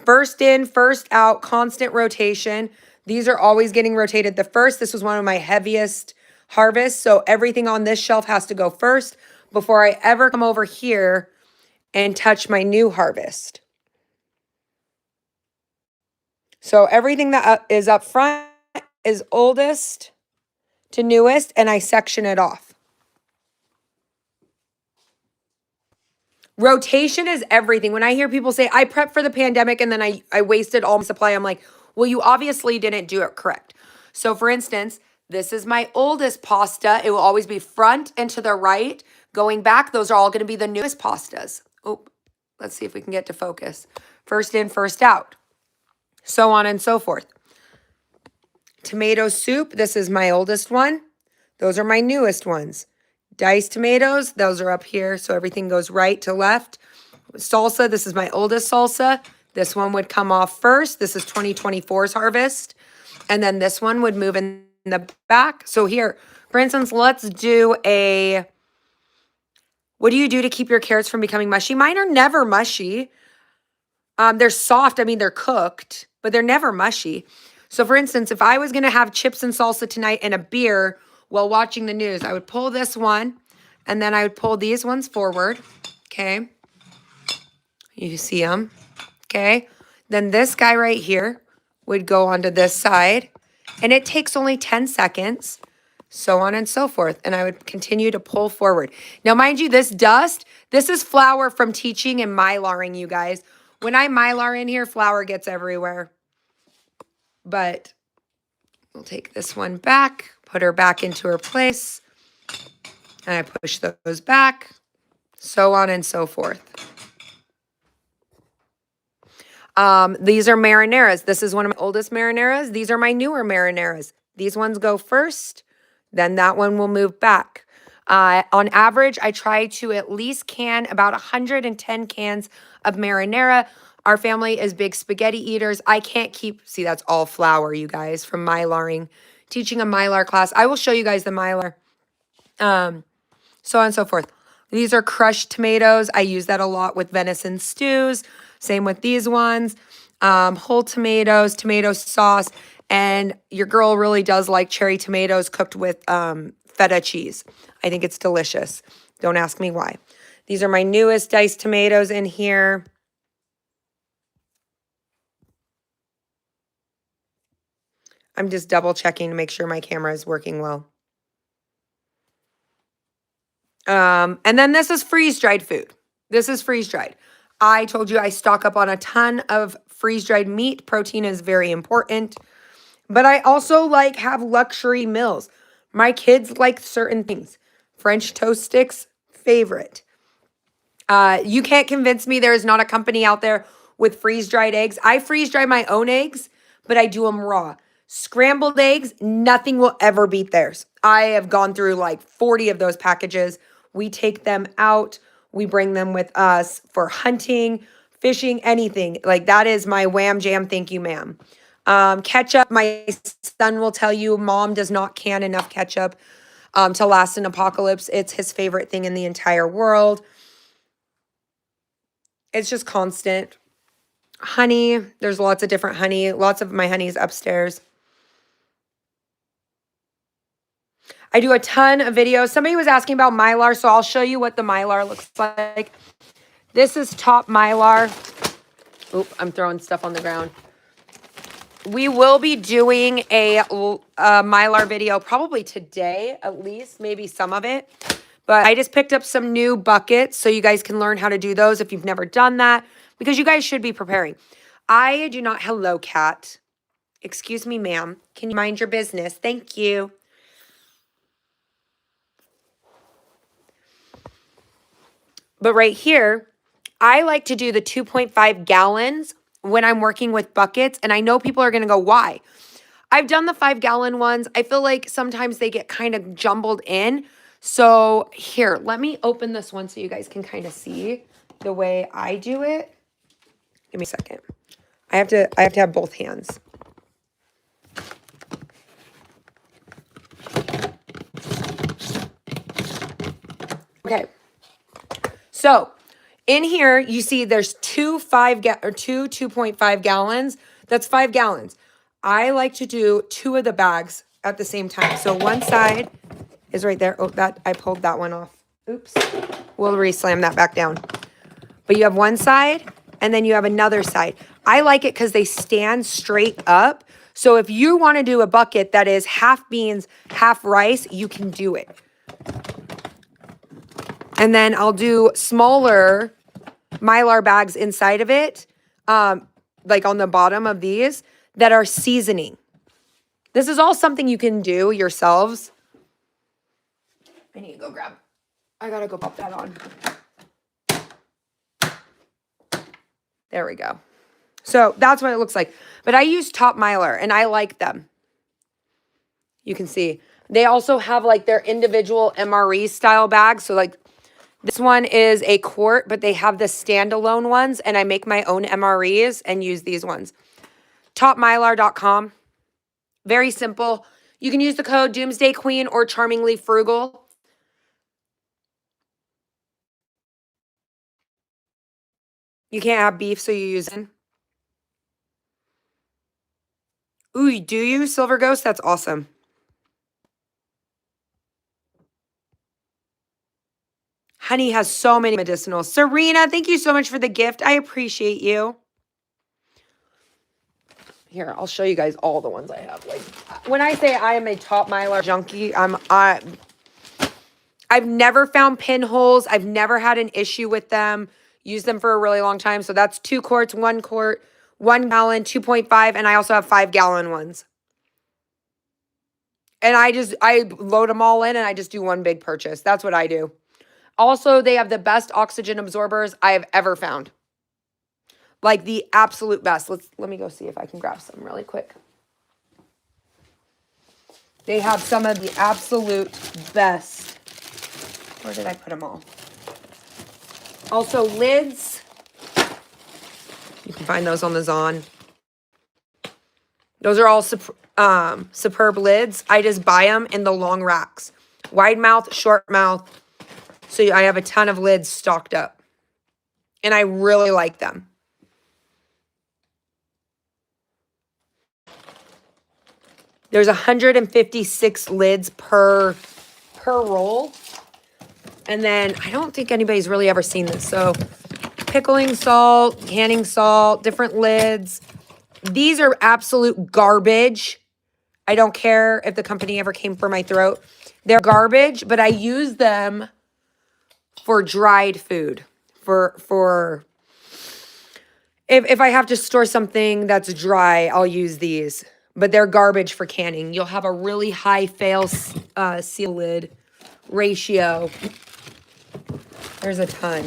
First in, first out, constant rotation. These are always getting rotated the first. This was one of my heaviest harvests. So everything on this shelf has to go first before I ever come over here and touch my new harvest. So everything that is up front is oldest to newest, and I section it off. Rotation is everything. When I hear people say, I prepped for the pandemic and then I wasted all my supply, I'm like, well, you obviously didn't do it correct. So for instance, this is my oldest pasta. It will always be front and to the right. Going back, those are all going to be the newest pastas. Oh, let's see if we can get to focus. First in, first out. So on and so forth. Tomato soup, this is my oldest one. Those are my newest ones. Diced tomatoes, those are up here, so everything goes right to left. Salsa, this is my oldest salsa. This one would come off first. This is 2024's harvest. And then this one would move in the back. So here, for instance, let's do a, what do you do to keep your carrots from becoming mushy? Mine are never mushy. They're soft. I mean, they're cooked, but they're never mushy. So for instance, if I was going to have chips and salsa tonight and a beer while watching the news, I would pull this one and then I would pull these ones forward. Okay. You see them. Okay. Then this guy right here would go onto this side and it takes only 10 seconds, so on and so forth. And I would continue to pull forward. Now, mind you, this dust, this is flour from teaching and mylaring, you guys. When I mylar in here, flour gets everywhere. But we'll take this one back, put her back into her place, and I push those back, so on and so forth. These are marineras. This is one of my oldest marineras. These are my newer marineras. These ones go first, then that one will move back. On average, I try to at least can about 110 cans of marinara. Our family is big spaghetti eaters. I can't keep, see, that's all flour, you guys, from mylaring. Teaching a mylar class. I will show you guys the mylar. So on and so forth. These are crushed tomatoes. I use that a lot with venison stews. Same with these ones. Whole tomatoes, tomato sauce. And your girl really does like cherry tomatoes cooked with feta cheese. I think it's delicious. Don't ask me why. These are my newest diced tomatoes in here. I'm just double checking to make sure my camera is working well. And then this is freeze-dried food. This is freeze-dried. I told you I stock up on a ton of freeze-dried meat. Protein is very important. But I also have luxury meals. My kids like certain things. French toast sticks, favorite. You can't convince me there is not a company out there with freeze-dried eggs. I freeze-dry my own eggs, but I do them raw. Scrambled eggs, nothing will ever beat theirs. I have gone through 40 of those packages. We take them out. We bring them with us for hunting, fishing, anything. That is my wham jam, thank you, ma'am. Ketchup, my son will tell you, Mom does not can enough ketchup to last an apocalypse. It's his favorite thing in the entire world. It's just constant. Honey, there's lots of different honey. Lots of my honey is upstairs. I do a ton of videos. Somebody was asking about Mylar, so I'll show you what the Mylar looks like. This is top Mylar. Oop, I'm throwing stuff on the ground. We will be doing a Mylar video probably today, at least, maybe some of it. But I just picked up some new buckets so you guys can learn how to do those if you've never done that, because you guys should be preparing. I do not, hello, cat. Excuse me, ma'am. Can you mind your business? Thank you. But right here, I like to do the 2.5 gallons when I'm working with buckets. And I know people are going to go, why? I've done the 5-gallon ones. I feel like sometimes they get kind of jumbled in. So here, let me open this one so you guys can kind of see the way I do it. Give me a second. I have to have both hands. Okay. So in here, you see there's two 2.5 gallons. That's 5 gallons. I like to do 2 of the bags at the same time. So one side is right there. Oh, that I pulled that one off. Oops. We'll re-slam that back down. But you have one side and then you have another side. I like it because they stand straight up. So if you want to do a bucket that is half beans, half rice, you can do it. And then I'll do smaller Mylar bags inside of it, like on the bottom of these, that are seasoning. This is all something you can do yourselves. I gotta go pop that on. There we go. So that's what it looks like. But I use Top Mylar and I like them. You can see. They also have like their individual MRE style bags. So like this one is a quart, but they have the standalone ones and I make my own MREs and use these ones. TopMylar.com. Very simple. You can use the code Doomsday Queen or Charmingly Frugal. You can't have beef, so you use it. Ooh, do you? Silver Ghost? That's awesome. Honey has so many medicinals. Serena, thank you so much for the gift. I appreciate you. Here, I'll show you guys all the ones I have. Like, when I say I am a Top Mylar junkie, I've never found pinholes. I've never had an issue with them. Used them for a really long time. So that's 2 quarts, 1 quart, 1 gallon, 2.5, and I also have 5-gallon ones. And I load them all in and I just do one big purchase. That's what I do. Also, they have the best oxygen absorbers I have ever found. Like the absolute best. Let me go see if I can grab some really quick. They have some of the absolute best. Where did I put them all? Also lids. You can find those on the Zon. Those are all superb lids. I just buy them in the long racks. Wide mouth, short mouth. So I have a ton of lids stocked up. And I really like them. There's 156 lids per roll. And then I don't think anybody's really ever seen this. So pickling salt, canning salt, different lids. These are absolute garbage. I don't care if the company ever came for my throat. They're garbage, but I use them for dried food. If I have to store something that's dry, I'll use these. But they're garbage for canning. You'll have a really high fail seal lid ratio. There's a ton.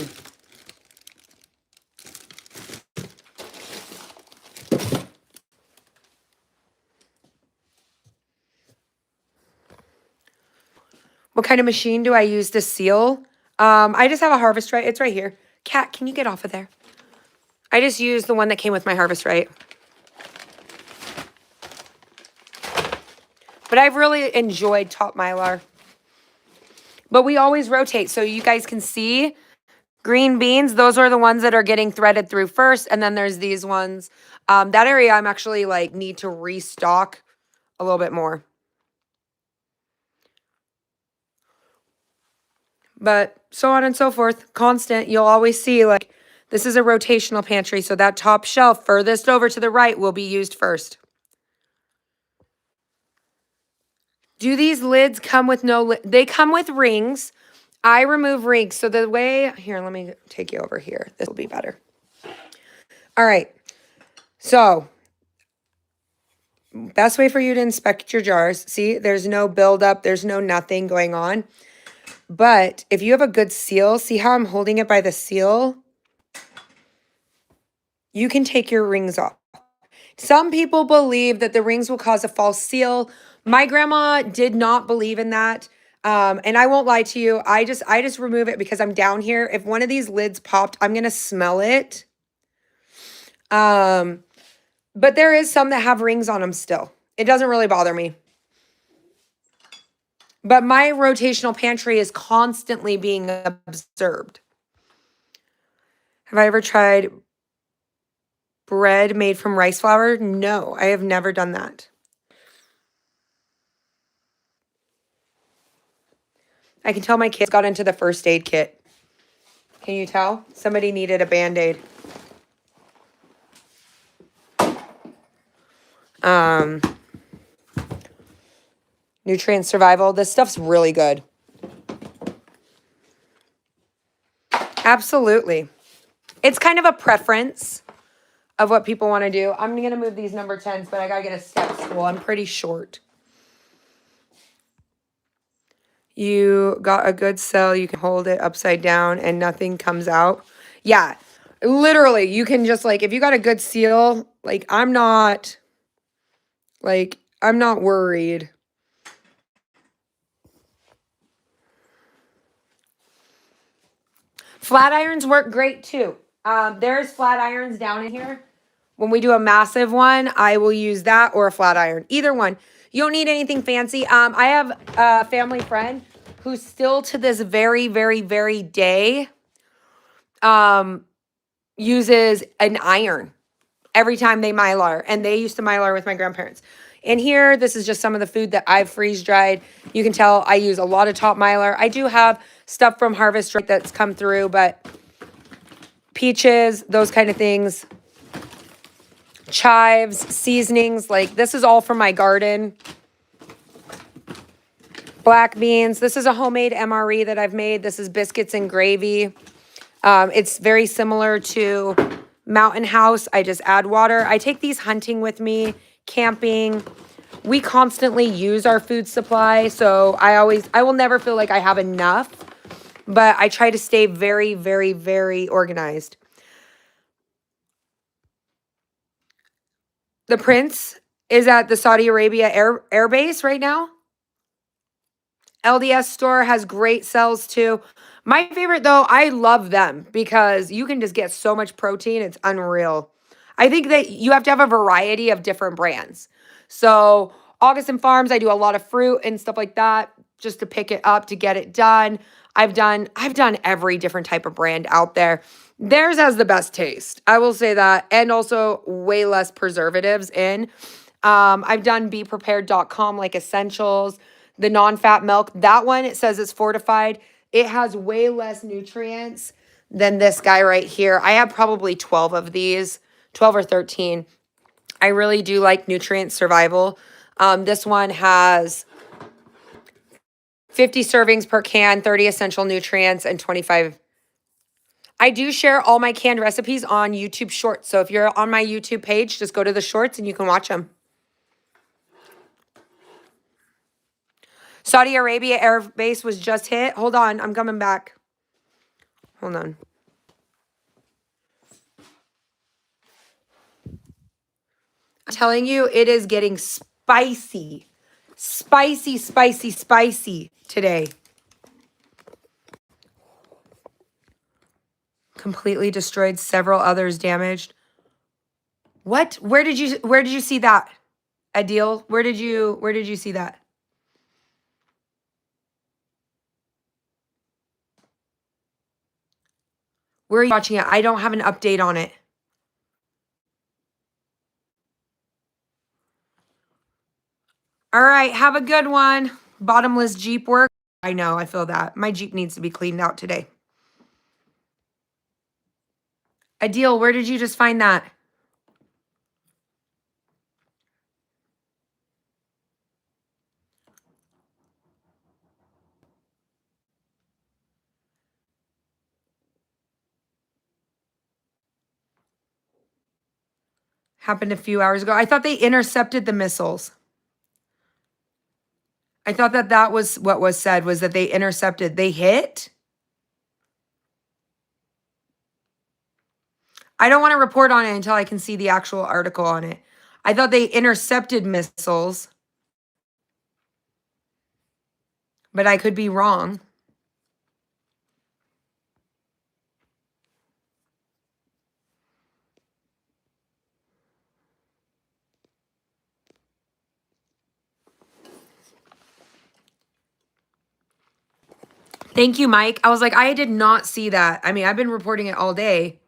What kind of machine do I use to seal? I just have a Harvest Right. It's right here. Kat, can you get off of there? I just use the one that came with my Harvest Right. But I've really enjoyed Top Mylar. But we always rotate. So you guys can see green beans. Those are the ones that are getting threaded through first. And then there's these ones. That area I'm actually like need to restock a little bit more. But so on and so forth. Constant. You'll always see like this is a rotational pantry. So that top shelf furthest over to the right will be used first. Do these lids come with no lid? They come with rings. I remove rings. So the way, here, let me take you over here. This will be better. All right. So best way for you to inspect your jars. See, there's no buildup. There's no nothing going on. But if you have a good seal, see how I'm holding it by the seal? You can take your rings off. Some people believe that the rings will cause a false seal. My grandma did not believe in that. And I won't lie to you. I just remove it because I'm down here. If one of these lids popped, I'm going to smell it. But there is some that have rings on them still. It doesn't really bother me. But my rotational pantry is constantly being observed. Have I ever tried bread made from rice flour? No, I have never done that. I can tell my kids got into the first aid kit. Can you tell? Somebody needed a Band-Aid. Nutrient survival. This stuff's really good. Absolutely. It's kind of a preference of what people want to do. I'm going to move these number 10s, but I got to get a step stool. I'm pretty short. You got a good cell. You can hold it upside down and nothing comes out. Yeah, literally. You can just like, if you got a good seal, like I'm not worried. Flat irons work great too. There's flat irons down in here. When we do a massive one, I will use that or a flat iron. Either one. You don't need anything fancy. I have a family friend who still to this very, very, very day uses an iron every time they Mylar. And they used to Mylar with my grandparents. And here, this is just some of the food that I've freeze-dried. You can tell I use a lot of top Mylar. I do have stuff from Harvest Right that's come through, but peaches, those kind of things. Chives, seasonings, like this is all from my garden. Black beans. This is a homemade MRE that I've made. This is biscuits and gravy. It's very similar to Mountain House. I just add water. I take these hunting with me, camping. We constantly use our food supply, so I will never feel like I have enough, but I try to stay very, very, very organized. The Prince is at the Saudi Arabia Air Base right now. LDS store has great sales too. My favorite though, I love them because you can just get so much protein. It's unreal. I think that you have to have a variety of different brands. So Augustin Farms, I do a lot of fruit and stuff like that just to pick it up, to get it done. I've done every different type of brand out there. Theirs has the best taste. I will say that. And also way less preservatives in. I've done beprepared.com like essentials. The non-fat milk, that one, it says it's fortified. It has way less nutrients than this guy right here. I have probably 12 of these, 12 or 13. I really do like nutrient survival. This one has 50 servings per can, 30 essential nutrients, and 25. I do share all my canned recipes on YouTube Shorts. So if you're on my YouTube page, just go to the Shorts and you can watch them. Saudi Arabia Air Base was just hit. Hold on, I'm coming back. Hold on. I'm telling you, it is getting spicy. Spicy, spicy, spicy today. Completely destroyed, several others damaged. What? Where did you see that? Adil, where did you see that? Where are you watching it? I don't have an update on it. All right, have a good one. Bottomless Jeep work. I know, I feel that. My Jeep needs to be cleaned out today. Adil, where did you just find that? Happened a few hours ago. I thought they intercepted the missiles. I thought that was what was said, was that they intercepted. They hit? I don't want to report on it until I can see the actual article on it. I thought they intercepted missiles, but I could be wrong. Thank you, Mike. I was like, I did not see that. I mean, I've been reporting it all day.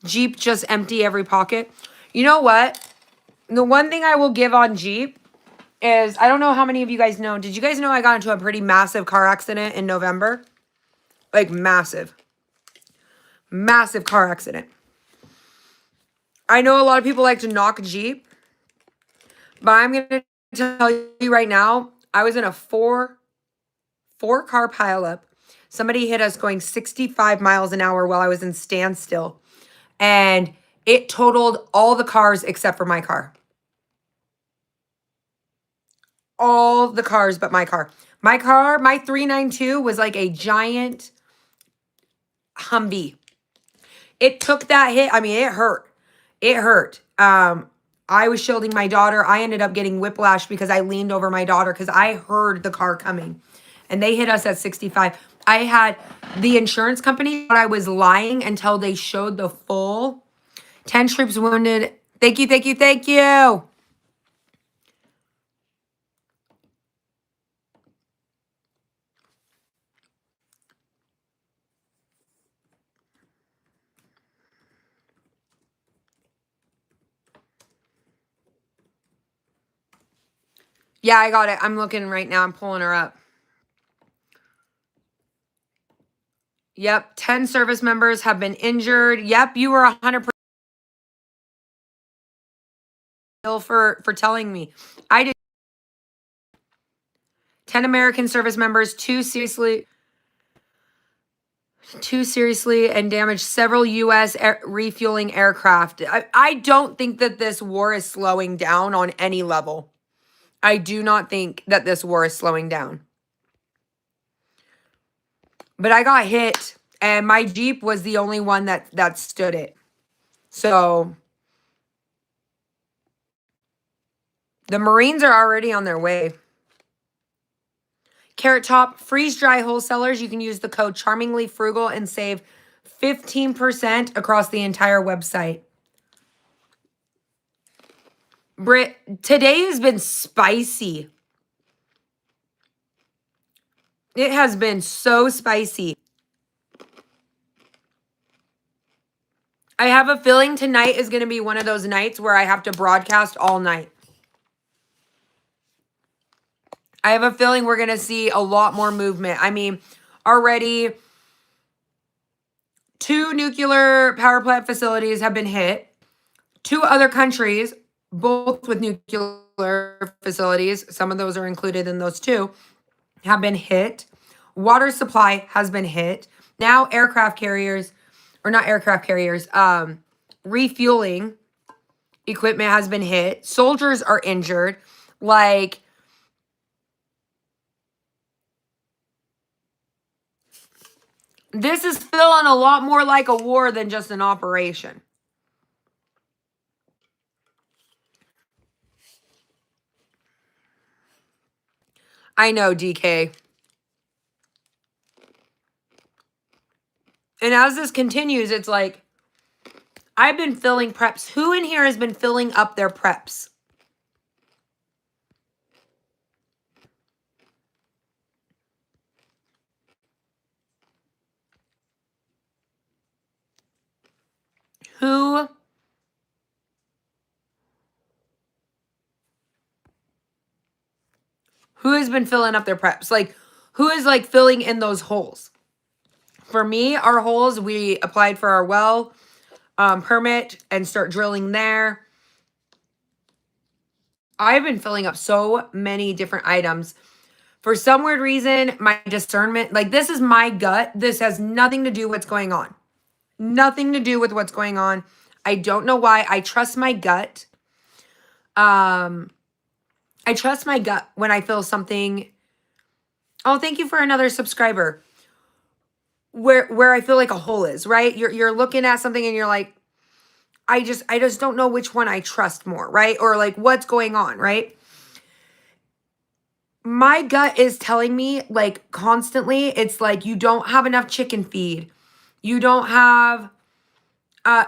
Jeep just empty every pocket. You know what? The one thing I will give on Jeep is I don't know how many of you guys know. Did you guys know I got into a pretty massive car accident in November? Like massive. Massive car accident. I know a lot of people like to knock a Jeep, but I'm going to tell you right now, I was in a four car pileup. Somebody hit us going 65 miles an hour while I was in standstill. And it totaled all the cars except for my car. All the cars but my car. My car, my 392 was like a giant Humvee. It took that hit. I mean, it hurt. It hurt. I was shielding my daughter. I ended up getting whiplash because I leaned over my daughter because I heard the car coming. And they hit us at 65. I had the insurance company, but I was lying until they showed the full 10 troops wounded. Thank you, thank you, thank you. Yeah, I got it. I'm looking right now. I'm pulling her up. Yep, 10 service members have been injured. Yep, you were 100% for telling me. I did 10 American service members, two seriously and damaged several U.S. refueling aircraft. I don't think that this war is slowing down on any level. I do not think that this war is slowing down. But I got hit, and my Jeep was the only one that stood it. So the Marines are already on their way. Carrot Top, freeze dry wholesalers. You can use the code Charmingly Frugal and save 15% across the entire website. Britt, today has been spicy. It has been so spicy. I have a feeling tonight is going to be one of those nights where I have to broadcast all night. I have a feeling we're going to see a lot more movement. I mean, already 2 nuclear power plant facilities have been hit. 2 other countries, both with nuclear facilities, some of those are included in those 2, have been hit. Water supply has been hit. Now aircraft carriers, or not aircraft carriers, refueling equipment has been hit. Soldiers are injured. Like, this is feeling a lot more like a war than just an operation. I know, DK. And as this continues, it's like, I've been filling preps. Who in here has been filling up their preps? Who has been filling up their preps? Like, who is like filling in those holes? For me, our holes, we applied for our well permit and start drilling there. I've been filling up so many different items. For some weird reason, my discernment, like this is my gut. This has nothing to do with what's going on. Nothing to do with what's going on. I don't know why. I trust my gut. I trust my gut when I feel something. Oh, thank you for another subscriber. Where I feel like a hole is, right? You're looking at something and you're like, I just don't know which one I trust more, right? Or like what's going on, right? My gut is telling me like constantly, it's like you don't have enough chicken feed. You don't have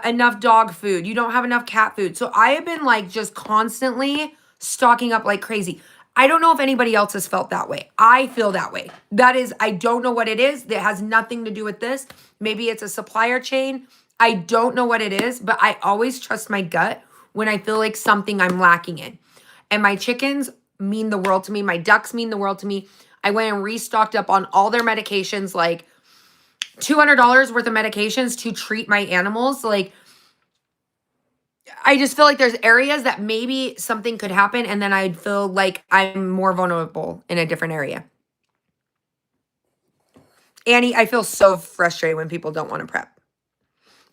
enough dog food. You don't have enough cat food. So I have been like just constantly stocking up like crazy. I don't know if anybody else has felt that way. I feel that way. That is, I don't know what it is. That has nothing to do with this. Maybe it's a supplier chain. I don't know what it is, but I always trust my gut when I feel like something I'm lacking in. And my chickens, mean the world to me. My ducks mean the world to me. I went and restocked up on all their medications, like $200 worth of medications to treat my animals. Like, I just feel like there's areas that maybe something could happen, and then I'd feel like I'm more vulnerable in a different area. Annie, I feel so frustrated when people don't want to prep.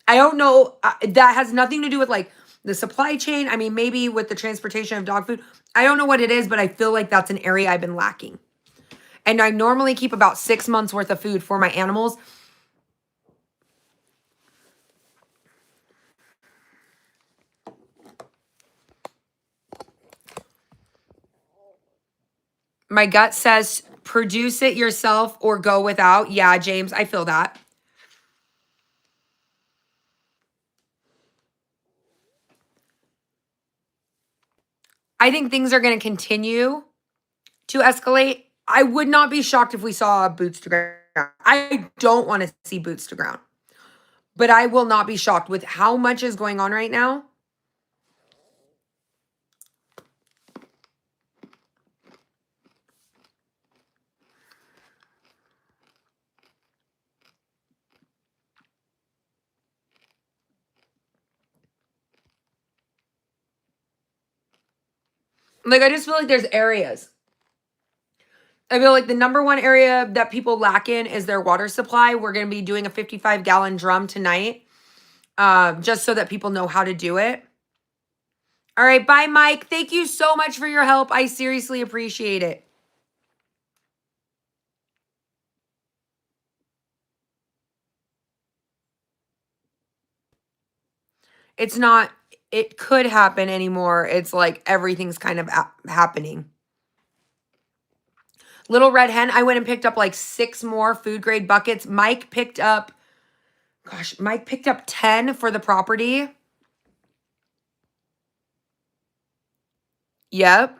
I don't know. That has nothing to do with like the supply chain. I mean, maybe with the transportation of dog food. I don't know what it is, but I feel like that's an area I've been lacking. And I normally keep about 6 months worth of food for my animals. My gut says produce it yourself or go without. Yeah, James, I feel that. I think things are going to continue to escalate. I would not be shocked if we saw boots to ground. I don't want to see boots to ground. But I will not be shocked with how much is going on right now. Like, I just feel like there's areas. I feel like the number one area that people lack in is their water supply. We're going to be doing a 55-gallon drum tonight, just so that people know how to do it. All right, bye, Mike. Thank you so much for your help. I seriously appreciate it. It's not, it could happen anymore. It's like everything's kind of happening. Little Red Hen, I went and picked up like 6 more food grade buckets. Mike picked up 10 for the property. Yep.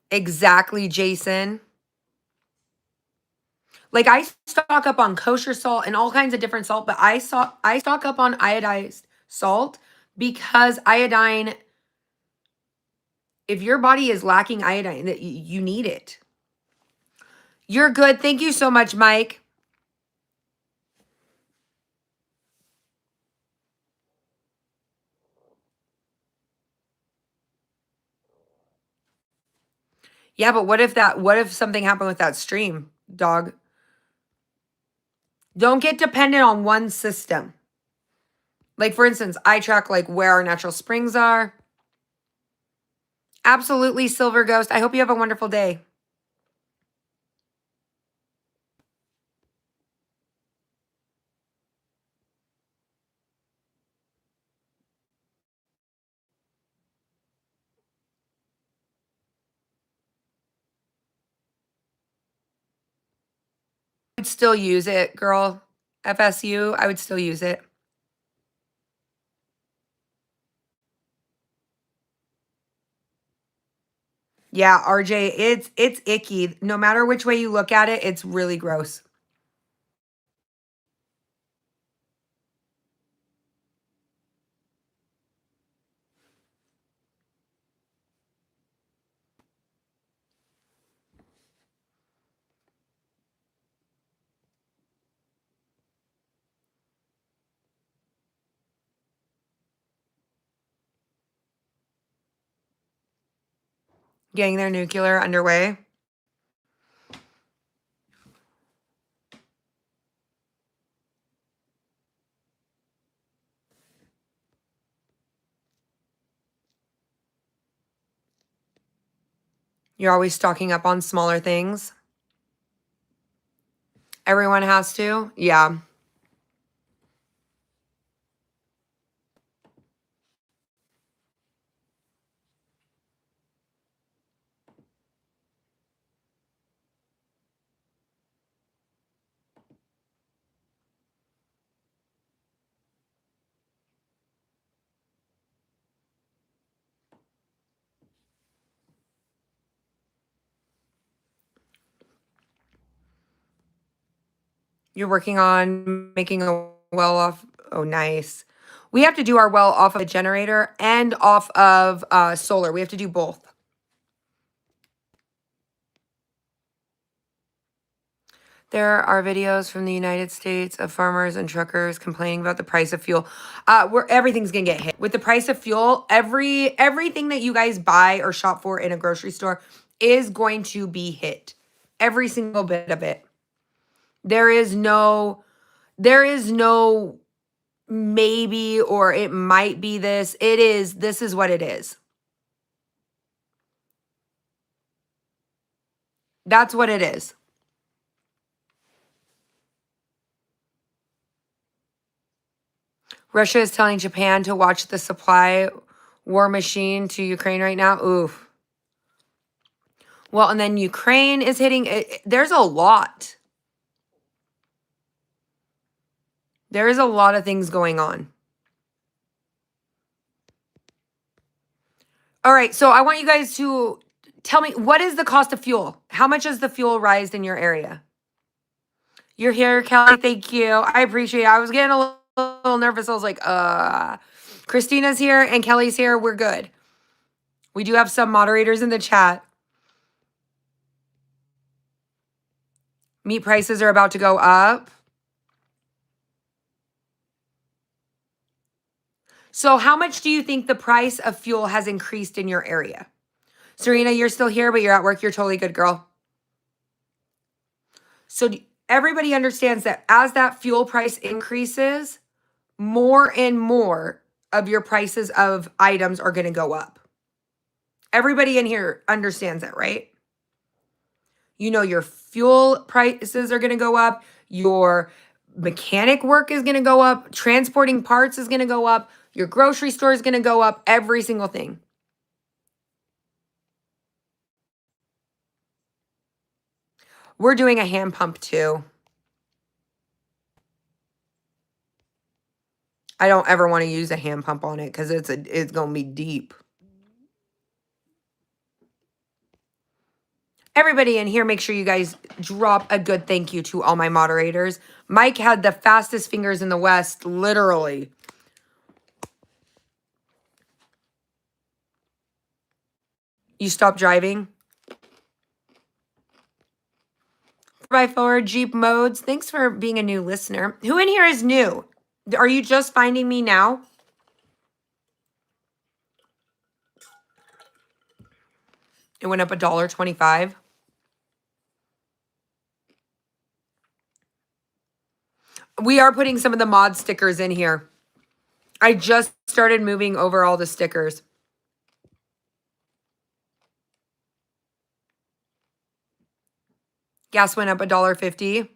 Exactly, Jason. Like, I stock up on kosher salt and all kinds of different salt, but I stock up on iodized salt because iodine, if your body is lacking iodine, that you need it. You're good. Thank you so much, Mike. Yeah, but what if something happened with that stream, dog? Don't get dependent on one system. Like, for instance, I track like where our natural springs are. Absolutely, Silver Ghost. I hope you have a wonderful day. I would still use it, girl. FSU, I would still use it. Yeah, RJ, it's icky. No matter which way you look at it, it's really gross. Getting their nuclear underway. You're always stocking up on smaller things. Everyone has to. Yeah. You're working on making a well off. Oh, nice. We have to do our well off of a generator and off of solar. We have to do both. There are videos from the United States of farmers and truckers complaining about the price of fuel. Where everything's gonna get hit. With the price of fuel, everything that you guys buy or shop for in a grocery store is going to be hit. Every single bit of it. There is no maybe or it might be this. This is what it is. That's what it is. Russia is telling Japan to watch the supply war machine to Ukraine right now. Oof. Well, and then Ukraine is hitting. There's a lot. There is a lot of things going on. All right, so I want you guys to tell me, what is the cost of fuel? How much has the fuel rised in your area? You're here, Kelly. Thank you. I appreciate it. I was getting a little nervous. I was like, Christina's here and Kelly's here. We're good. We do have some moderators in the chat. Meat prices are about to go up. So how much do you think the price of fuel has increased in your area? Serena, you're still here, but you're at work. You're totally good, girl. So everybody understands that as that fuel price increases, more and more of your prices of items are going to go up. Everybody in here understands that, right? You know, your fuel prices are going to go up. Your mechanic work is going to go up. Transporting parts is going to go up. Your grocery store is going to go up. Every single thing. We're doing a hand pump too. I don't ever want to use a hand pump on it because it's going to be deep. Everybody in here, make sure you guys drop a good thank you to all my moderators. Mike had the fastest fingers in the West, literally. You stop driving? 4x4 Jeep modes. Thanks for being a new listener. Who in here is new? Are you just finding me now? It went up $1.25. We are putting some of the mod stickers in here. I just started moving over all the stickers. Gas went up $1.50.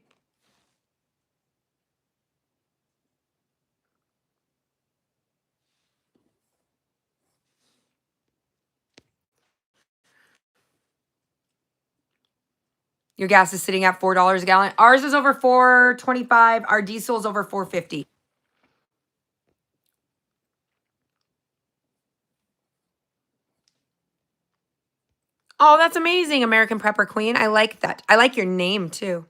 Your gas is sitting at $4 a gallon. Ours is over $4.25. Our diesel is over $4.50. Oh, that's amazing, American Prepper Queen. I like that. I like your name, too.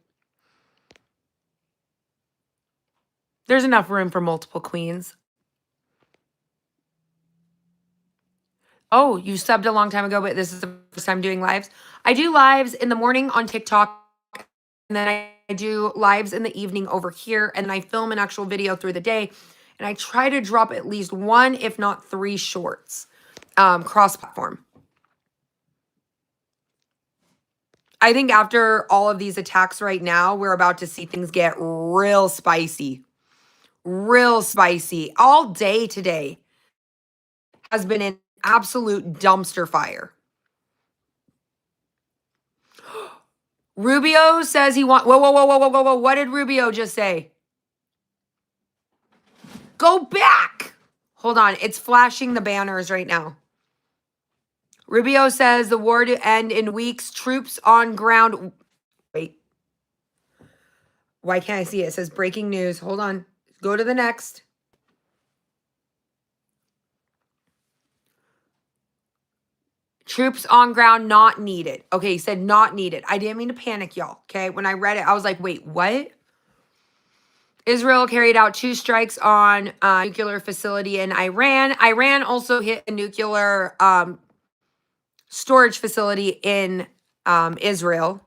There's enough room for multiple queens. Oh, you subbed a long time ago, but this is the first time doing lives. I do lives in the morning on TikTok, and then I do lives in the evening over here, and then I film an actual video through the day, and I try to drop at least 1, if not 3 shorts, cross-platform. I think after all of these attacks right now, we're about to see things get real spicy. Real spicy. All day today has been an absolute dumpster fire. Rubio says he wants... Whoa. What did Rubio just say? Go back. Hold on. It's flashing the banners right now. Rubio says the war to end in weeks. Troops on ground. Wait. Why can't I see it? It says breaking news. Hold on. Go to the next. Troops on ground not needed. Okay, he said not needed. I didn't mean to panic, y'all. Okay, when I read it, I was like, wait, what? Israel carried out 2 strikes on a nuclear facility in Iran. Iran also hit a nuclear storage facility in Israel.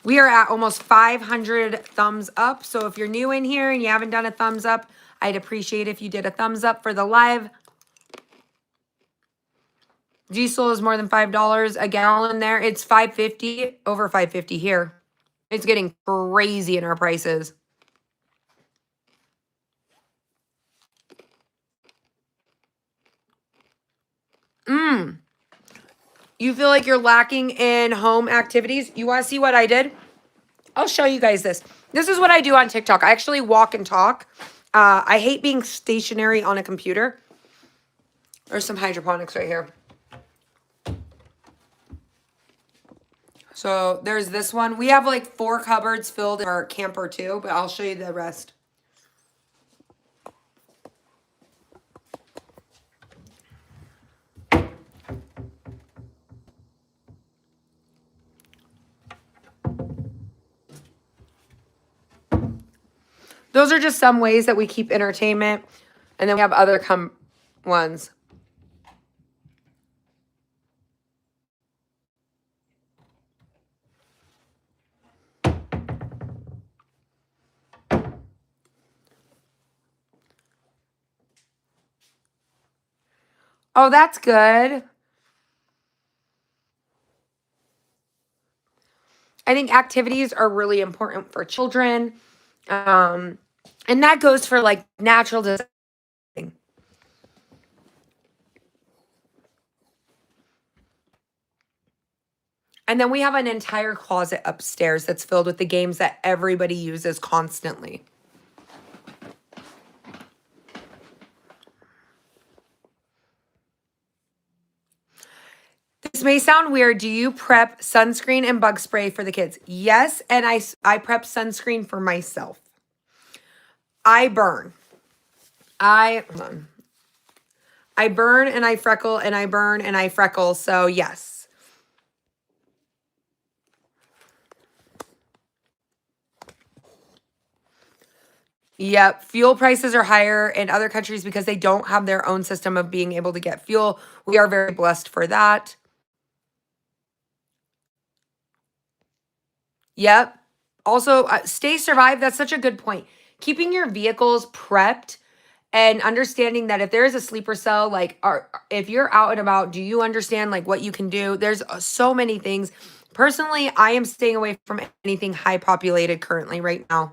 We are at almost 500 thumbs up. So if you're new in here and you haven't done a thumbs up, I'd appreciate if you did a thumbs up for the live. Diesel is more than $5 a gallon there. It's $5.50, over $5.50 here. It's getting crazy in our prices. You feel like you're lacking in home activities? You want to see what I did? I'll show you guys this. This is what I do on TikTok. I actually walk and talk. I hate being stationary on a computer. There's some hydroponics right here. So there's this one. We have like 4 cupboards filled in our camper too, but I'll show you the rest. Those are just some ways that we keep entertainment. And then we have other ones. Oh, that's good. I think activities are really important for children. And that goes for like natural design. And then we have an entire closet upstairs that's filled with the games that everybody uses constantly. This may sound weird. Do you prep sunscreen and bug spray for the kids? Yes, and I prep sunscreen for myself. I burn. Hold on. I burn and I freckle and I burn and I freckle, so yes. Yep, fuel prices are higher in other countries because they don't have their own system of being able to get fuel. We are very blessed for that. Yep. Also, stay survive. That's such a good point. Keeping your vehicles prepped and understanding that if there is a sleeper cell, like if you're out and about, do you understand like what you can do? There's so many things. Personally, I am staying away from anything high populated currently right now.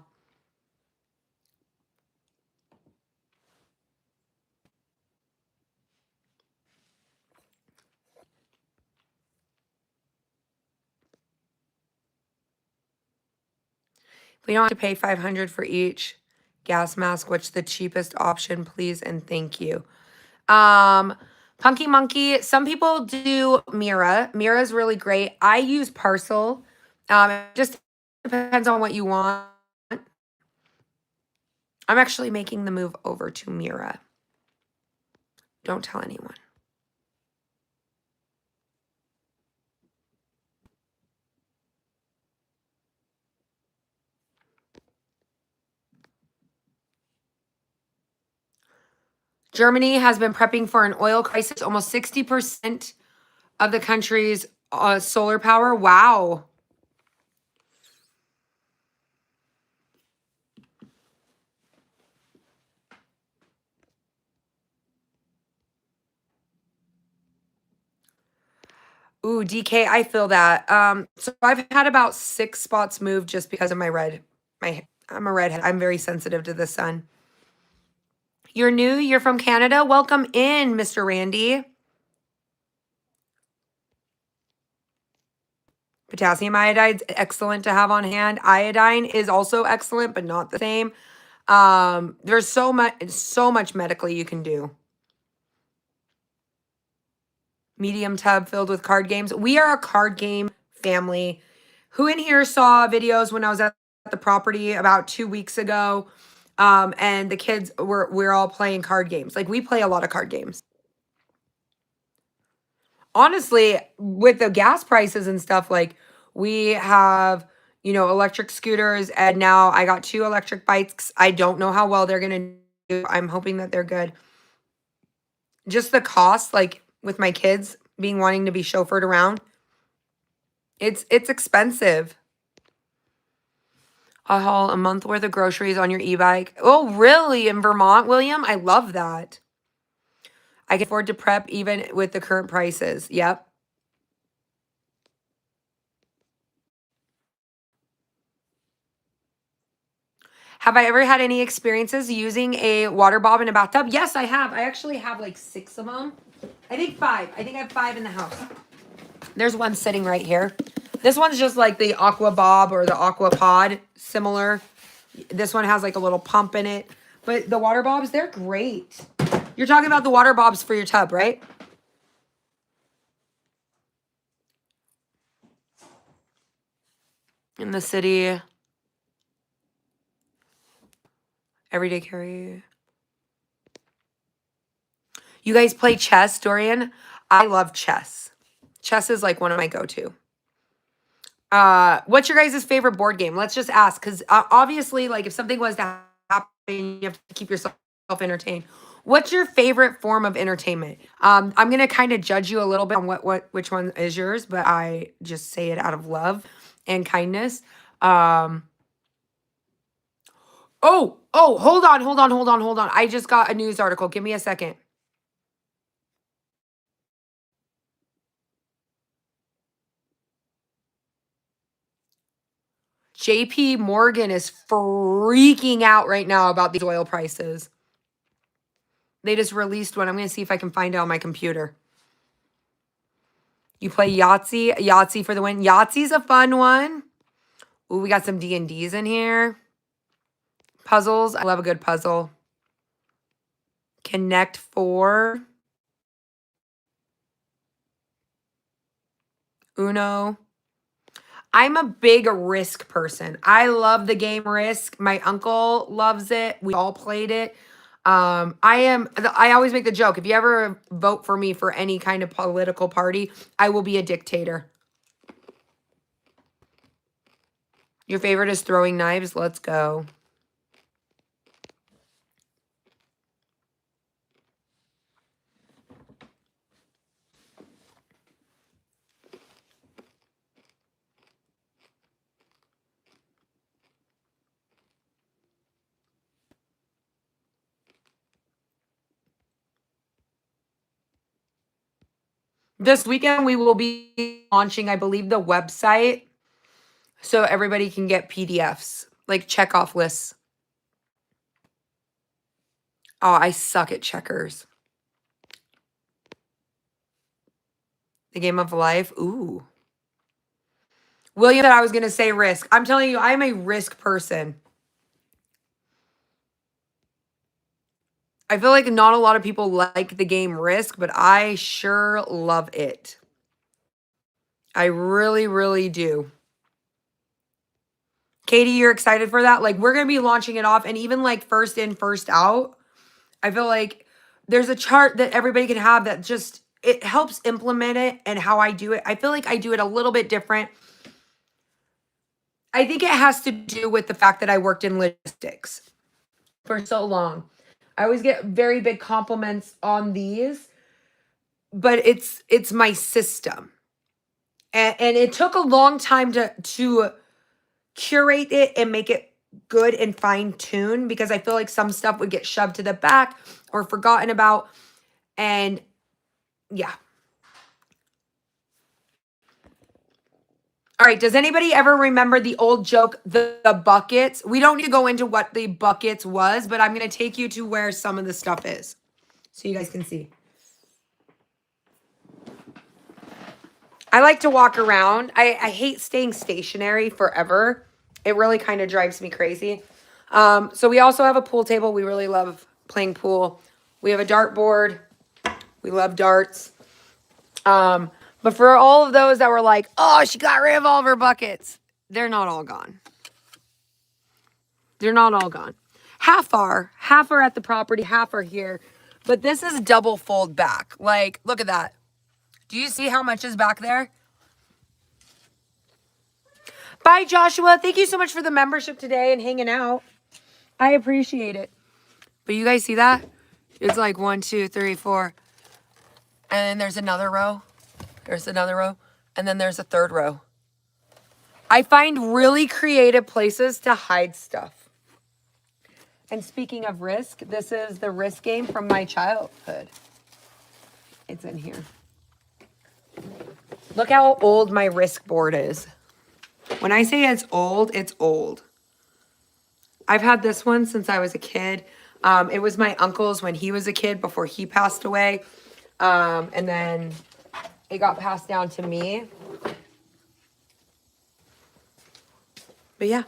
We don't have to pay $500 for each gas mask. What's the cheapest option, please? And thank you. Punky Monkey. Some people do Myar. Myar is really great. I use Parcel. It just depends on what you want. I'm actually making the move over to Myar. Don't tell anyone. Germany has been prepping for an oil crisis. Almost 60% of the country's solar power. Wow. Ooh, DK, I feel that. So I've had about 6 spots moved just because of my red. I'm a redhead. I'm very sensitive to the sun. You're new? You're from Canada? Welcome in, Mr. Randy. Potassium iodide is excellent to have on hand. Iodine is also excellent, but not the same. There's so much medically you can do. Medium tub filled with card games. We are a card game family. Who in here saw videos when I was at the property about 2 weeks ago? And the kids we're all playing card games. Like we play a lot of card games. Honestly, with the gas prices and stuff, like we have, electric scooters, and now I got 2 electric bikes. I don't know how well they're gonna do. I'm hoping that they're good. Just the cost, like with my kids wanting to be chauffeured around, it's expensive. I haul a month worth of groceries on your e-bike. Oh, really? In Vermont, William? I love that. I can afford to prep even with the current prices. Yep. Have I ever had any experiences using a water bob in a bathtub? Yes, I have. I actually have like 6 of them. I think 5. I think I have 5 in the house. There's one sitting right here. This one's just like the Aqua Bob or the Aqua Pod, similar. This one has like a little pump in it. But the water bobs, they're great. You're talking about the water bobs for your tub, right? In the city. Everyday carry. You guys play chess, Dorian? I love chess. Chess is like one of my go-to. What's your guys' favorite board game? Let's just ask, because obviously, like if something was to happen, you have to keep yourself entertained. What's your favorite form of entertainment? I'm gonna kind of judge you a little bit on which one is yours, but I just say it out of love and kindness. Oh, hold on. I just got a news article. Give me a second. JP Morgan is freaking out right now about these oil prices. They just released one. I'm going to see if I can find it on my computer. You play Yahtzee? Yahtzee for the win. Yahtzee's a fun one. Ooh, we got some D&Ds in here. Puzzles. I love a good puzzle. Connect 4. Uno. I'm a big Risk person. I love the game Risk. My uncle loves it. We all played it. I always make the joke, if you ever vote for me for any kind of political party, I will be a dictator. Your favorite is throwing knives? Let's go. This weekend, we will be launching, I believe, the website so everybody can get PDFs, like checkoff lists. Oh, I suck at checkers. The game of life. Ooh. William said I was going to say Risk. I'm telling you, I'm a Risk person. I feel like not a lot of people like the game Risk, but I sure love it. I really, really do. Katie, you're excited for that? Like, we're going to be launching it off, and even like first in, first out. I feel like there's a chart that everybody can have that just, it helps implement it and how I do it. I feel like I do it a little bit different. I think it has to do with the fact that I worked in logistics for so long. I always get very big compliments on these, but it's my system. And it took a long time to curate it and make it good and fine-tuned, because I feel like some stuff would get shoved to the back or forgotten about. And yeah. All right, does anybody ever remember the old joke, the buckets? We don't need to go into what the buckets was, but I'm going to take you to where some of the stuff is so you guys can see. I like to walk around. I hate staying stationary forever. It really kind of drives me crazy. So we also have a pool table. We really love playing pool. We have a dartboard. We love darts. But for all of those that were like, oh, she got rid of all of her buckets, they're not all gone. They're not all gone. Half are at the property, half are here. But this is double fold back. Like, look at that. Do you see how much is back there? Bye, Joshua. Thank you so much for the membership today and hanging out. I appreciate it. But you guys see that? It's like 1, 2, 3, 4. And then there's another row. There's another row. And then there's a third row. I find really creative places to hide stuff. And speaking of Risk, this is the Risk game from my childhood. It's in here. Look how old my Risk board is. When I say it's old, it's old. I've had this one since I was a kid. It was my uncle's when he was a kid before he passed away. And then it got passed down to me. But yeah.